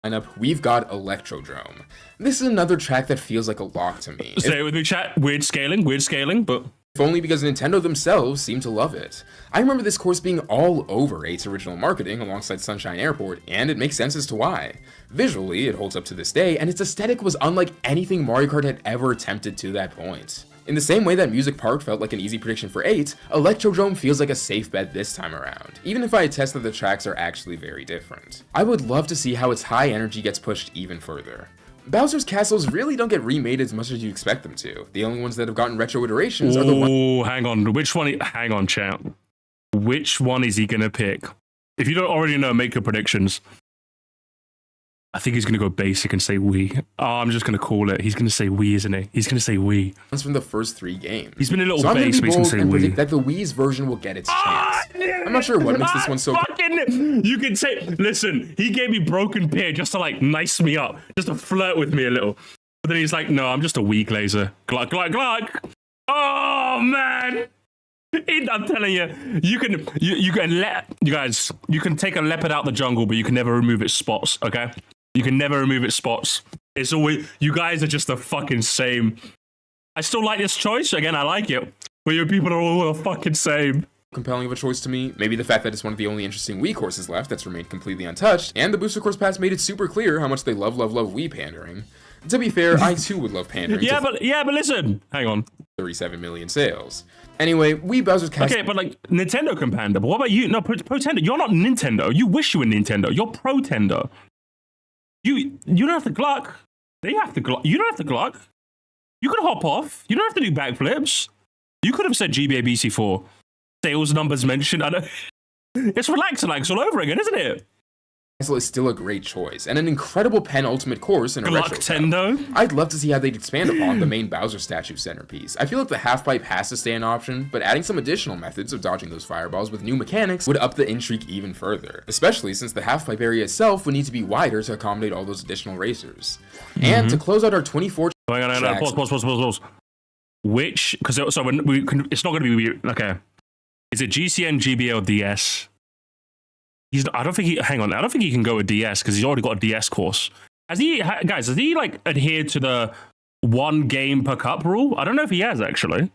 lineup, we've got Electrodrome. This is another track that feels like a lock to me. Say it with me, chat. Weird scaling, but if only because Nintendo themselves seem to love it. I remember this course being all over 8's original marketing alongside Sunshine Airport, and it makes sense as to why. Visually, it holds up to this day, and its aesthetic was unlike anything Mario Kart had ever attempted to that point. In the same way that Music Park felt like an easy prediction for 8, Electrodrome feels like a safe bet this time around, even if I attest that the tracks are actually very different. I would love to see how its high energy gets pushed even further. Bowser's castles really don't get remade as much as you expect them to. The only ones that have gotten retro iterations are the ones— Oh, hang on. Which one? Hang on, chat. Which one is he gonna pick? If you don't already know, make your predictions. I think he's gonna go basic and say Wii. Oh, I'm just gonna call it. He's gonna say Wii, isn't he? He's gonna say Wii. Ones from the first 3 games. He's been a little so base, but he's gonna say and Wii. predict that the Wii's version will get its chance. I'm not sure what makes this one so— You can say, listen, he gave me broken pear just to like nice me up, just to flirt with me a little. But then he's like, no, I'm just a Wii glazer. Gluck, gluck, gluck. Oh man. I'm telling you, you can take a leopard out the jungle, but you can never remove its spots, okay? You can never remove its spots. It's always, you guys are just the fucking same. I still like this choice. Again, I like it. But you people are all the fucking same. Compelling of a choice to me. Maybe the fact that it's one of the only interesting Wii courses left that's remained completely untouched, and the Booster Course Pass made it super clear how much they love Wii pandering. To be fair, I too would love pandering. yeah, but listen. Hang on. 37 million sales. Anyway, Wii Bowser's Castle— Okay, but like, Nintendo can pander, but what about you? No, Protendo, you're not Nintendo. You wish you were Nintendo. You're Protendo. You don't have to gluck. They have to gluck. You don't have to gluck. You could hop off. You don't have to do backflips. You could have said GBA BC4. Sales numbers mentioned. I don't. It's relax all over again, isn't it? Castle is still a great choice, and an incredible penultimate course in a retro Tendo. I'd love to see how they'd expand upon the main Bowser statue centerpiece. I feel like the half-pipe has to stay an option, but adding some additional methods of dodging those fireballs with new mechanics would up the intrigue even further, especially since the half-pipe area itself would need to be wider to accommodate all those additional racers. And to close out our 24 tracks— Pause. Which, because it's not going to be weird. Okay. Is it GCN, GBA, or DS? I don't think he can go with DS because he's already got a DS course. Has he like adhered to the 1 game per cup rule? I don't know if he has actually.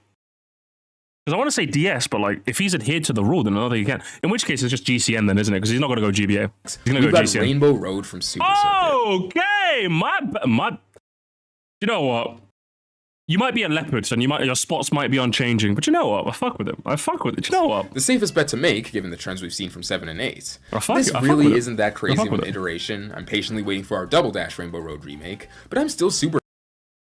Because I want to say DS, but like if he's adhered to the rule, then I don't think he can. In which case it's just GCN then, isn't it? Because he's not going to go GBA. He's going to go GCN. Rainbow Road from Super Circuit. Okay, my. You know what? You might be a leopard, and your spots might be unchanging, but you know what? I fuck with him. I fuck with it. You know what? The safest bet to make, given the trends we've seen from 7 and 8. This really isn't that crazy of an iteration. I'm patiently waiting for our Double Dash Rainbow Road remake, but I'm still super—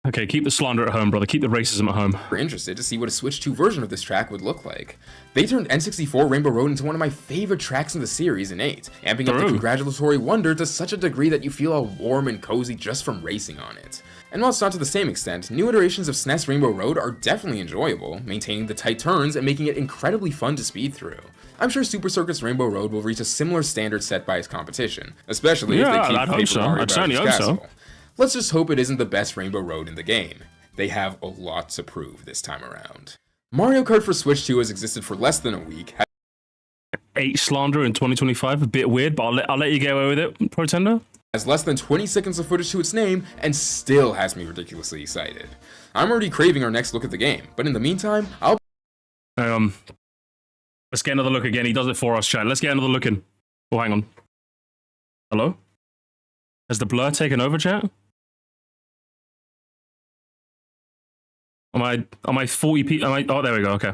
Okay, keep the slander at home, brother. Keep the racism at home. Interested to see what a Switch 2 version of this track would look like. They turned N64 Rainbow Road into one of my favorite tracks in the series in 8, amping up the congratulatory wonder to such a degree that you feel all warm and cozy just from racing on it. And while it's not to the same extent, new iterations of SNES Rainbow Road are definitely enjoyable, maintaining the tight turns and making it incredibly fun to speed through. I'm sure Super Circuit's Rainbow Road will reach a similar standard set by its competition, especially if they keep Paper Mario Bowser's Castle. Let's just hope it isn't the best Rainbow Road in the game. They have a lot to prove this time around. Mario Kart for Switch 2 has existed for less than a week. 8 slander in 2025, a bit weird, but I'll let you get away with it, Protendo. Has less than 20 seconds of footage to its name, and still has me ridiculously excited. I'm already craving our next look at the game, but in the meantime, let's get another look again. He does it for us, chat. Let's get another look in. Oh, hang on. Hello? Has the blur taken over, chat? Am I 40p? Oh, there we go, okay.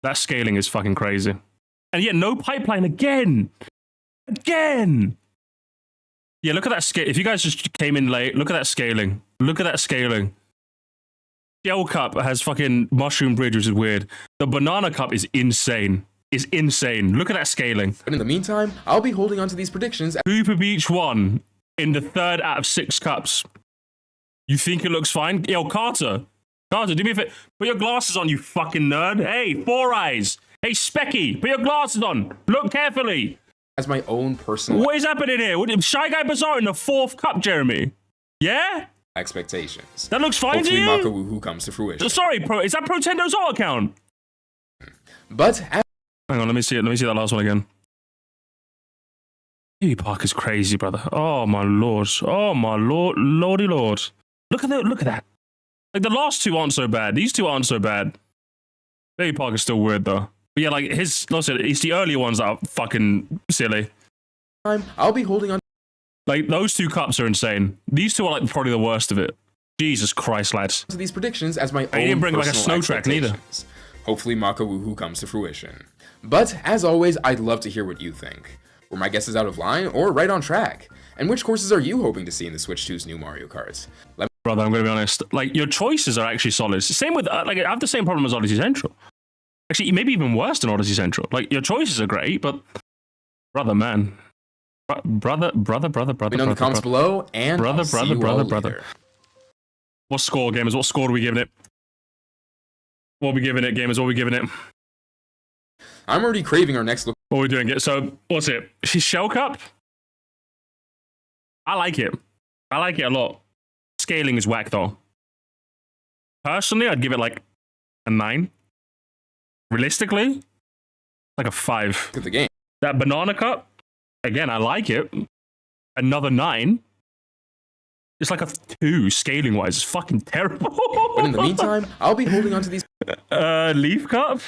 That scaling is fucking crazy. And yet, no pipeline again! Again! Yeah, look at that scale. If you guys just came in late, look at that scaling. Look at that scaling. Shell Cup has fucking Mushroom Bridge, which is weird. The Banana Cup is insane. Is insane. Look at that scaling. But in the meantime, I'll be holding on to these predictions. Cooper Beach won in the 3rd out of 6 cups. You think it looks fine? Yo, Carter, do me a favor. Put your glasses on, you fucking nerd. Hey, Four Eyes. Hey, Specky, put your glasses on. Look carefully. As my own personal— What is happening here? Shy Guy Bazaar in the 4th cup, Jeremy. Yeah? Expectations. That looks fine Hopefully to you? Hopefully Maka Woohoo comes to fruition. Sorry, is that Protendo's alt account? But— Hang on, let me see it. Let me see that last one again. Baby Park is crazy, brother. Oh my lord. Oh my lord, lordy lord. Look at that. Look at that. Like the last two aren't so bad. These two aren't so bad. Baby Park is still weird though. But yeah, like it's the earlier ones that are fucking silly. I'll be holding on. Like those two cups are insane. These two are like probably the worst of it. Jesus Christ, lads. To these predictions as my own didn't bring back a personal snow track neither. expectations. Hopefully Maka Woohoo comes to fruition. But as always, I'd love to hear what you think. Were my guesses out of line or right on track? And which courses are you hoping to see in the Switch 2's new Mario Kart? Brother, I'm gonna be honest. Like your choices are actually solid. Same with like I have the same problem as Odyssey Central. Actually, maybe even worse than Odyssey Central. Like your choices are great, but brother, man, brother. Let me know in the comments below, and brother. Later. What score, gamers? What score are we giving it? What are we giving it, gamers? What are we giving it? I'm already craving our next look. What are we doing? So, what's it? She's Shell Cup? I like it. I like it a lot. Scaling is whack, though. Personally, I'd give it like a 9. Realistically, like a 5. Look at the game. That Banana Cup, again, I like it. Another 9. It's like a 2 scaling wise. It's fucking terrible. But in the meantime, I'll be holding on to these. Leaf Cup?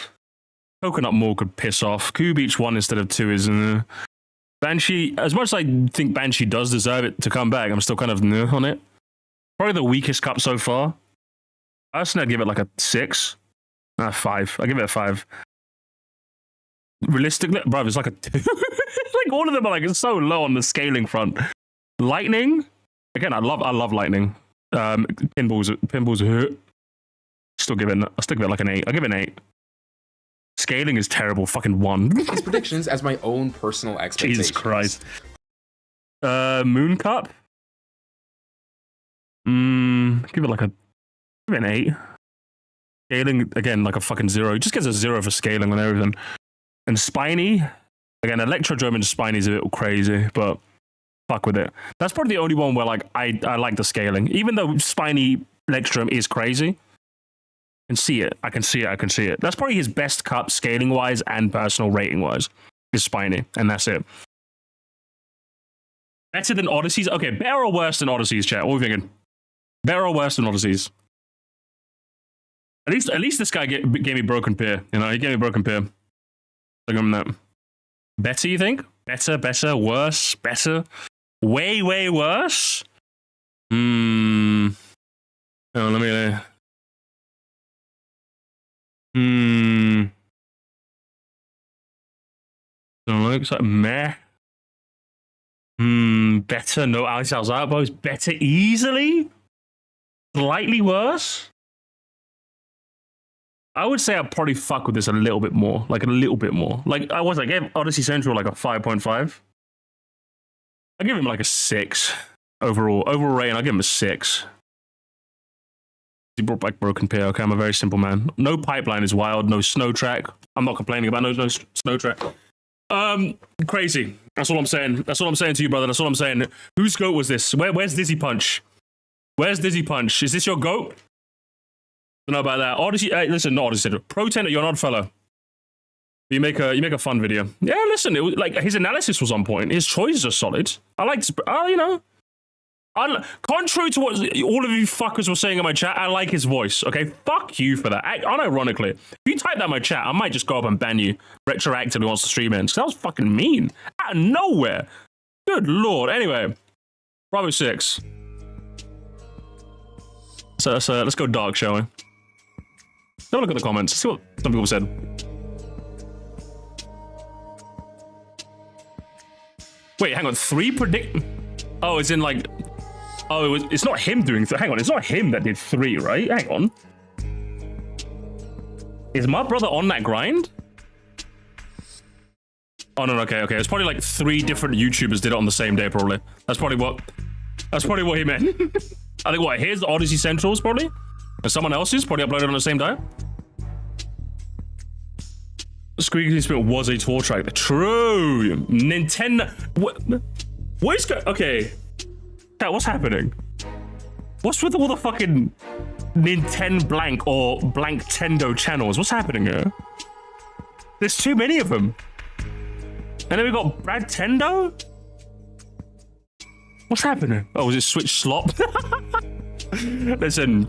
Coconut Mall could piss off. Coup Beach 1 instead of 2 is Banshee. As much as I think Banshee does deserve it to come back, I'm still kind of on it. Probably the weakest cup so far. Personally, I'd give it like a 6. 5. I'll give it a 5. Realistically, bro, it's like a 2. Like all of them are like so low on the scaling front. Lightning, again, I love Lightning. Pinballs hurt. I'll give it like an 8. I'll give it an 8. Scaling is terrible. Fucking 1. These predictions as my own personal expectations. Jesus Christ. Moon Cup. Give it an 8. Scaling again like a fucking 0. It just gets a 0 for scaling and everything. And Spiny, again, Electrodrome and Spiny is a bit crazy, but fuck with it. That's probably the only one where like I like the scaling, even though Spiny Electrodrome is crazy. I can see it. That's probably his best cup scaling wise and personal rating wise. Is Spiny, and that's it. Better than Odysseys? Okay, better or worse than Odysseys, chat? What are we thinking? Better or worse than Odysseys? At least this guy gave me Broken Pier. You know, he gave me Broken Pier. So give him that. Better, you think? Better, worse, better? Way worse? Oh, let me... Looks like meh. Better. No Alex Alzarbo's better easily. Slightly worse. I would say I'd probably fuck with this a little bit more. Like a little bit more. Like I gave Odyssey Central like a 5.5. I give him like a 6 overall. Overall rating, I'll give him a 6. He brought back Broken Pier. Okay, I'm a very simple man. No pipeline is wild. No snow track. I'm not complaining about no snow track. Crazy. That's all I'm saying. That's all I'm saying to you, brother. That's all I'm saying. Whose goat was this? Where's Dizzy Punch? Where's Dizzy Punch? Is this your goat? I don't know about that. Odyssey. Listen, not Odyssey. Protendo, you're an odd fella. You make a fun video. Yeah, listen. It was, like his analysis was on point. His choices are solid. I like. You know. Contrary to what all of you fuckers were saying in my chat, I like his voice, okay? Fuck you for that. Unironically, if you type that in my chat, I might just go up and ban you retroactively once the stream ends. That was fucking mean. Out of nowhere. Good lord. Anyway, Bravo 6. So let's go dark, shall we? Have a look at the comments. See what some people said. Wait, hang on. 3 predict... Oh, it's in like... Oh, it's not him doing... Hang on, it's not him that did 3, right? Hang on. Is my brother on that grind? Oh, no, okay. It's probably like 3 different YouTubers did it on the same day, probably. That's probably what he meant. I think, what, here's the Odyssey Centrals, probably? And someone else's probably uploaded on the same day? Squeaky Spit was a tour track. True. Nintendo... What is going... Okay. Chat, what's happening? What's with all the fucking Nintendo blank or blank Tendo channels? What's happening here? There's too many of them. And then we got Brad Tendo? What's happening? Oh, was it Switch slop? Listen,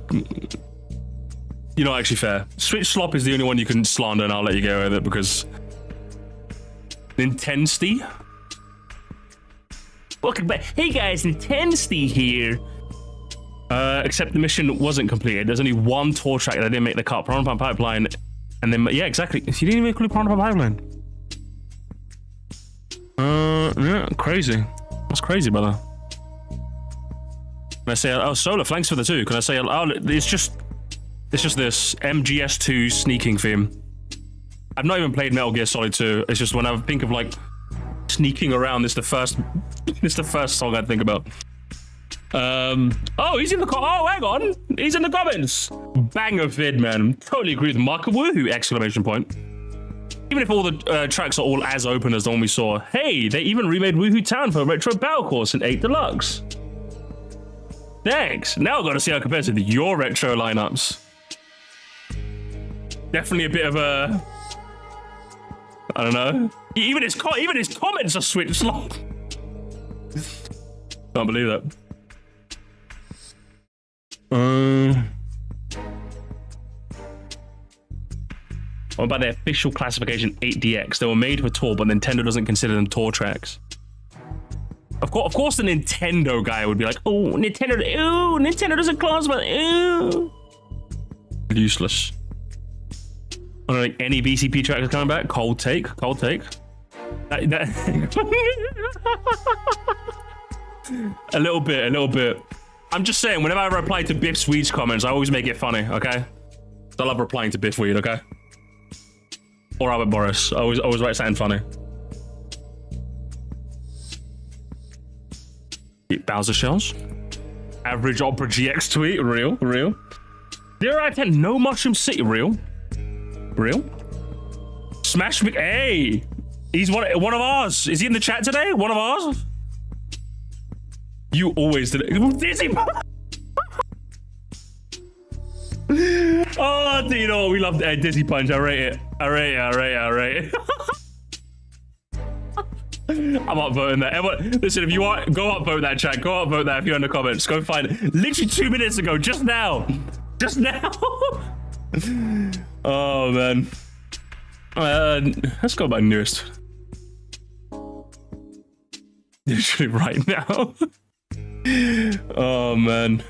you're not actually fair. Switch slop is the only one you can slander, and I'll let you go with it because Intensity. Welcome back. Hey guys, Intensity here. Except the mission wasn't completed. There's only one tour track that didn't make the cut. Piranha Plant Pipeline, and then yeah, exactly. You didn't even include Piranha Plant Pipeline. Yeah, crazy. That's crazy, brother. Can I say, oh, Solar, thanks for the 2. Can I say, oh, it's just this MGS2 sneaking theme. I've not even played Metal Gear Solid 2. It's just when I think of like sneaking around, it's the first song I think about. Oh, he's in the oh, hang on, he's in the comments. Banger vid, man. Totally agree with Mark. Woohoo! Exclamation point. Even if all the tracks are all as open as the one we saw. Hey, they even remade Woohoo Town for Retro Battle Course in 8 Deluxe. Thanks. Now I've got to see how it compares to your retro lineups. Definitely a bit of a, I don't know. Even his comments are Switch slop. Can't believe that. What about their official classification 8DX? They were made for tour, but Nintendo doesn't consider them tour tracks. Of course, the Nintendo guy would be like, "Oh, Nintendo doesn't classify." Ooh. Useless. I don't think any BCP track is coming back. Cold take. A little bit. I'm just saying, whenever I reply to Biff Sweet's comments, I always make it funny, okay? I love replying to Biff Weed, okay? Or Albert Boris. I always write something funny. Bowser shells. Average Opera GX tweet. Real. 0 out of 10. No Mushroom City. Real. Smash Mc. Hey, he's one of ours. Is he in the chat today? One of ours. You always did it. Dizzy. Oh, do you know what? We love Dizzy Punch. I rate it. I'm upvoting that. Everyone, listen, if you want, go upvote that chat. Go upvote that if you're in the comments. Go find it. Literally 2 minutes ago. Just now. Oh, man. Let's go by newest. Literally right now. Oh, man.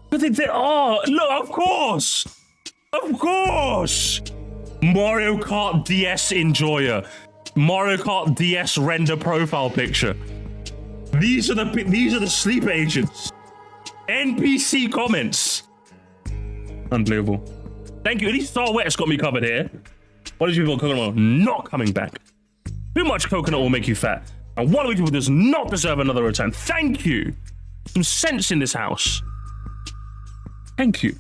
But they did. Oh, look, of course. Mario Kart DS Enjoyer. Mario Kart DS render profile picture. These are the sleeper agents. NPC comments. Unbelievable. Thank you. At least Star Wet's got me covered here. What did you feel coconut oil not coming back? Too much coconut will make you fat. And one of you people does not deserve another return. Thank you. Some sense in this house. Thank you.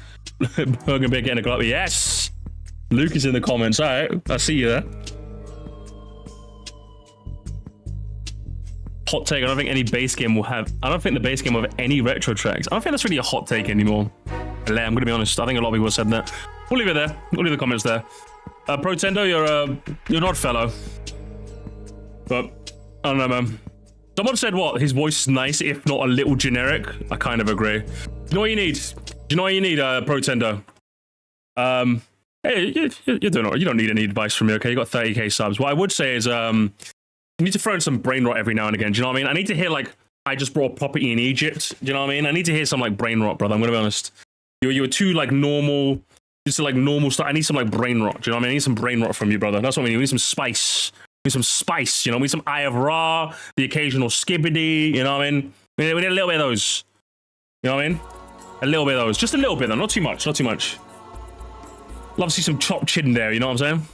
Burger Bear getting a glow. Yes. Luke is in the comments. All right. I see you there. Hot take. I don't think any base game will have. I don't think the base game will have any retro tracks. I don't think that's really a hot take anymore. I'm gonna be honest. I think a lot of people have said that. We'll leave it there. We'll leave the comments there. Protendo, you're not fellow. But I don't know, man. Someone said what? His voice is nice, if not a little generic. I kind of agree. Do you know what you need? Protendo? Hey, you're doing all right. You don't need any advice from me, okay? You got 30k subs. What I would say is, you need to throw in some brain rot every now and again. Do you know what I mean? I need to hear like, I just bought property in Egypt. Do you know what I mean? I need to hear some like brain rot, brother. I'm gonna be honest. You were too like normal. Just like normal stuff. I need some like brain rot. Do you know what I mean? I need some brain rot from you, brother. That's what we need. We need some spice. We need some spice. You know, we need some Eye of Ra, the occasional skibbity. You know what I mean? We need a little bit of those. You know what I mean? A little bit of those. Just a little bit though. Not too much. Not too much. Love to see some chopped chin there. You know what I'm saying?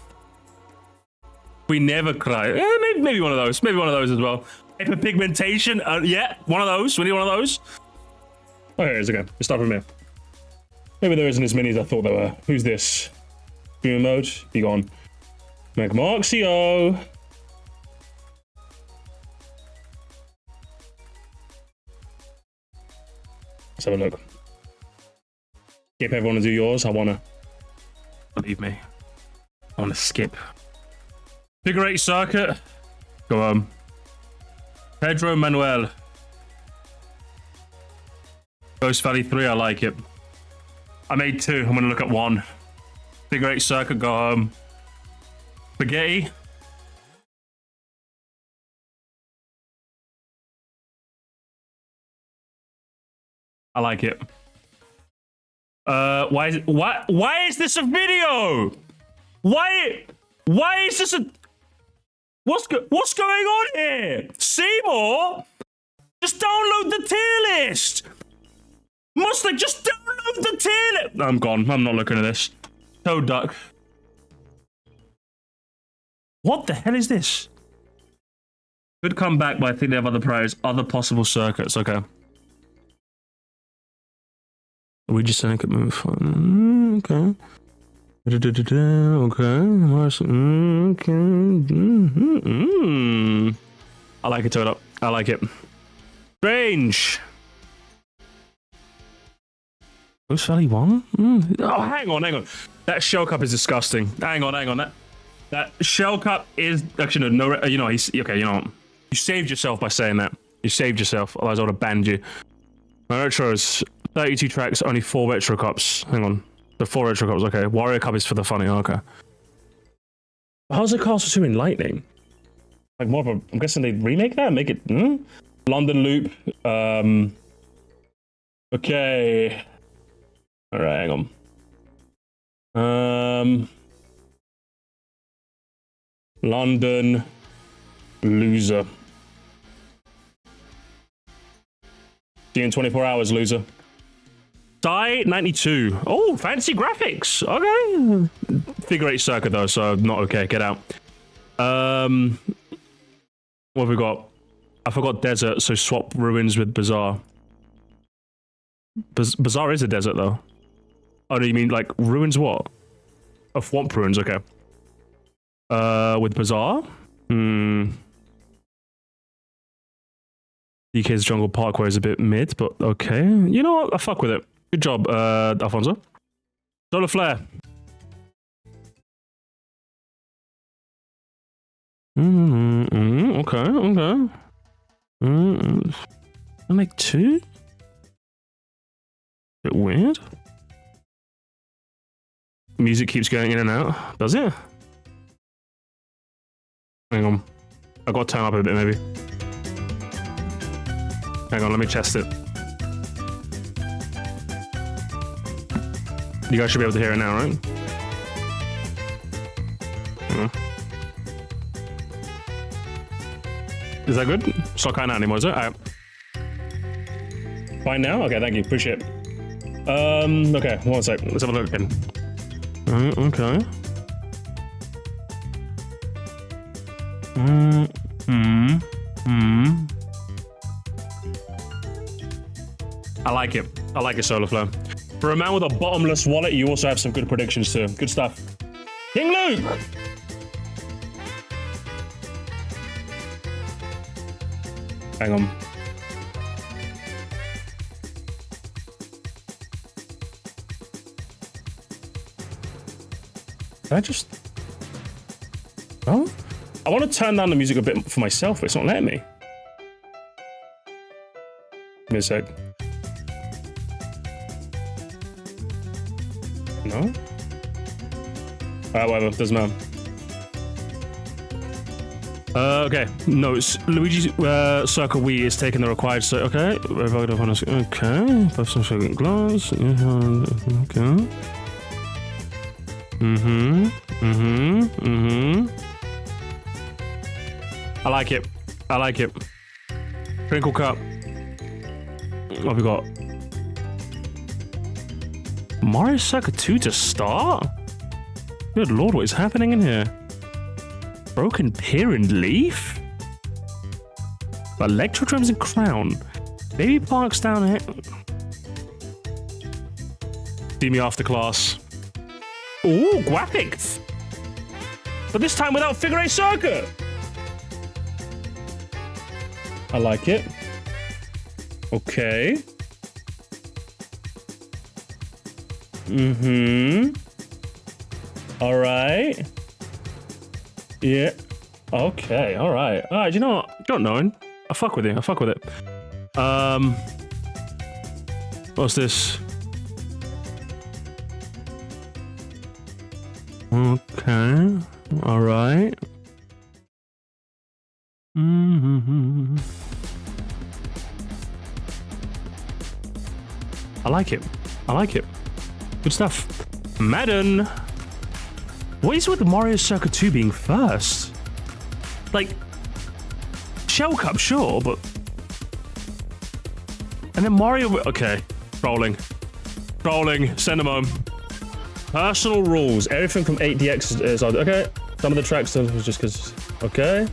We never cry. Maybe one of those. Maybe one of those as well. Hyperpigmentation. Yeah, one of those. We need one of those. Oh, here it is again. Let's start from here. Maybe there isn't as many as I thought there were. Who's this? Game mode. Be gone. McMarxio. Let's have a look. Skip everyone to do yours. I wanna. Believe me. I wanna skip. Figure 8 circuit. Go on. Pedro Manuel. Ghost Valley 3, I like it. I made 2. I'm gonna look at 1. Figure 8 circuit, go home. Spaghetti. I like it. Why is this a video? Why is this a... What's going on here? Seymour? Just download the tier list. Mustang, just download the tier list. I'm gone. I'm not looking at this. Toad Duck. What the hell is this? Could come back, but I think they have other priors, other possible circuits. Okay. We just saying it move. Okay. Okay. I like it, Toad Up. I like it. Strange. Ghost Valley 1? Oh, hang on. That shell cup is disgusting. Hang on. That shell cup is actually no. You know, he's okay. You know, you saved yourself by saying that. You saved yourself. Otherwise, I would have banned you. My retro is 32 tracks, only 4 retro cups. Hang on. The 4 retro cups, okay. Warrior Cup is for the funny, okay. How's the Castle 2 in Lightning? Like more of a... I'm guessing they'd remake that? Make it... London Loop. Okay. Alright, hang on. London Loser. See you in 24 hours, loser. Die 92. Oh, fancy graphics. Okay. Figure 8 circuit though, so not okay. Get out. What have we got? I forgot desert, so swap ruins with bazaar. Bazaar is a desert though. Oh, do you mean like ruins? What? Oh, swamp ruins. Okay. With bazaar. DK's Jungle Parkway is a bit mid, but okay. You know what? I fuck with it. Good job, Alfonso. Solar Flare. Okay. I make 2? Bit weird. Music keeps going in and out. Does it? Hang on. I've got to turn up a bit, maybe. Hang on, let me test it. You guys should be able to hear it now, right? Is that good? It's not kind of anymore, is it? Alright. Fine now? Okay, thank you. Appreciate it. Okay, one sec. Let's have a look again. Okay. I like it. I like it, Solar Flow. For a man with a bottomless wallet, you also have some good predictions too. Good stuff. King Luke! Hang on. Can I just... Oh? I want to turn down the music a bit for myself, but it's not letting me. Give me a sec. No? Alright, whatever, doesn't matter. Okay, no, it's Luigi's Circle Wii is taking the required okay. Okay, personal second glass. Okay. I like it. I like it. Crinkle Cup. What have we got? Mario Circuit 2 to start? Good lord, what is happening in here? Broken Pier and Leaf? Electrodrums and Crown. Baby Parks down here. See me after class. Ooh, graphics! But this time without Figure 8 Circuit! I like it. Okay. Alright. Yeah. Okay, alright. Alright, you know what? You don't know. I fuck with you. I fuck with it. What's this? Okay. All right. I like it. I like it. Good stuff. Madden. What is with the Mario Circuit 2 being first? Like, Shell Cup, sure, but... And then Mario... Okay. Trolling. Trolling. Send them home. Personal rules. Everything from 8DX is... Okay. Some of the tracks are just because... Okay.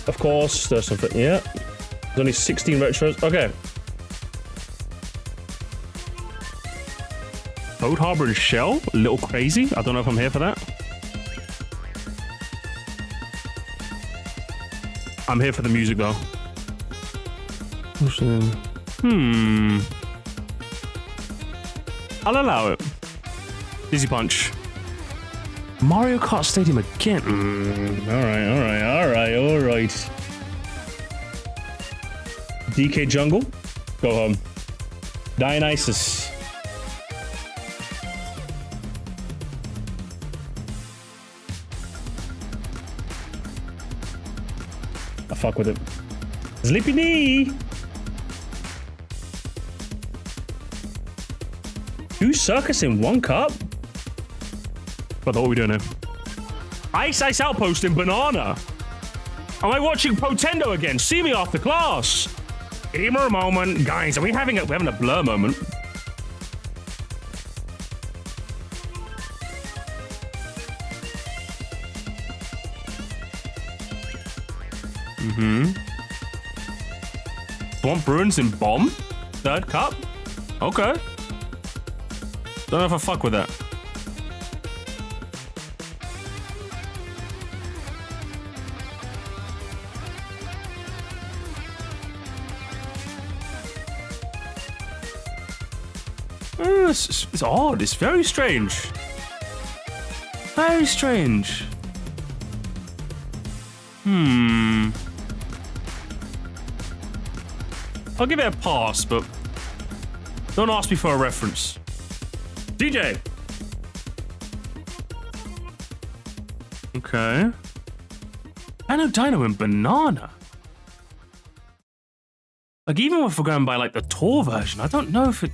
Of course. There's something... Yeah. There's only 16 retros. Okay. Toad Harbor and Shell? A little crazy. I don't know if I'm here for that. I'm here for the music, though. I'll allow it. Dizzy Punch. Mario Kart Stadium again. Alright. DK Jungle. Go home. Dionysus. I fuck with it. Sleepy D. 2 circus in 1 cup? Brother, what are we doing here? Ice Outpost in Banana. Am I watching Protendo again? See me after class. Gamer moment. Guys, we're having a blur moment. Swamp Ruins in Bomb? 3rd cup? Okay. Don't know if I fuck with that. It's odd. It's very strange. Very strange. I'll give it a pass, but don't ask me for a reference. DJ. Okay. Dino and Banana. Like, even if we're going by like the tour version, I don't know if it...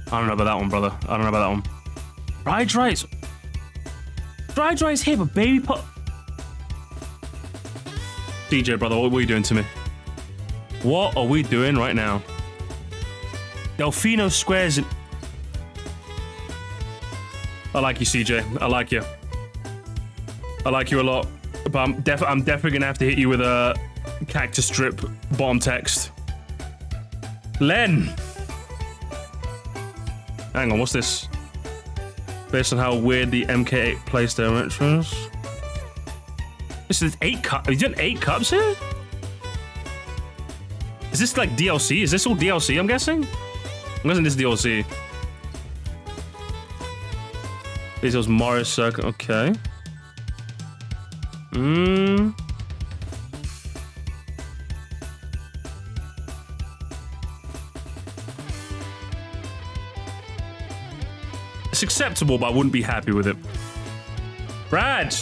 I don't know about that one, brother. I don't know about that one. Dry Dry's here, but Baby Pop... DJ, brother, what are you doing to me? What are we doing right now? Delfino Squares in... I like you, CJ. I like you. I like you a lot. But I'm definitely gonna have to hit you with a cactus strip bottom text. Len! Hang on, what's this? Based on how weird the MK8 plays their retros. This is 8 cups. Are you doing 8 cups here? Is this like DLC? Is this all DLC, I'm guessing? I'm guessing this is DLC. This was Mario Circuit, okay. It's acceptable, but I wouldn't be happy with it. Brad!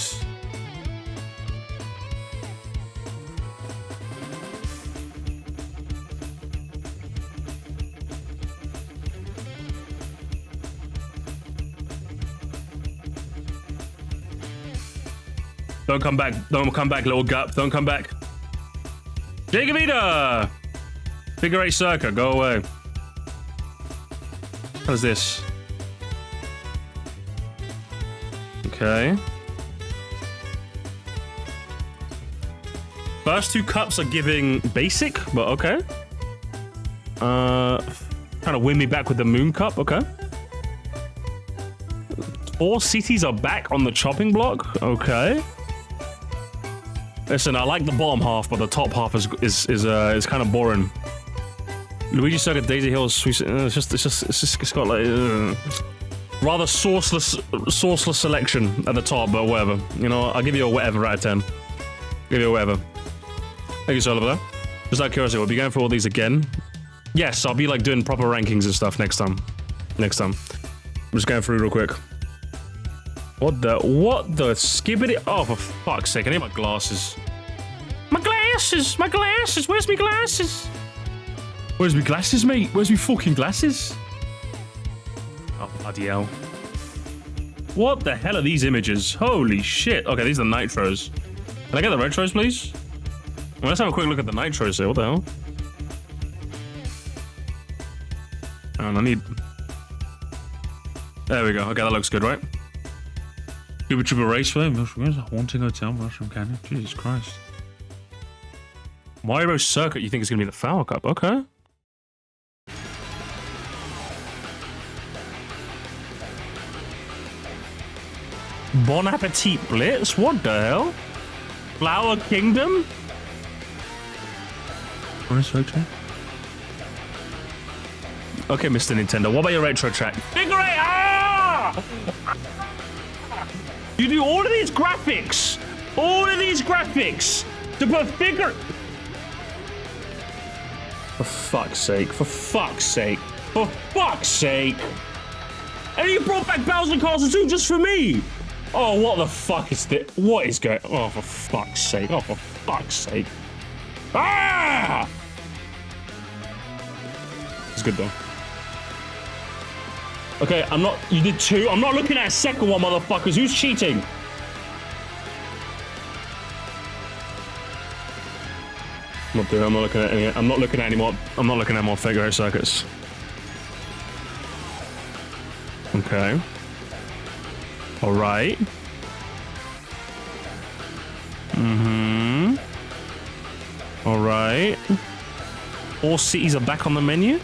Don't come back. Don't come back, little gup. Don't come back. Jacobita! Figure 8 Circa. Go away. What is this? Okay. First 2 cups are giving basic, but okay. Trying to win me back with the Moon Cup. Okay. 4 cities are back on the chopping block. Okay. Listen, I like the bottom half, but the top half is kind of boring. Luigi Circuit, Daisy Hills, it's got like rather sourceless selection at the top, but whatever. You know, I'll give you a whatever out of 10. Give you a whatever. Thank you, Oliver. Just out of curiosity, we'll be going for all these again. Yes, I'll be like doing proper rankings and stuff next time. I'm just going through real quick. What the skibbity? Oh, for fuck's sake, I need my glasses. My glasses, where's my glasses? Where's my glasses, mate? Where's my fucking glasses? Oh, bloody hell. What the hell are these images? Holy shit. Okay, these are the nitros. Can I get the retros, please? Well, let's have a quick look at the nitros here. What the hell? And I need... There we go. Okay, that looks good, right? Super Triple Race for them. Where's a haunting hotel, Mushroom Canyon? Jesus Christ. Mario Circuit, you think it's going to be the Flower Cup? Okay. Bon Appetit Blitz? What the hell? Flower Kingdom? Okay, Mr. Nintendo, what about your retro track? Figure Eight! Ah! You do all of these graphics! All of these graphics! To put figure... For fuck's sake, for fuck's sake, for fuck's sake! And you brought back Bowser Castle 2 just for me! Oh, what the fuck is this? What is going... Oh, for fuck's sake, oh, for fuck's sake. Ah! It's good though. Okay, I'm not... You did 2? I'm not looking at a second one, motherfuckers. Who's cheating? I'm not looking at any... I'm not looking at any more... I'm not looking at more Figure Eight circuits. Okay. Alright. Mm-hmm. Alright. All cities are back on the menu.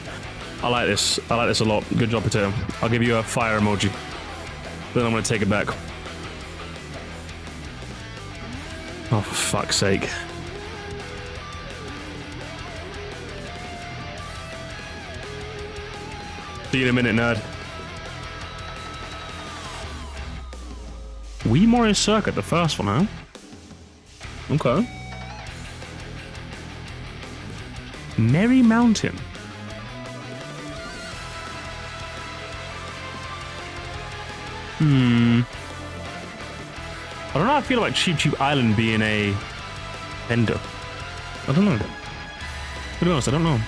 I like this. I like this a lot. Good job, Protendo. I'll give you a fire emoji. Then I'm going to take it back. Oh, for fuck's sake. See you in a minute, nerd. Wii Mario Circuit, the first one, huh? Okay. Merry Mountain. I don't know how I feel about Cheap Cheap Island being a vendor. I don't know. To be honest, I don't know.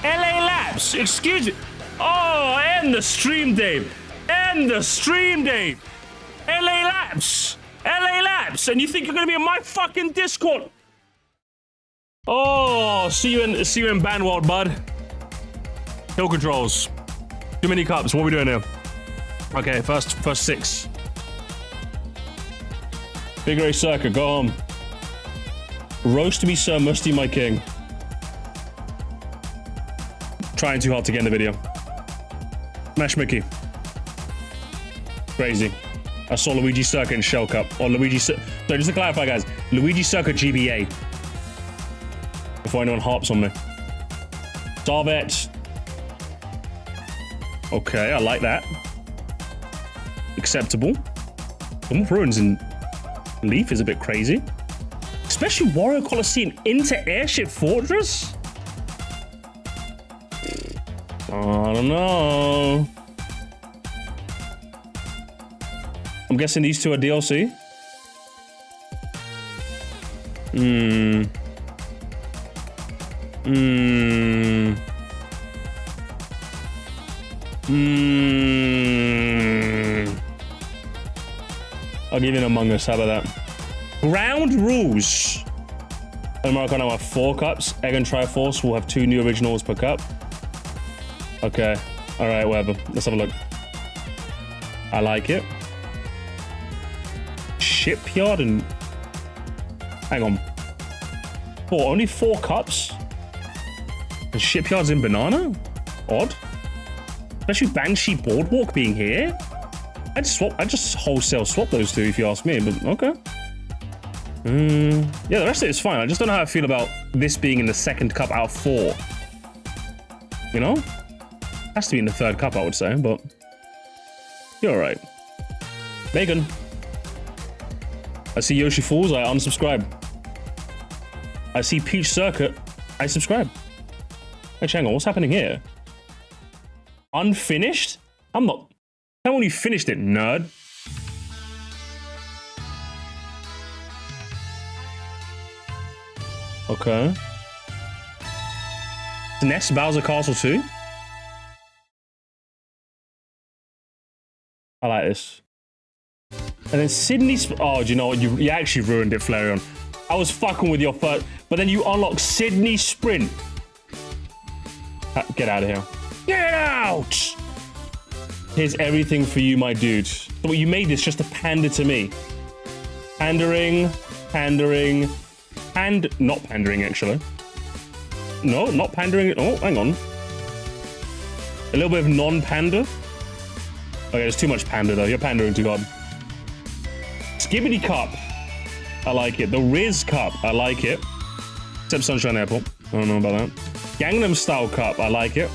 LA Labs, excuse me. Oh, end the stream, Dave. End the stream, Dave. LA Labs. LA Labs. And you think you're gonna be in my fucking Discord? Oh, see you in Band World, bud. Hill controls. Too many cups. What are we doing here? Okay, first 6. Figure Eight Circuit, go home. Roast me, sir, musty my king. Trying too hard to get in the video. Mash Mickey. Crazy. I saw Luigi Circuit in Shell Cup. Or Luigi Circuit. So just to clarify, guys, Luigi Circuit GBA. Before anyone harps on me. Darvet. Okay, I like that. Acceptable. Some ruins in Leaf is a bit crazy. Especially Wario Coliseum into Airship Fortress? I don't know. I'm guessing these two are DLC. I'll give you an Among Us, how about that? Ground rules. America now have 4 cups. Egg and Triforce will have 2 new originals per cup. Okay. Alright, whatever. Let's have a look. I like it. Shipyard and... Hang on. Only 4 cups? And Shipyard's in Banana? Odd. Especially Banshee Boardwalk being here? I just wholesale swap those two if you ask me, but okay. Yeah, the rest of it is fine. I just don't know how I feel about this being in the 2nd cup out of 4. You know? Has to be in the 3rd cup, I would say, but... You're alright. Megan. I see Yoshi Falls, I unsubscribe. I see Peach Circuit. I subscribe. Actually, hang on. What's happening here? Unfinished? I'm not. Tell me when you finished it, nerd. Okay. SNES Bowser Castle 2? I like this. And then Sydney... Oh, do you know what? You actually ruined it, Flareon. I was fucking with your first... But then you unlock Sydney Sprint. Get out of here. Get out! Here's everything for you, my dude. So you made this just to pander to me. Pandering, pandering, and not pandering, actually. No, not pandering. Oh, hang on. A little bit of non-pander. Okay, there's too much pander, though. You're pandering too hard. Skibbity Cup. I like it. The Riz Cup. I like it. Except Sunshine Airport. I don't know about that. Gangnam Style Cup. I like it.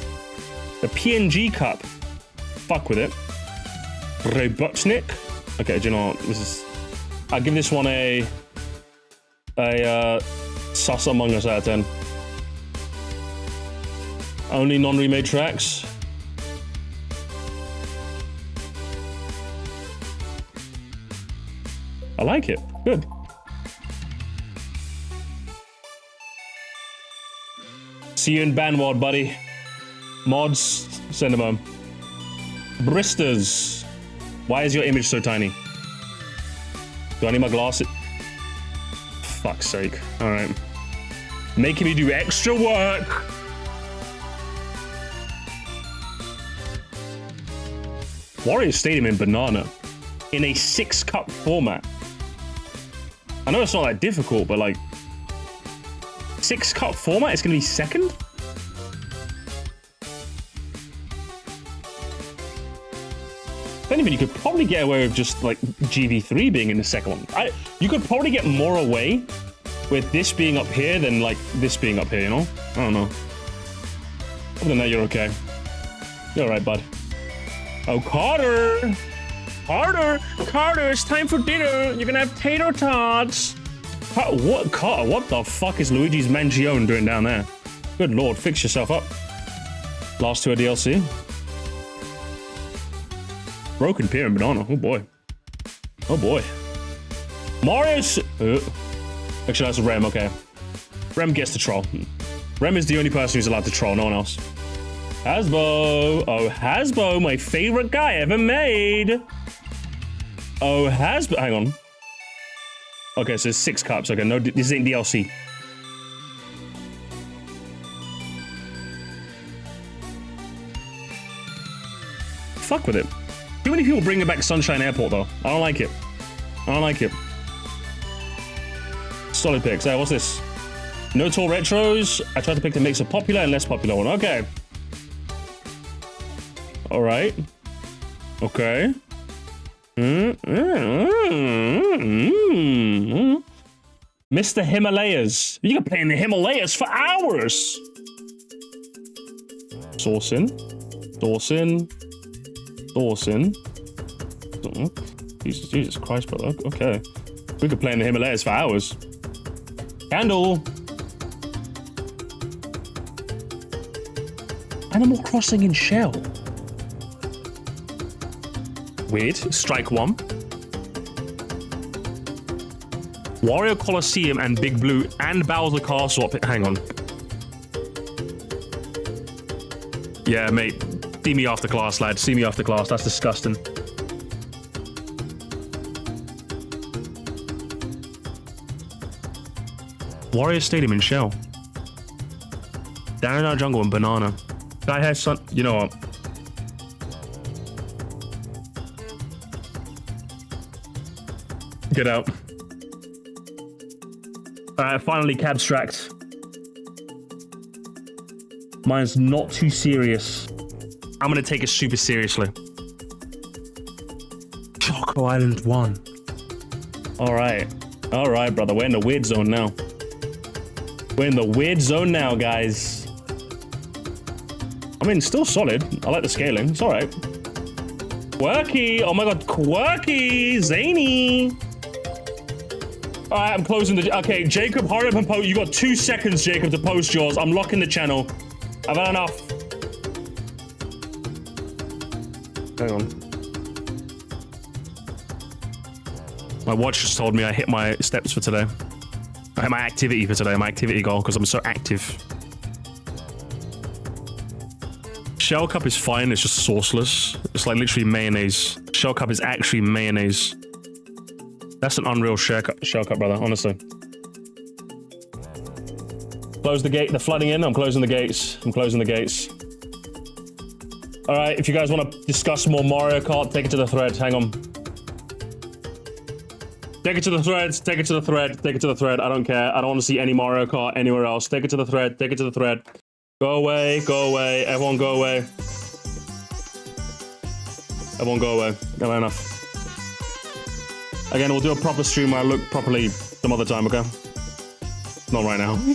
The PNG Cup. Fuck with it. Robotnik. Okay, do you know what? This is... I'll give this one a sus Among Us out of 10. Only non-remade tracks. I like it. Good. See you in Banward, buddy. Mods, send them home. Bristers. Why is your image so tiny? Do I need my glasses? Fuck's sake. Alright. Making me do extra work. Warrior Stadium in Banana. In a 6-cup format. I know it's not that difficult, but like... 6-cup format? It's gonna be second? If anything, you could probably get away with just like GV3 being in the second one. You could probably get more away with this being up here than like this being up here, you know? I don't know. Other than that, you're okay. You're alright, bud. Oh, Carter! Carter, it's time for dinner. You're gonna have tater tots. What, Carter? What the fuck is Luigi's Mangione doing down there? Good lord, fix yourself up. Last two are DLC. Broken Pier and Banana. Oh boy. Oh boy. Mario's... Actually, that's Rem, okay. Rem gets to troll. Rem is the only person who's allowed to troll, no one else. Hasbro. Oh, Hasbro, my favorite guy ever made. Oh, Hasbro. Hang on. Okay, so it's 6 cups. Okay, no, this ain't DLC. Fuck with it. Too many people bringing back Sunshine Airport, though. I don't like it. I don't like it. Solid picks. Hey, what's this? No Tour Retros. I tried to pick the mix of popular and less popular one. Okay. All right. Okay. Mr. Himalayas. You can play in the Himalayas for hours. Dawson. Jesus Christ, brother. Okay. We could play in the Himalayas for hours. Candle. Animal Crossing in Shell. Weird. Strike 1. Wario Coliseum and Big Blue and Bowser Castle. Hang on. Yeah, mate. See me after class, lad. See me after class. That's disgusting. Wario Stadium in Shell. Down in our jungle and Banana. Guy has sun. You know what? Get out. Alright, finally Cabstract. Mine's not too serious. I'm gonna take it super seriously. Choco Island 1. Alright. Alright, brother. We're in the weird zone now. We're in the weird zone now, guys. I mean, still solid. I like the scaling. It's alright. Quirky. Oh my god, quirky. Zany. All right, I'm closing the... Okay, Jacob, hurry up and post. You got 2 seconds, Jacob, to post yours. I'm locking the channel. I've had enough. Hang on. My watch just told me I hit my steps for today. I hit my activity for today, my activity goal, because I'm so active. Shell Cup is fine, it's just sauceless. It's like literally mayonnaise. Shell Cup is actually mayonnaise. That's an unreal shell cup, brother, honestly. Close the gate, they're flooding in. I'm closing the gates. I'm closing the gates. All right, if you guys want to discuss more Mario Kart, take it to the thread. Hang on. Take it to the threads, take it to the thread, take it to the thread. I don't care. I don't want to see any Mario Kart anywhere else. Take it to the thread, take it to the thread. Go away, go away. Everyone go away. Everyone go away. Never enough. Again, we'll do a proper stream where I look properly some other time, okay? Not right now.